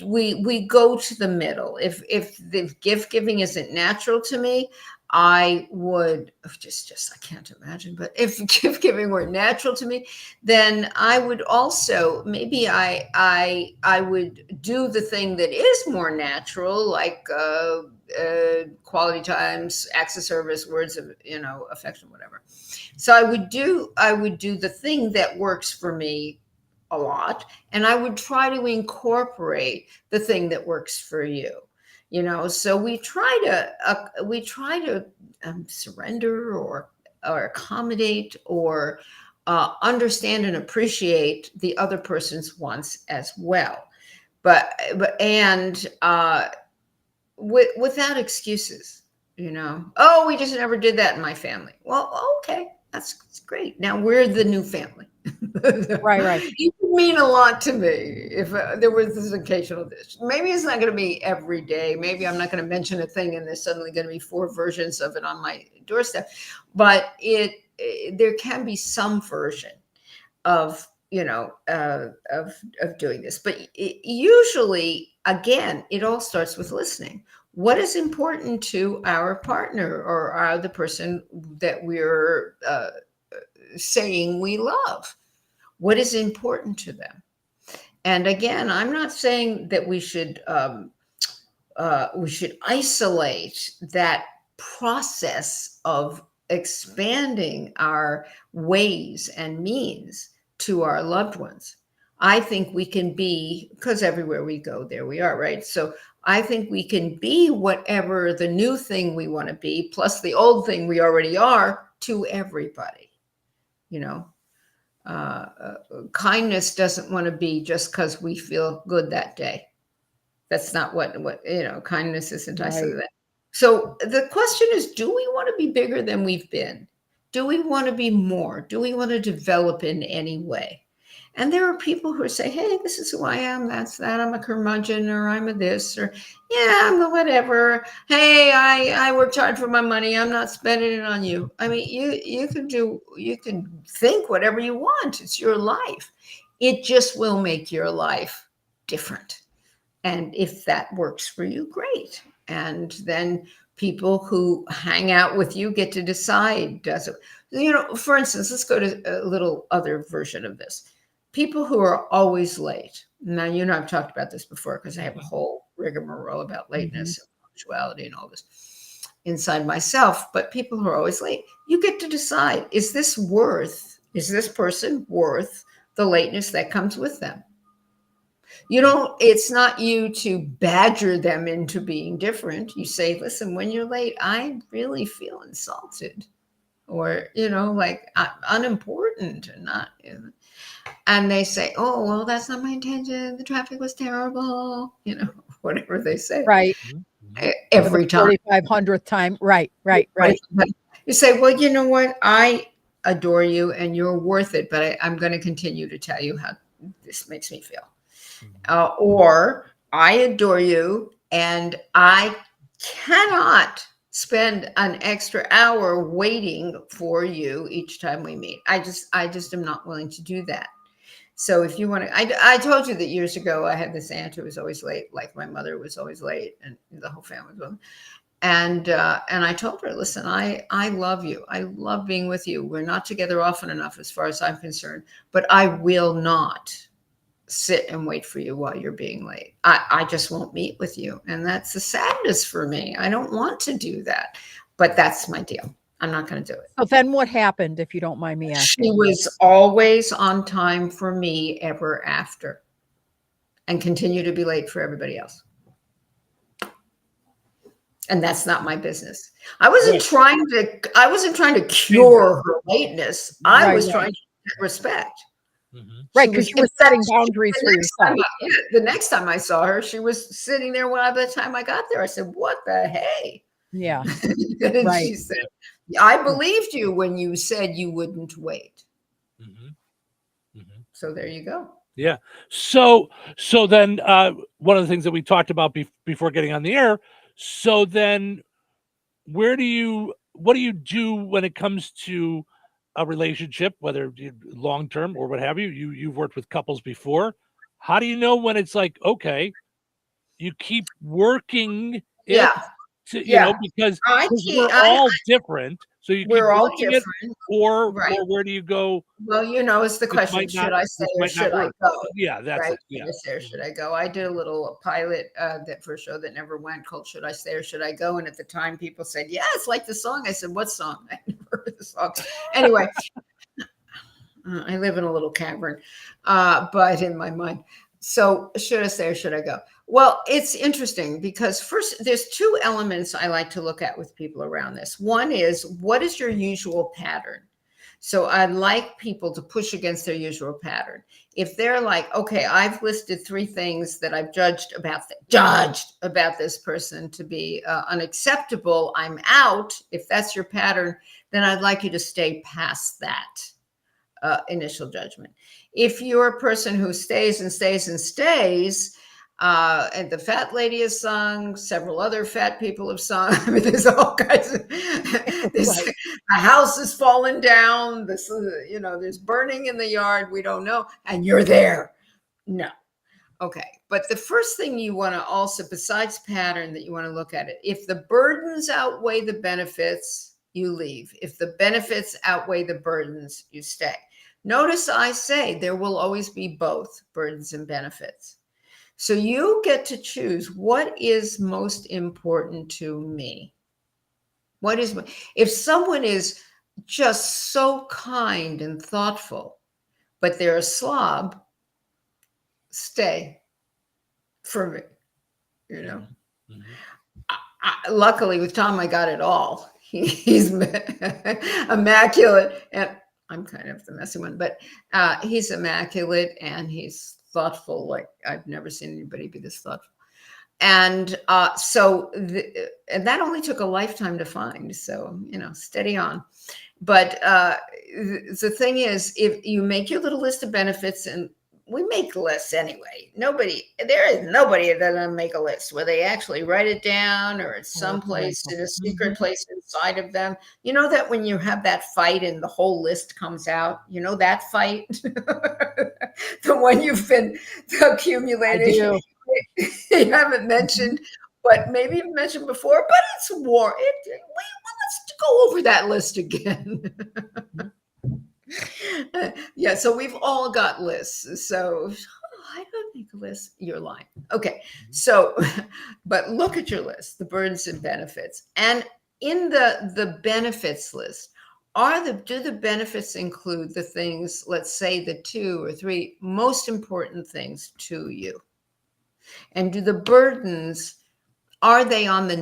go to the middle. If the gift giving isn't natural to me, I would just I can't imagine, but if gift giving were natural to me, then I would also maybe I would do the thing that is more natural, like quality times, acts of service, words of affection, whatever. So I would do the thing that works for me a lot, and I would try to incorporate the thing that works for you. So we try to surrender or accommodate or understand and appreciate the other person's wants as well, but without excuses. Oh, we just never did that in my family. Well, okay, that's great. Now we're the new family. Right. You mean a lot to me. If there was this occasional dish, maybe it's not going to be every day. Maybe I'm not going to mention a thing and there's suddenly going to be 4 versions of it on my doorstep. But there can be some version of doing this. But usually, again, it all starts with listening. What is important to our partner or the person that we're saying we love? What is important to them? And again, I'm not saying that we should isolate that process of expanding our ways and means to our loved ones. I think we can be, because everywhere we go, there we are, right? So I think we can be whatever the new thing we want to be, plus the old thing we already are, to everybody. Kindness doesn't want to be just because we feel good that day. That's not what kindness isn't isolated. Right. So the question is, do we want to be bigger than we've been? Do we want to be more? Do we want to develop in any way? And there are people who say, hey, this is who I am. That's that. I'm a curmudgeon, or I'm a this, or yeah, I'm a whatever. Hey, I worked hard for my money. I'm not spending it on you. I mean, you can think whatever you want. It's your life. It just will make your life different. And if that works for you, great. And then people who hang out with you get to decide, does it, for instance, let's go to a little other version of this. People who are always late. Now, I've talked about this before because I have a whole rigmarole about lateness and punctuality and all this inside myself. But people who are always late, you get to decide, is this person worth the lateness that comes with them? It's not you to badger them into being different. You say, listen, when you're late, I really feel insulted or, unimportant and not. And they say, oh, well, that's not my intention. The traffic was terrible. Whatever they say. Right. Every time. 4,500th time. Right. You say, well, you know what? I adore you and you're worth it, but I'm going to continue to tell you how this makes me feel. Or I adore you and I cannot spend an extra hour waiting for you each time we meet. I just am not willing to do that. So if you want to, I told you that years ago, I had this aunt who was always late, like my mother was always late and the whole family was. And I told her, listen, I love you. I love being with you. We're not together often enough as far as I'm concerned, but I will not sit and wait for you while you're being late. I just won't meet with you. And that's the sadness for me. I don't want to do that, but that's my deal. I'm not going to do it. So then what happened, if you don't mind me asking? She was always on time for me ever after and continue to be late for everybody else. And that's not my business. I wasn't trying to cure her lateness. I was trying to get respect. Right, because you were setting boundaries for yourself. The next time I saw her, she was sitting there. By the time I got there, I said, what the hey? Yeah. And right. She said, I believed you when you said you wouldn't wait. So there you go. Yeah. So then one of the things that we talked about before getting on the air. So then what do you do when it comes to a relationship, whether long-term or what have you? You've worked with couples before. How do you know when it's like, okay, you keep working it because we're all different. So you keep we're all working it, different, or right? where do you go? Well, it's the This question: might should not- I stay this or might not should I work. go? Yeah, that's right? it. Yeah. Should I stay or should I go? I did a little pilot that for a show that never went called "Should I Stay or Should I Go?" And at the time, people said, "Yeah, it's like the song." I said, "What song?" I never heard the song. Anyway, I live in a little cavern, but in my mind. So, should I stay or should I go? Well, it's interesting because first, there's two elements I like to look at with people around this. One is, what is your usual pattern? So I'd like people to push against their usual pattern. If they're like, okay, I've listed 3 things that I've judged about this person to be unacceptable, I'm out. If that's your pattern, then I'd like you to stay past that initial judgment. If you're a person who stays and stays and stays, and the fat lady has sung, several other fat people have sung. I mean, there's all kinds of, a house is falling down. There's burning in the yard. We don't know. And you're there. No. Okay. But the first thing you want to also, besides pattern that you want to look at it, if the burdens outweigh the benefits, you leave. If the benefits outweigh the burdens, you stay. Notice I say there will always be both burdens and benefits. So you get to choose what is most important to me. If someone is just so kind and thoughtful, but they're a slob, stay for me, luckily with Tom, I got it all. He's immaculate, and I'm kind of the messy one, but he's immaculate and he's thoughtful. Like I've never seen anybody be this thoughtful. And and that only took a lifetime to find. So, steady on. But the thing is, if you make your little list of benefits, and we make lists anyway. There is nobody that doesn't make a list where they actually write it down or it's someplace in a secret place inside of them. You know that when you have that fight and the whole list comes out, that fight, the one you've been accumulating, you haven't mentioned, but maybe you've mentioned before, but it's war. Let's go over that list again. Yeah, so we've all got lists. So I don't make a list. You're lying. Okay, so, but look at your list, the burdens and benefits. And in the benefits list, do the benefits include the things, let's say the 2 or 3 most important things to you? And do the burdens, are they on the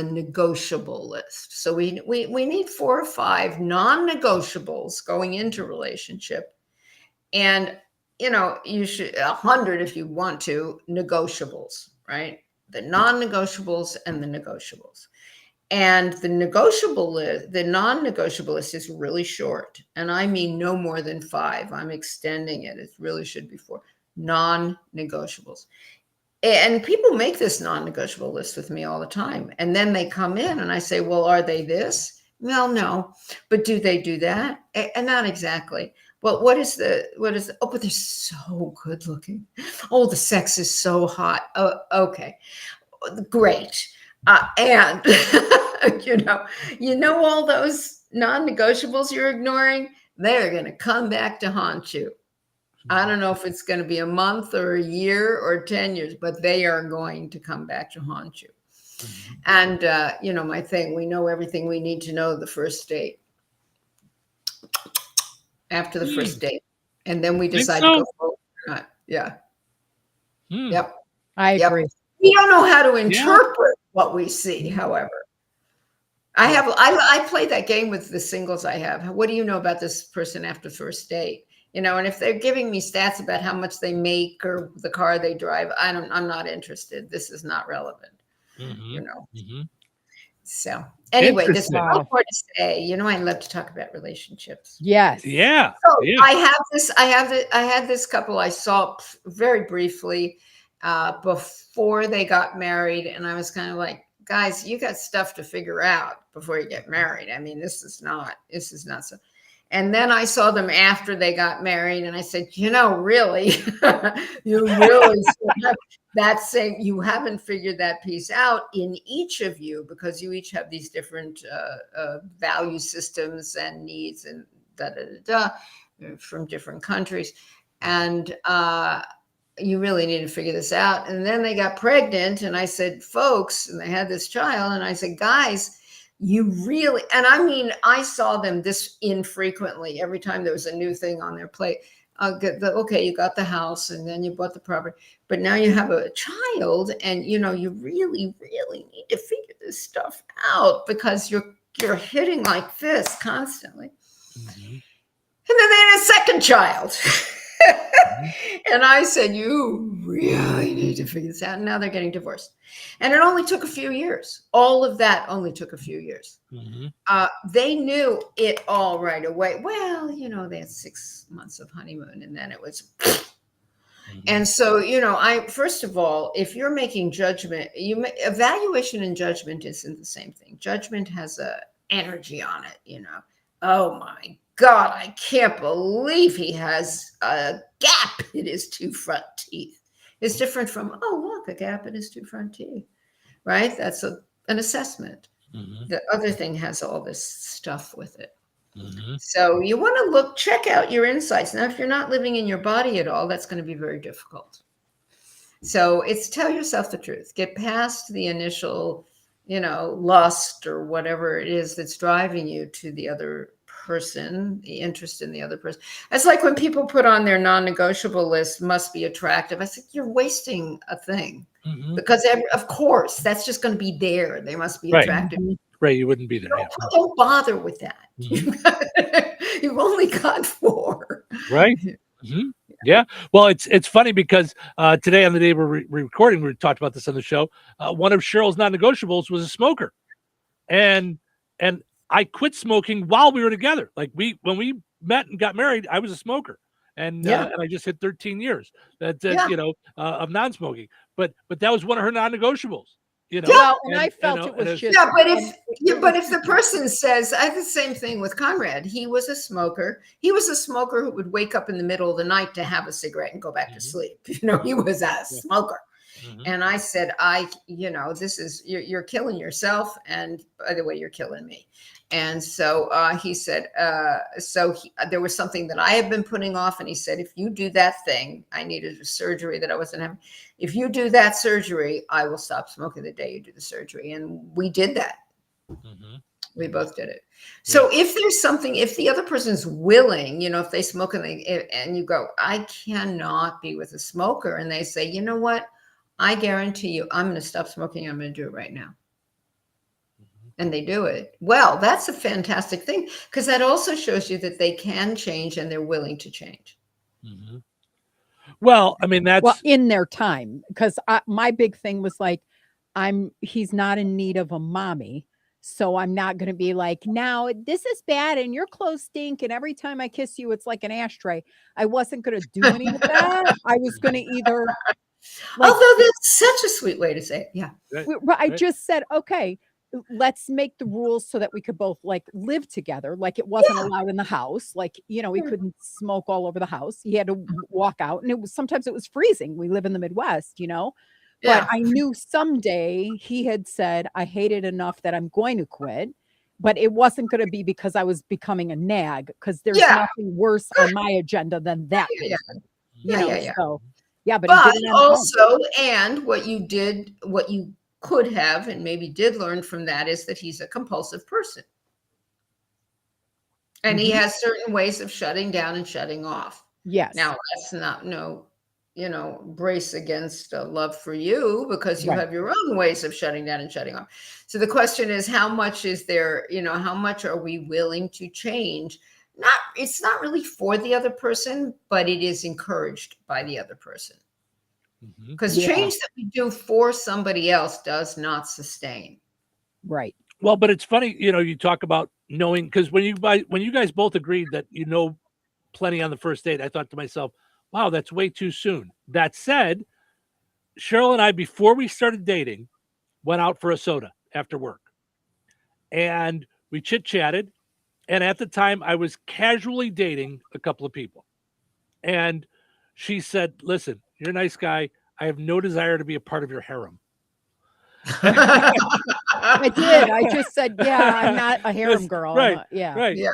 negotiable list? So we need 4 or 5 non-negotiables going into relationship, and you should 100 if you want to negotiables, right? The non-negotiables and the negotiables, and the non-negotiable list is really short, and I mean no more than 5. I'm extending it. It really should be 4 non-negotiables. And people make this non-negotiable list with me all the time. And then they come in and I say, well, are they this? Well, no. But do they do that? And not exactly. Well, what is oh, but they're so good looking. Oh, the sex is so hot. Oh, okay. Great. And, all those non-negotiables you're ignoring, they're going to come back to haunt you. I don't know if it's going to be a month or a year or 10 years, but they are going to come back to haunt you. And, my thing, we know everything we need to know the first date. After the first date. And then we decide to go forward or not. Yeah. Yep. I agree. We don't know how to interpret what we see, however. I play that game with the singles I have. What do you know about this person after first date? And if they're giving me stats about how much they make or the car they drive, I'm not interested. This is not relevant. So anyway, there's no more to say. I love to talk about relationships. Yes. Yeah. So yeah. I had this couple I saw very briefly before they got married, and I was kind of like, guys, you got stuff to figure out before you get married. I mean, this is not so. And then I saw them after they got married, and I said, really, you really you haven't figured that piece out in each of you, because you each have these different value systems and needs and from different countries. And you really need to figure this out. And then they got pregnant, and I said, folks, and they had this child, and I said, guys, you really, and I mean, I saw them this infrequently. Every time there was a new thing on their plate, okay, you got the house, and then you bought the property, but now you have a child, and you really, really need to figure this stuff out, because you're hitting like this constantly. Mm-hmm. And then they had a second child. And I said, you really need to figure this out. And now they're getting divorced. And it only took a few years. All of that only took a few years. Mm-hmm. They knew it all right away. Well, they had 6 months of honeymoon, and then it was. Mm-hmm. And so, first of all, if you're making judgment, evaluation and judgment isn't the same thing. Judgment has a energy on it, Oh my God, I can't believe he has a gap in his 2 front teeth. It's different from, oh, look, a gap in his 2 front teeth, right? That's an assessment. Mm-hmm. The other thing has all this stuff with it. Mm-hmm. So you want to check out your insights. Now, if you're not living in your body at all, that's going to be very difficult. So it's tell yourself the truth. Get past the initial, lust or whatever it is that's driving you to the other person, the interest in the other person. It's like when people put on their non-negotiable list, must be attractive. I said, you're wasting a thing. Mm-hmm. Because of course that's just going to be there. They must be attractive. Right. You wouldn't be there. Don't bother with that. Mm-hmm. You've only got 4. Right. Mm-hmm. Yeah. Well, it's funny because today on the day we're recording, we talked about this on the show. One of Cheryl's non-negotiables was a smoker. And I quit smoking while we were together. Like when we met and got married, I was a smoker, and I just hit 13 years of non-smoking. But that was one of her non-negotiables. Well, and I felt it was just but if the person says, I have the same thing with Conrad. He was a smoker. He was a smoker who would wake up in the middle of the night to have a cigarette and go back to sleep. He was a smoker. Mm-hmm. And I said, this is, you're killing yourself. And by the way, you're killing me. And so he said, there was something that I had been putting off. And he said, if you do that thing, I needed a surgery that I wasn't having. If you do that surgery, I will stop smoking the day you do the surgery. And we did that. Mm-hmm. We both did it. So if there's something, if the other person's willing, if they smoke and you go, I cannot be with a smoker. And they say, you know what? I guarantee you, I'm going to stop smoking. I'm going to do it right now. Mm-hmm. And they do it. Well, that's a fantastic thing, because that also shows you that they can change and they're willing to change. Mm-hmm. Well, I mean, that's in their time, because my big thing was like, he's not in need of a mommy. So I'm not going to be like, now this is bad and your clothes stink. And every time I kiss you, it's like an ashtray. I wasn't going to do any of that. I was going to either. Although that's such a sweet way to say it. Yeah. I just said, okay, let's make the rules so that we could both live together. Like it wasn't allowed in the house. He couldn't smoke all over the house. He had to walk out, and sometimes it was freezing. We live in the Midwest, but I knew someday he had said, I hate it enough that I'm going to quit, but it wasn't going to be because I was becoming a nag, because there's nothing worse on my agenda than that. So. Yeah, but also, and what you could have and maybe did learn from that is that he's a compulsive person. And he has certain ways of shutting down and shutting off. Yes. Now, that's not brace against love for you, because you have your own ways of shutting down and shutting off. So the question is, how much is there, how much are we willing to change? It's not really for the other person, but it is encouraged by the other person. Because change that we do for somebody else does not sustain. Right. Well, but it's funny, you talk about knowing, because when you guys both agreed that plenty on the first date, I thought to myself, wow, that's way too soon. That said, Cheryl and I, before we started dating, went out for a soda after work. And we chit-chatted. And at the time, I was casually dating a couple of people. And she said, listen, you're a nice guy. I have no desire to be a part of your harem. I did. I just said, yeah, I'm not a harem girl. Right. Yeah. Right. Yeah.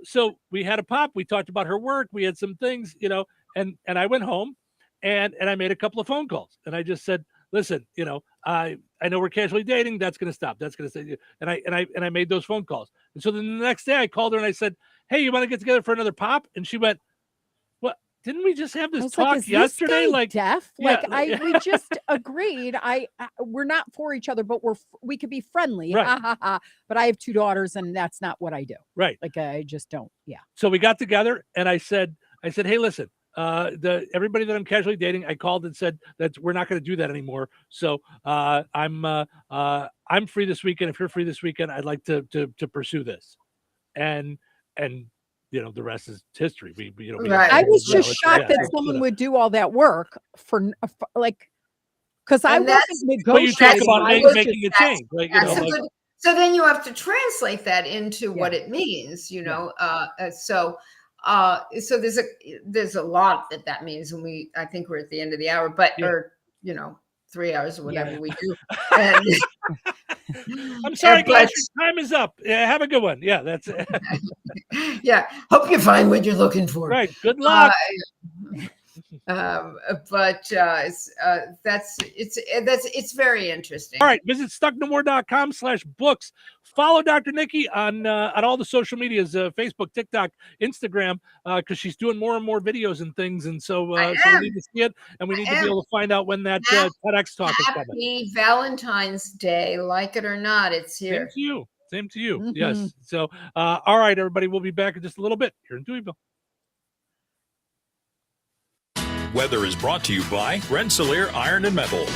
So we had a pop. We talked about her work. We had some things, you know, and I went home and I made a couple of phone calls. And I just said, listen, you know, I know we're casually dating. That's going to stop. That's going to stay. And I made those phone calls. And so then the next day I called her and I said, hey, you want to get together for another pop? And she went, what? Didn't we just have this talk yesterday? Like deaf? Yeah, we just agreed. We're not for each other, but we could be friendly. Right. Ha, ha, ha. But I have 2 daughters, and that's not what I do. Right. Like I just don't. Yeah. So we got together, and I said, hey, listen, everybody that I'm casually dating, I called and said that we're not going to do that anymore. So I'm free this weekend. If you're free this weekend, I'd like to pursue this, and you know, the rest is history. We Right. I was just shocked that someone would do all that work for like, because I wasn't But you talk negotiating. about I was making a just change, like, you know, That's a like, good- so then you have to translate that into what it means, you know. So there's a lot that means, and I think we're at the end of the hour, but or you know, 3 hours or whatever we do. And, I'm sorry, guys, your time is up. Yeah, have a good one. Yeah, that's it. Yeah, hope you find what you're looking for. Right. Good luck. It's very interesting. All right, visit stucknomore.com/books. Follow Dr. Nikki on all the social medias, Facebook, TikTok, Instagram, because she's doing more and more videos and things, and so we need to see it, and we need to be able to find out when that TEDx talk is coming. Happy Valentine's Day, like it or not, it's here. Same to you. Yes. So, all right, everybody, we'll be back in just a little bit here in Touhyville. Weather is brought to you by Rensselaer Iron and Metal.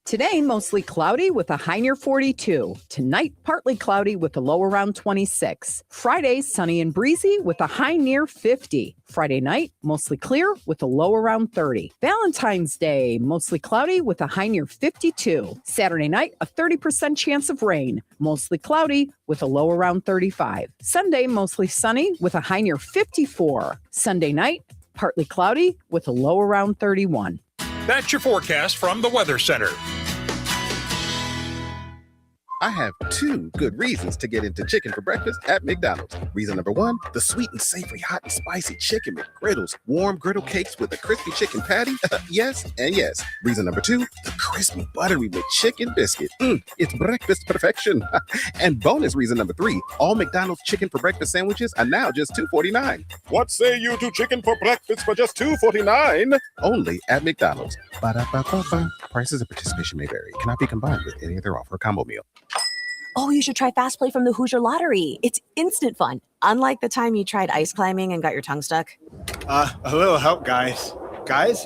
Today, mostly cloudy with a high near 42. Tonight, partly cloudy with a low around 26. Friday, sunny and breezy with a high near 50. Friday night, mostly clear with a low around 30. Valentine's Day, mostly cloudy with a high near 52. Saturday night, a 30% chance of rain. Mostly cloudy with a low around 35. Sunday, mostly sunny with a high near 54. Sunday night, partly cloudy with a low around 31. That's your forecast from the Weather Center. I have 2 good reasons to get into chicken for breakfast at McDonald's. Reason number 1, the sweet and savory hot and spicy chicken McGriddles, warm griddle cakes with a crispy chicken patty. Yes and yes. Reason number 2, the crispy buttery McChicken biscuit. It's breakfast perfection. And bonus reason number 3, all McDonald's chicken for breakfast sandwiches are now just $2.49. What say you to chicken for breakfast for just $2.49? Only at McDonald's. Ba-da-ba-ba-ba. Prices of participation may vary. Cannot be combined with any other offer or combo meal. Oh, you should try Fast Play from the Hoosier Lottery. It's instant fun. Unlike the time you tried ice climbing and got your tongue stuck. A little help, guys. Guys?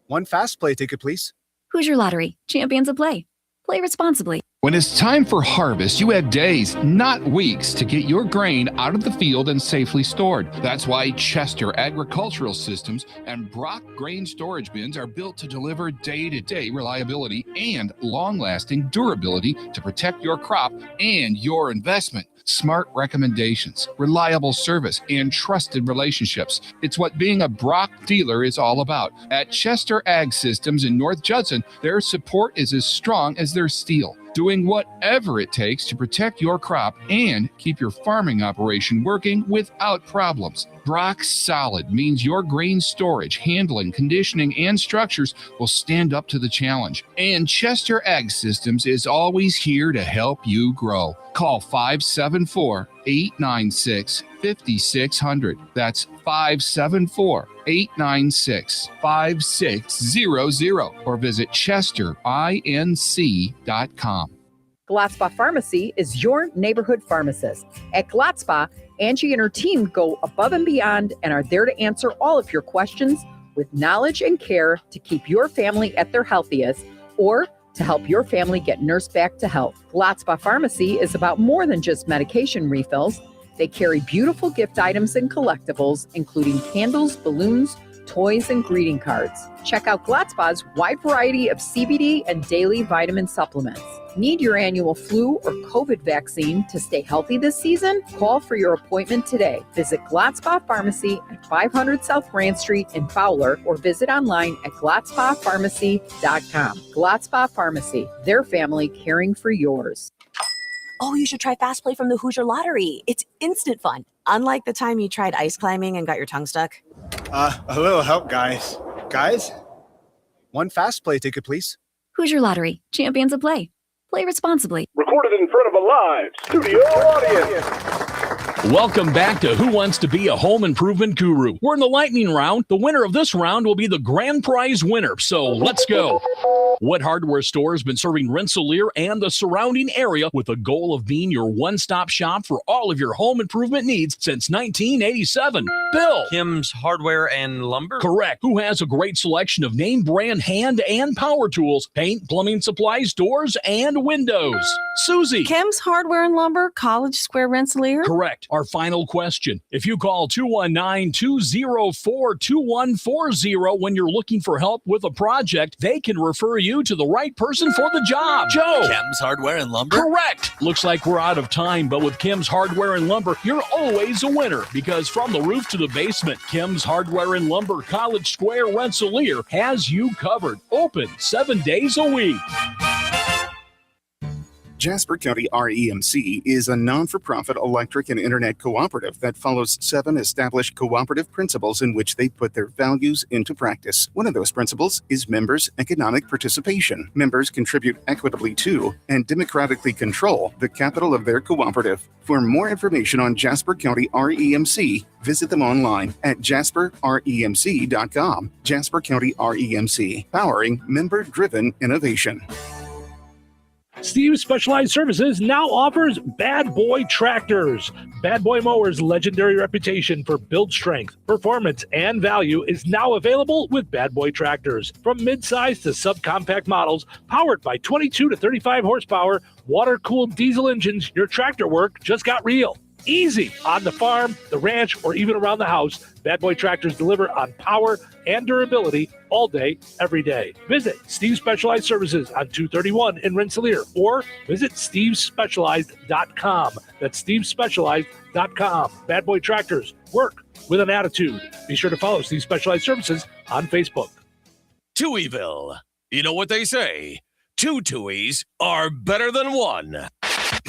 1 Fast Play ticket, please. Hoosier Lottery. Champions of play. Play responsibly. When it's time for harvest, you have days, not weeks, to get your grain out of the field and safely stored. That's why Chester Agricultural Systems and Brock Grain Storage Bins are built to deliver day-to-day reliability and long-lasting durability to protect your crop and your investment. Smart recommendations, reliable service, and trusted relationships. It's what being a Brock dealer is all about. At Chester Ag Systems in North Judson, their support is as strong as their steel, doing whatever it takes to protect your crop and keep your farming operation working without problems. Brock Solid means your grain storage, handling, conditioning, and structures will stand up to the challenge. And Chester Ag Systems is always here to help you grow. Call 574-896-5600. That's 574-896-5600. Or visit chesterinc.com. Glatzba Pharmacy is your neighborhood pharmacist. At Glatzba, Angie and her team go above and beyond and are there to answer all of your questions with knowledge and care to keep your family at their healthiest or to help your family get nursed back to health. Glatzba Pharmacy is about more than just medication refills. They carry beautiful gift items and collectibles, including candles, balloons, toys, and greeting cards. Check out Glatzpa's wide variety of CBD and daily vitamin supplements. Need your annual flu or COVID vaccine to stay healthy this season? Call for your appointment today. Visit Glatzpa Pharmacy at 500 South Grand Street in Fowler or visit online at glatzpapharmacy.com. Glatzpa Pharmacy, their family caring for yours. Oh, you should try Fast Play from the Hoosier Lottery. It's instant fun. Unlike the time you tried ice climbing and got your tongue stuck. A little help, guys. Guys, one fast play ticket, please. Hoosier Lottery, champions of play. Play responsibly. Recorded in front of a live studio audience. Welcome back to Who Wants to Be a Home Improvement Guru. We're in the lightning round. The winner of this round will be the grand prize winner. So let's go. What hardware store has been serving Rensselaer and the surrounding area with a goal of being your one-stop shop for all of your home improvement needs since 1987? Bill. Kim's Hardware and Lumber? Correct. Who has a great selection of name brand hand and power tools, paint, plumbing supplies, doors, and windows? Susie. Kim's Hardware and Lumber, College Square, Rensselaer? Correct. Our final question. If you call 219-204-2140 when you're looking for help with a project, they can refer you to the right person for the job. Joe. Kim's Hardware and Lumber? Correct. Looks like we're out of time, but with Kim's Hardware and Lumber, you're always a winner because from the roof to the basement, Kim's Hardware and Lumber, College Square, Rensselaer has you covered. Open 7 days a week. Jasper County REMC is a non-for-profit electric and internet cooperative that follows 7 established cooperative principles in which they put their values into practice. One of those principles is members' economic participation. Members contribute equitably to and democratically control the capital of their cooperative. For more information on Jasper County REMC, visit them online at jasperremc.com. Jasper County REMC, powering member-driven innovation. Steve's Specialized Services now offers Bad Boy Tractors. Bad Boy Mowers' legendary reputation for build strength, performance, and value is now available with Bad Boy Tractors. From mid-size to subcompact models, powered by 22 to 35 horsepower, water-cooled diesel engines, your tractor work just got real. Easy on the farm, the ranch, or even around the house. Bad Boy Tractors deliver on power and durability all day, every day. Visit Steve's Specialized Services on 231 in Rensselaer or visit stevespecialized.com. That's stevespecialized.com. Bad Boy Tractors, work with an attitude. Be sure to follow Steve's Specialized Services on Facebook. Touhyville. You know what they say? 2 Touhies are better than 1.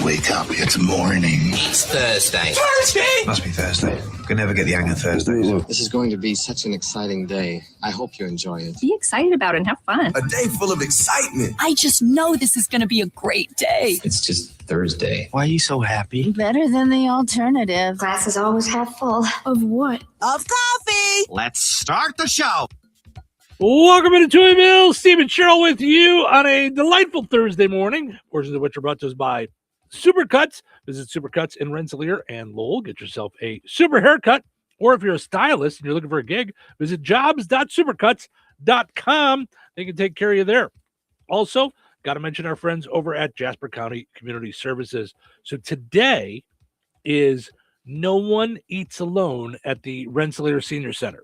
Wake up, it's morning. It's Thursday. Thursday? Must be Thursday. Can never get the hang of Thursdays. This is going to be such an exciting day. I hope you enjoy it. Be excited about it and have fun. A day full of excitement. I just know this is going to be a great day. It's just Thursday. Why are you so happy? Better than the alternative. Glasses always half full. Of what? Of coffee. Let's start the show. Welcome into Touhyville. Steve and Cheryl with you on a delightful Thursday morning. Portions of which are brought to us by Supercuts. Visit Supercuts in Rensselaer and Lowell. Get yourself a super haircut. Or if you're a stylist and you're looking for a gig, visit jobs.supercuts.com. They can take care of you there. Also, got to mention our friends over at Jasper County Community Services. So today is No One Eats Alone at the Rensselaer Senior Center.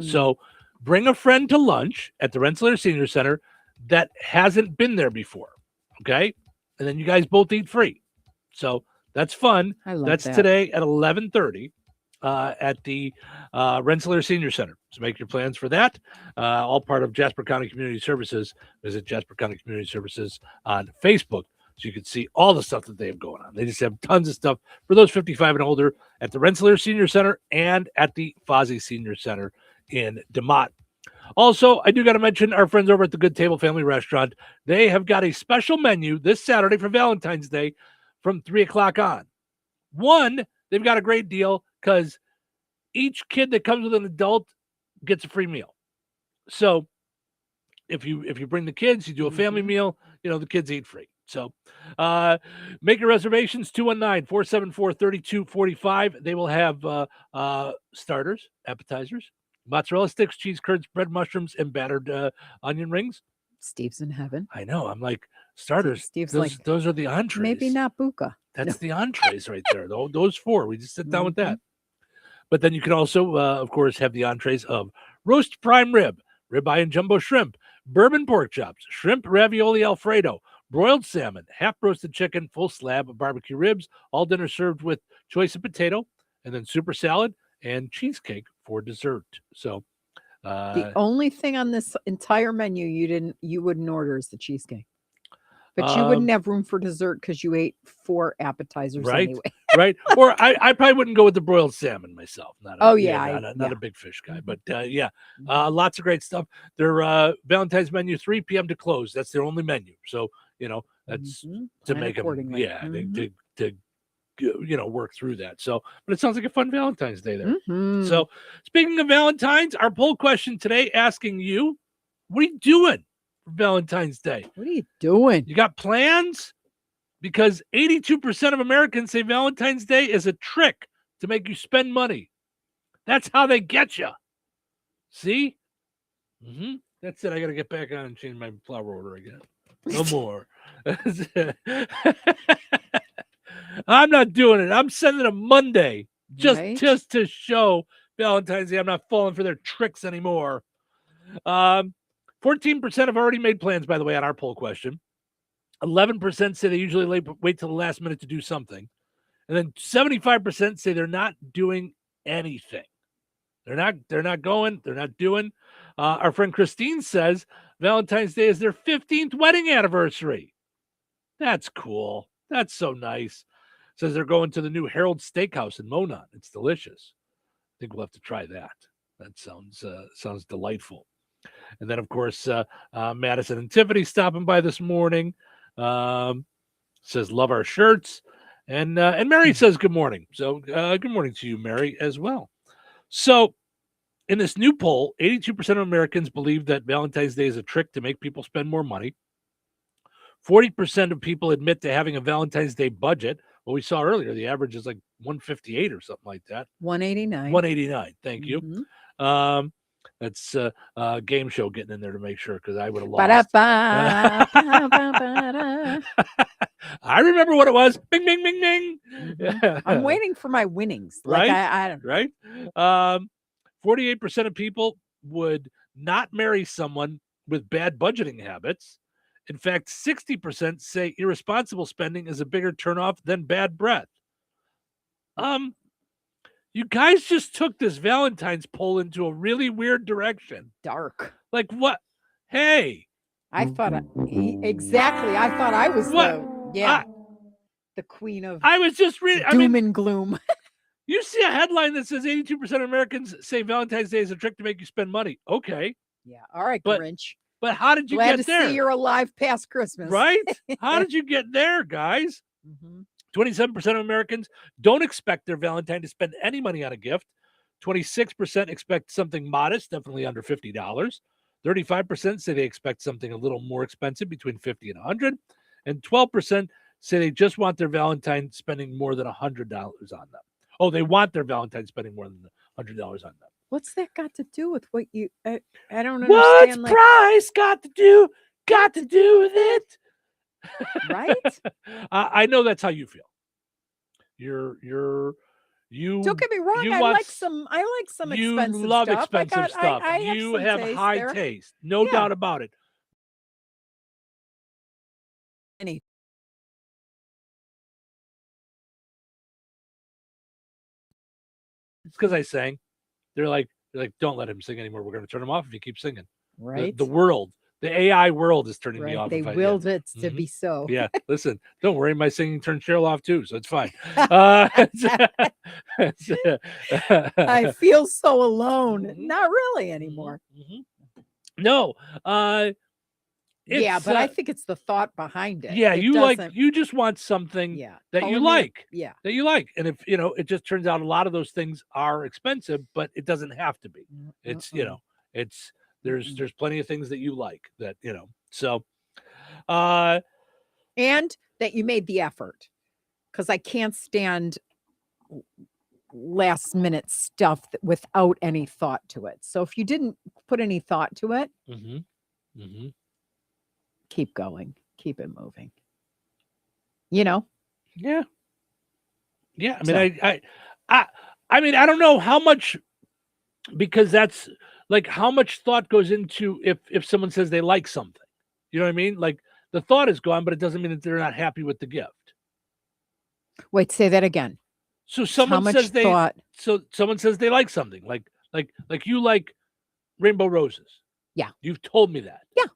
So bring a friend to lunch at the Rensselaer Senior Center that hasn't been there before, okay? And then you guys both eat free. So that's fun. I love that's that. today at 11:30 at the Rensselaer Senior Center. So make your plans for that. All part of Jasper County Community Services. Visit Jasper County Community Services on Facebook so you can see all the stuff that they have going on. They just have tons of stuff for those 55 and older at the Rensselaer Senior Center and at the Fozzie Senior Center in DeMott. Also, I do got to mention our friends over at the Good Table Family Restaurant. They have got a special menu this Saturday for Valentine's Day from 3 o'clock on. One, they've got a great deal because each kid that comes with an adult gets a free meal. So if you bring the kids, you do a family meal, the kids eat free. So make your reservations, 219-474-3245. They will have starters, appetizers, mozzarella sticks, cheese curds, bread, mushrooms, and battered onion rings. Steve's in heaven. I know. I'm like, starters. Steve's those are the entrees. Maybe not buka. That's the entrees right there. Those 4. We just sit down with that. But then you can also, of course, have the entrees of roast prime rib, ribeye and jumbo shrimp, bourbon pork chops, shrimp ravioli Alfredo, broiled salmon, half-roasted chicken, full slab of barbecue ribs, all dinner served with choice of potato, and then super salad and cheesecake for dessert. So the only thing on this entire menu you wouldn't order is the cheesecake. But you wouldn't have room for dessert because you ate 4 appetizers anyway. Right. Or I probably wouldn't go with the broiled salmon myself. Not a big fish guy. But lots of great stuff. Their Valentine's menu, 3 p.m. to close. That's their only menu. So, that's to make them, to work through that. So, but it sounds like a fun Valentine's Day there. So, speaking of Valentine's, our poll question today asking you, what are you doing for Valentine's Day? What are you doing? You got plans? Because 82% of Americans say Valentine's Day is a trick to make you spend money. That's how they get you. See? That's it. I got to get back on and change my flower order again. No more. I'm not doing it. I'm sending them Monday just to show Valentine's Day I'm not falling for their tricks anymore. 14% have already made plans, by the way, on our poll question. 11% say they usually wait till the last minute to do something. And then 75% say they're not doing anything. They're not going. They're not doing. Our friend Christine says Valentine's Day is their 15th wedding anniversary. That's cool. That's so nice. Says they're going to the new Harold Steakhouse in Monon. It's delicious. I think we'll have to try that. That sounds delightful. And then, of course, Madison and Tiffany stopping by this morning. Says love our shirts. And Mary says good morning. So good morning to you, Mary, as well. So in this new poll, 82% of Americans believe that Valentine's Day is a trick to make people spend more money. 40% of people admit to having a Valentine's Day budget. Well, we saw earlier, the average is like 158 or something like that. 189. 189. Thank you. That's a game show getting in there to make sure, because I would have lost. I remember what it was. Bing, bing, bing, bing. I'm waiting for my winnings. Right? I don't know. Right? 48% of people would not marry someone with bad budgeting habits. In fact, 60% say irresponsible spending is a bigger turnoff than bad breath. You guys just took this Valentine's poll into a really weird direction. Dark. Like what? Hey. I thought exactly. I thought I was the queen of I was just reading doom and gloom. You see a headline that says 82% of Americans say Valentine's Day is a trick to make you spend money. Okay. Yeah. All right, Grinch. But how did you Glad get to there? See you're alive past Christmas. Right? How did you get there, guys? 27% of Americans don't expect their Valentine to spend any money on a gift. 26% expect something modest, definitely under $50. 35% say they expect something a little more expensive, between $50 and $100. And 12% say they just want their Valentine spending more than $100 on them. Oh, they want their Valentine spending more than $100 on them. What's that got to do with what you? I don't understand. What's price got to do with it? Right? I know that's how you feel. You don't get me wrong. I like some expensive stuff. You love expensive stuff. You have high taste, no doubt about it. It's because I sang. They're like, don't let him sing anymore. We're going to turn him off if he keeps singing. Right. The world, the AI world is turning me off. They willed it to be so. Yeah. Listen, don't worry. My singing turned Cheryl off too, so it's fine. I feel so alone. Not really anymore. No. But I think it's the thought behind it. Yeah, you just want something that you like. Yeah. That you like. And if it just turns out a lot of those things are expensive, but it doesn't have to be. It's there's plenty of things that you like that, so and that you made the effort. Because I can't stand last minute stuff without any thought to it. So if you didn't put any thought to it, keep going, keep it moving. Yeah. I mean, I mean, I don't know how much, because that's like how much thought goes into if someone says they like something? You know what I mean? Like the thought is gone, but it doesn't mean that they're not happy with the gift. Wait, say that again. So someone says someone says they like something, like you like rainbow roses. Yeah. You've told me that. Yeah.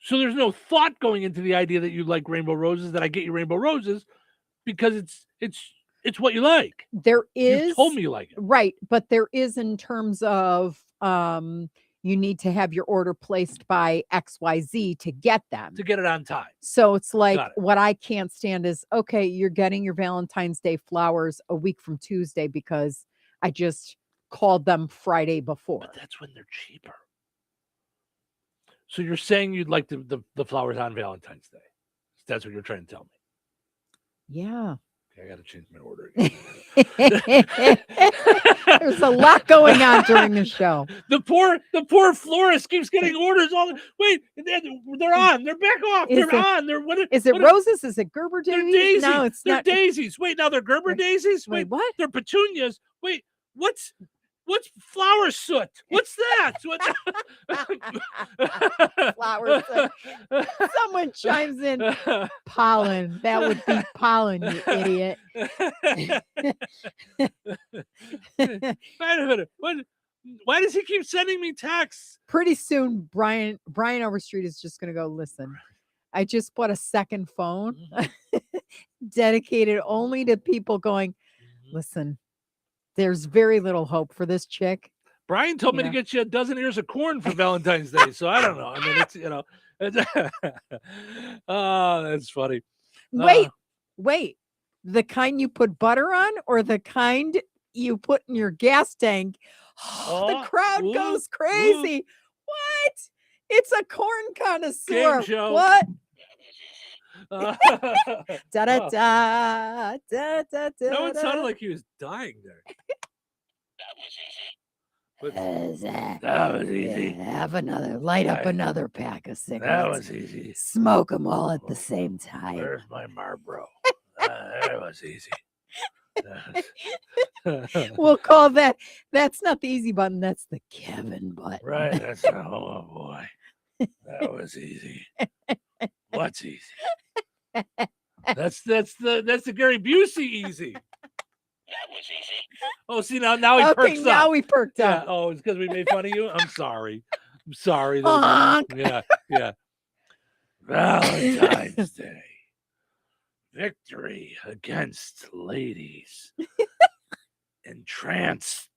So there's no thought going into the idea that you like rainbow roses, that I get you rainbow roses, because it's what you like. There is. You told me you like it. Right. But there is in terms of you need to have your order placed by XYZ to get them. To get it on time. So it's like what I can't stand is, okay, you're getting your Valentine's Day flowers a week from Tuesday because I just called them Friday before. But that's when they're cheaper. So you're saying you'd like the flowers on Valentine's Day. That's what you're trying to tell me. Yeah. Okay, I got to change my order again. There's a lot going on during the show. The poor florist keeps getting orders all the wait. They're on. They're back off. They're on. They're is it roses? Is it Gerber daisies? They're daisies. No, it's they're not. Daisies. Wait, now they're Gerber daisies. Wait, what? They're petunias. Wait, what's flower soot? What's that? Flower soot. Someone chimes in. Pollen. That would be pollen, you idiot. Wait a minute. Why does he keep sending me texts? Pretty soon, Brian Overstreet is just going to go, listen, I just bought a second phone dedicated only to people going, listen, there's very little hope for this chick. Brian told me to get you a dozen ears of corn for Valentine's Day. So I don't know. I mean, oh, that's funny. Wait. The kind you put butter on or the kind you put in your gas tank? The crowd goes crazy. What? It's a corn connoisseur. What? Da da da da da. No, it sounded like he was dying there. That was easy. Have another. Light up another pack of cigarettes. That was easy. Smoke them all at the same time. Where's my Marlboro? That was easy. We'll call that. That's not the easy button. That's the Kevin button. Right. That's oh boy. That was easy. What's easy? That's the Gary Busey easy. That was easy. Oh, see now he perks up. Now we perked up. Oh, it's because we made fun of you. I'm sorry. Yeah. Valentine's Day. Victory against ladies. Entranced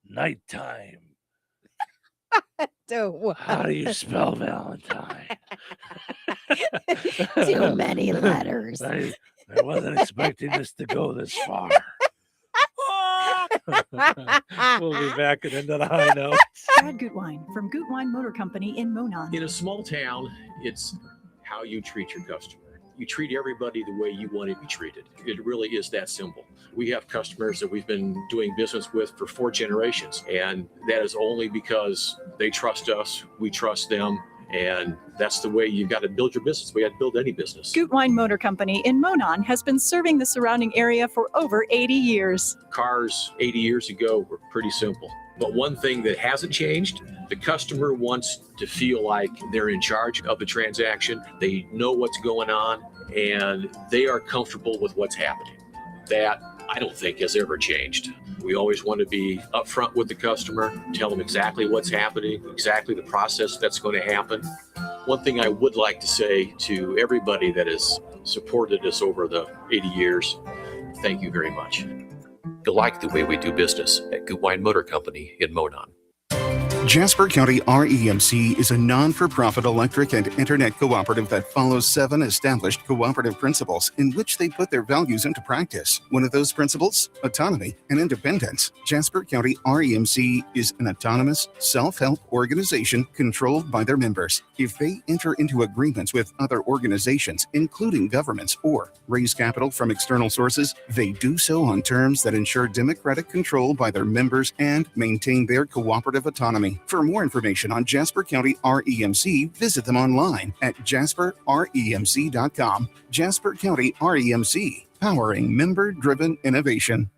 nighttime. How do you spell Valentine? Too many letters. I wasn't expecting this to go this far. We'll be back and into the high notes. Brad Gutwein from Gutwein Motor Company in Monon. In a small town, it's how you treat your customer. You treat everybody the way you want to be treated. It really is that simple. We have customers that we've been doing business with for 4 generations, and that is only because they trust us, we trust them, and that's the way you've got to build your business. We got to build any business. Gutwein Motor Company in Monon has been serving the surrounding area for over 80 years. Cars 80 years ago were pretty simple. But one thing that hasn't changed, the customer wants to feel like they're in charge of the transaction. They know what's going on, and they are comfortable with what's happening. That, I don't think, has ever changed. We always want to be upfront with the customer, tell them exactly what's happening, exactly the process that's going to happen. One thing I would like to say to everybody that has supported us over the 80 years, thank you very much. You'll like the way we do business at Gutwein Motor Company in Monon. Jasper County REMC is a non-for-profit electric and internet cooperative that follows 7 established cooperative principles in which they put their values into practice. One of those principles, autonomy and independence. Jasper County REMC is an autonomous, self-help organization controlled by their members. If they enter into agreements with other organizations, including governments, or raise capital from external sources, they do so on terms that ensure democratic control by their members and maintain their cooperative autonomy. For more information on Jasper County REMC, visit them online at jasperremc.com. Jasper County REMC, powering member-driven innovation.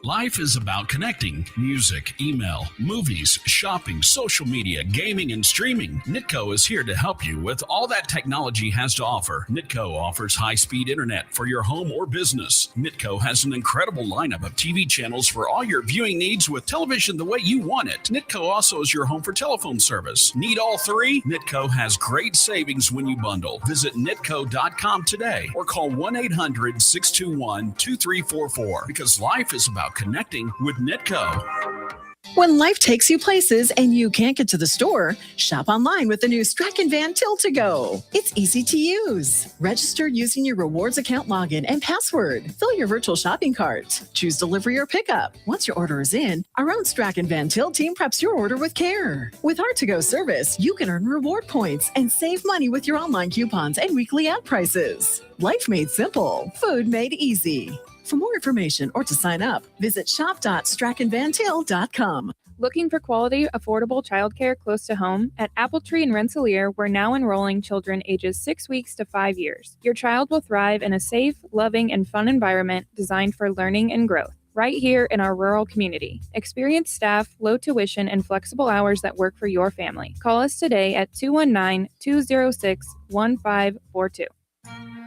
Life is about connecting. Music, email, movies, shopping, social media, gaming, and streaming. Nitco is here to help you with all that technology has to offer. Nitco offers high-speed internet for your home or business. Nitco has an incredible lineup of TV channels for all your viewing needs with television the way you want it. Nitco also is your home for telephone service. Need all three? Nitco has great savings when you bundle. Visit nitco.com today or call 1-800-621-2344 because life is about connecting with Nitco. When life takes you places and you can't get to the store, shop online with the new Strachan Van Til to Go. It's easy to use. Register using your rewards account login and password. Fill your virtual shopping cart. Choose delivery or pickup. Once your order is in, our own Strachan Van Til team preps your order with care. With our to-go service, you can earn reward points and save money with your online coupons and weekly ad prices. Life made simple. Food made easy. For more information or to sign up, visit shop.strachanvantil.com. Looking for quality, affordable childcare close to home? At Appletree and Rensselaer, we're now enrolling children ages 6 weeks to 5 years. Your child will thrive in a safe, loving, and fun environment designed for learning and growth. Right here in our rural community. Experienced staff, low tuition, and flexible hours that work for your family. Call us today at 219-206-1542.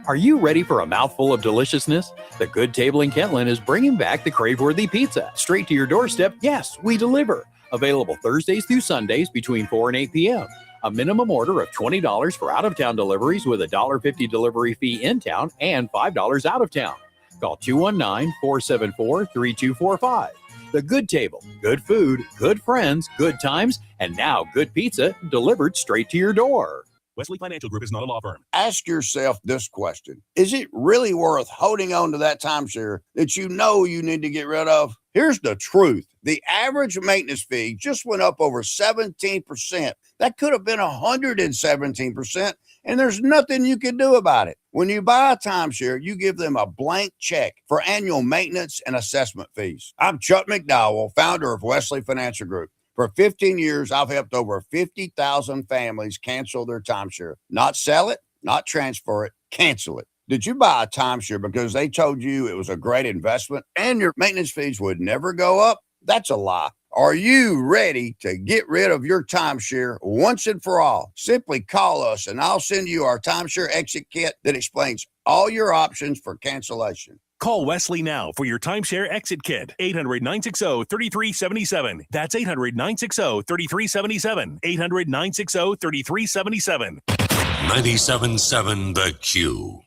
Are you ready for a mouthful of deliciousness? The Good Table in Kentland is bringing back the crave-worthy pizza. Straight to your doorstep, yes, we deliver. Available Thursdays through Sundays between 4 and 8 p.m. A minimum order of $20 for out-of-town deliveries with a $1.50 delivery fee in town and $5 out of town. Call 219-474-3245. The Good Table, good food, good friends, good times, and now good pizza delivered straight to your door. Wesley Financial Group is not a law firm. Ask yourself this question. Is it really worth holding on to that timeshare that you know you need to get rid of? Here's the truth. The average maintenance fee just went up over 17%. That could have been 117%, and there's nothing you can do about it. When you buy a timeshare, you give them a blank check for annual maintenance and assessment fees. I'm Chuck McDowell, founder of Wesley Financial Group. For 15 years, I've helped over 50,000 families cancel their timeshare. Not sell it, not transfer it, cancel it. Did you buy a timeshare because they told you it was a great investment and your maintenance fees would never go up? That's a lie. Are you ready to get rid of your timeshare once and for all? Simply call us and I'll send you our timeshare exit kit that explains all your options for cancellation. Call Wesley now for your timeshare exit kit. 800-960-3377. That's 800-960-3377. 800-960-3377. 97.7 The Q.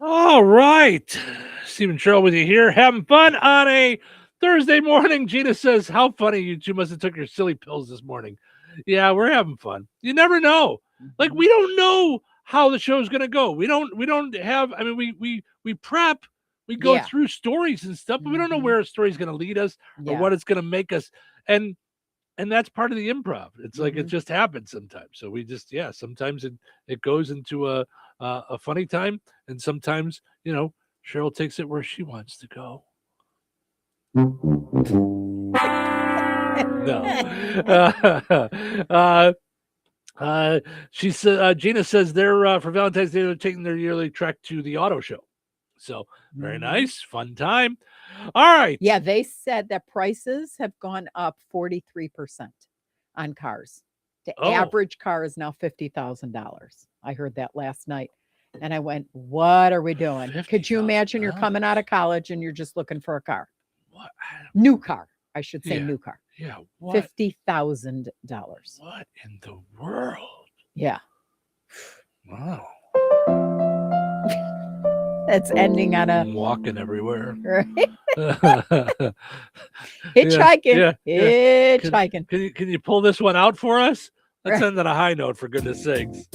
All right. Stephen Sherrill with you here, having fun on a Thursday morning. Gina says, how funny, you two must have took your silly pills this morning. Yeah, we're having fun. You never know. Like, we don't know how the show's going to go. We don't have, I mean, we prep, we go through stories and stuff, but we don't know where a story's going to lead us or what it's going to make us. And that's part of the improv. It's like, it just happens sometimes. So we just, sometimes it goes into a funny time. And sometimes, Cheryl takes it where she wants to go. No. She said, Gina says they're for Valentine's Day, they're taking their yearly trek to the auto show. So very nice, fun time. All right. Yeah, they said that prices have gone up 43% on cars. The average car is now $50,000. I heard that last night. And I went, what are we doing? Could you imagine you're coming out of college and you're just looking for a car? What? New car. I should say new car. Yeah. $50,000. What in the world? Yeah. Wow. That's ending on a walking everywhere. Right? Hitchhiking. Hitchhiking. Can you pull this one out for us? Let's end on a high note, for goodness sakes.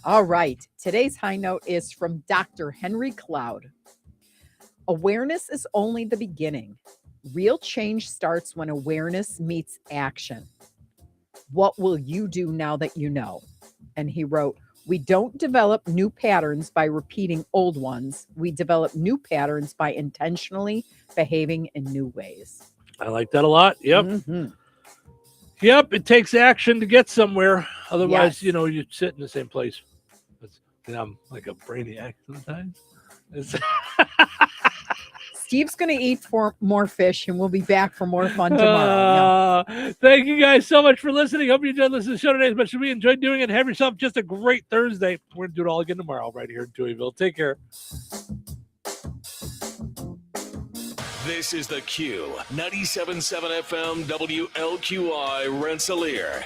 All right. Today's high note is from Dr. Henry Cloud. Awareness is only the beginning. Real change starts when awareness meets action. What will you do now that you know? And he wrote, we don't develop new patterns by repeating old ones. We develop new patterns by intentionally behaving in new ways. I like that a lot. Yep. Mm-hmm. Yep. It takes action to get somewhere. Otherwise, you sit in the same place. I'm like a brainiac sometimes. Steve's going to eat more fish, and we'll be back for more fun tomorrow. Thank you guys so much for listening. Hope you enjoyed listening to the show today as much as we enjoyed doing it. Have yourself just a great Thursday. We're going to do it all again tomorrow right here in Touhyville. Take care. This is the Q 97.7 FM WLQI Rensselaer.